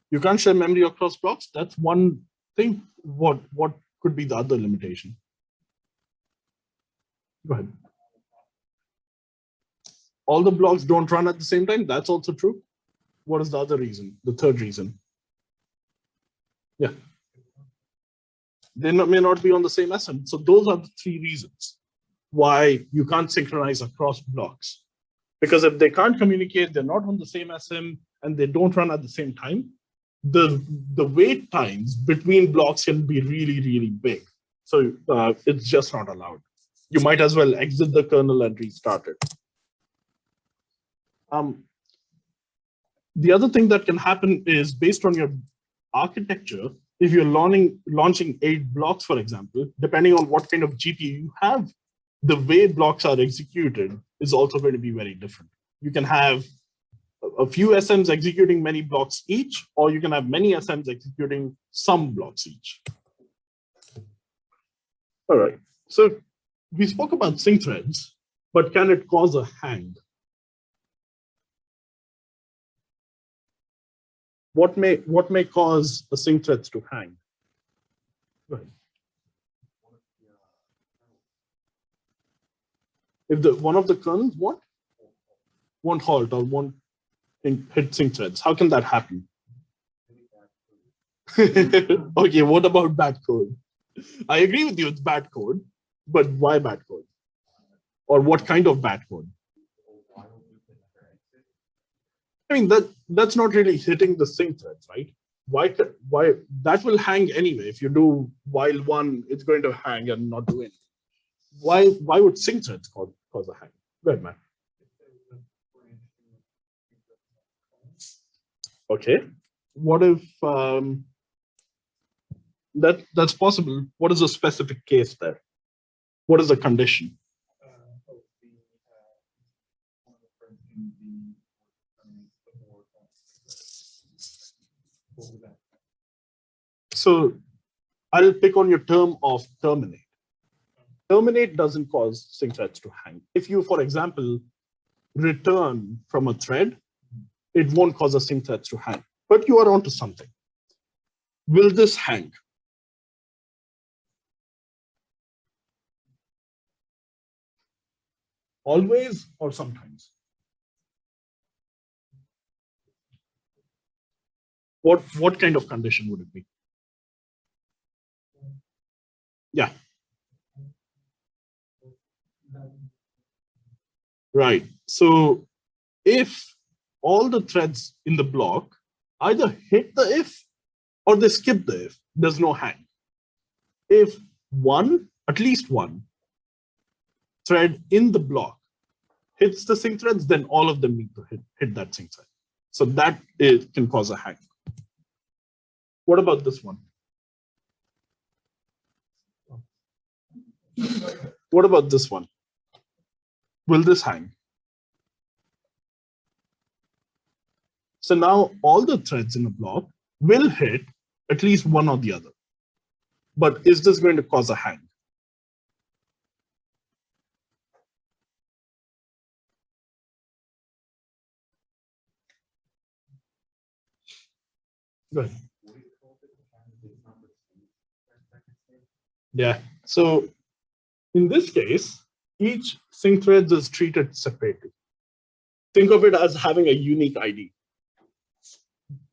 You can't share memory across blocks. That's one thing. What could be the other limitation? Go ahead. All the blocks don't run at the same time. That's also true. What is the other reason? The third reason? Yeah. They may not be on the same SM. So those are the three reasons why you can't synchronize across blocks. Because if they can't communicate, they're not on the same SM, and they don't run at the same time, the wait times between blocks can be really, really big. So it's just not allowed. You might as well exit the kernel and restart it. The other thing that can happen is based on your architecture, if you're launching 8 blocks, for example, depending on what kind of GPU you have, the way blocks are executed is also going to be very different. You can have a few SMs executing many blocks each, or you can have many SMs executing some blocks each. All right, so we spoke about sync threads, but can it cause a hang? What may cause a sync threads to hang? Go ahead. If one of the kernels won't halt or won't hit sync threads, how can that happen? Okay, what about bad code? I agree with you, it's bad code, but why bad code? Or what kind of bad code? I mean, that's not really hitting the sync threads, right? Why that will hang anyway. If you do while one, it's going to hang and not do anything. Why would sync threads cause a hang? Go ahead, man. Okay. What if that's possible? What is a specific case there? What is the condition? So I'll pick on your term of terminate. Terminate doesn't cause sync threads to hang. If you, for example, return from a thread, it won't cause a sync threads to hang, but you are onto something. Will this hang? Always or sometimes? What kind of condition would it be? Yeah. Right. So if all the threads in the block either hit the if or they skip the if, there's no hang. If at least one thread in the block hits the sync threads, then all of them need to hit that sync thread. So that can cause a hang. What about this one? What about this one? Will this hang? So now all the threads in a block will hit at least one or the other. But is this going to cause a hang? Go ahead. Yeah. So in this case, each sync thread is treated separately. Think of it as having a unique ID.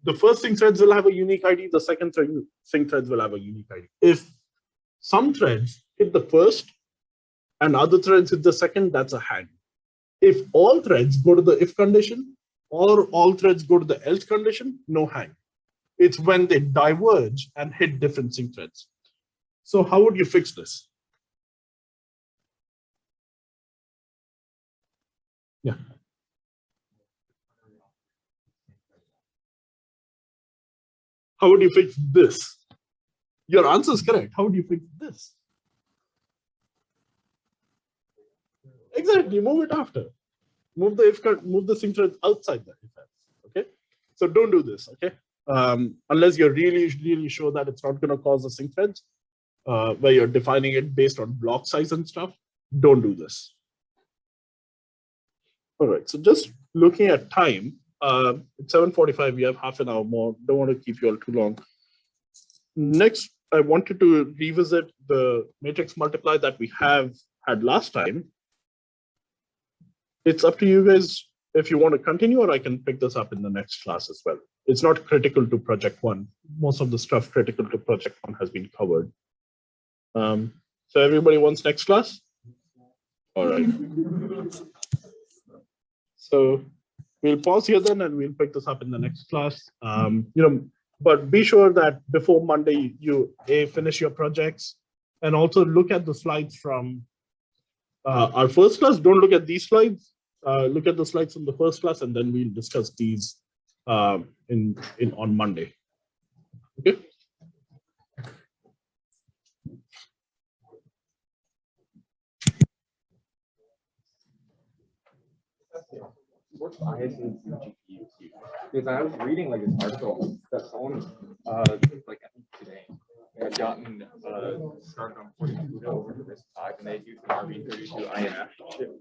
The first sync threads will have a unique ID. The second sync threads will have a unique ID. If some threads hit the first and other threads hit the second, that's a hang. If all threads go to the if condition or all threads go to the else condition, no hang. It's when they diverge and hit different sync threads. So how would you fix this? Yeah. How would you fix this? Your answer is correct. How would you fix this? Exactly, move it after. Move the sync threads outside the if else. Okay. So don't do this. Okay. unless you're really sure that it's not going to cause async threads, where you're defining it based on block size and stuff, don't do this. All right, so just looking at time, it's 7:45, we have half an hour more. Don't want to keep you all too long. Next, I wanted to revisit the matrix multiply that we had last time. It's up to you guys if you want to continue, or I can pick this up in the next class as well. It's not critical to project one. Most of the stuff critical to project one has been covered. So everybody wants next class? All right. So we'll pause here then, and we'll pick this up in the next class. But be sure that before Monday, you finish your projects and also look at the slides from our first class. Don't look at these slides. Look at the slides from the first class, and then we'll discuss these on Monday. Okay. What biases in GPUs? Because I was reading like an article that someone like I think today they had gotten started on porting CUDA over to this 5, and they used an RB32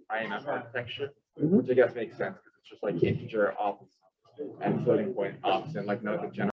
IMF architecture, which I guess makes sense because it's just like integer ops and floating point ops and like none of the general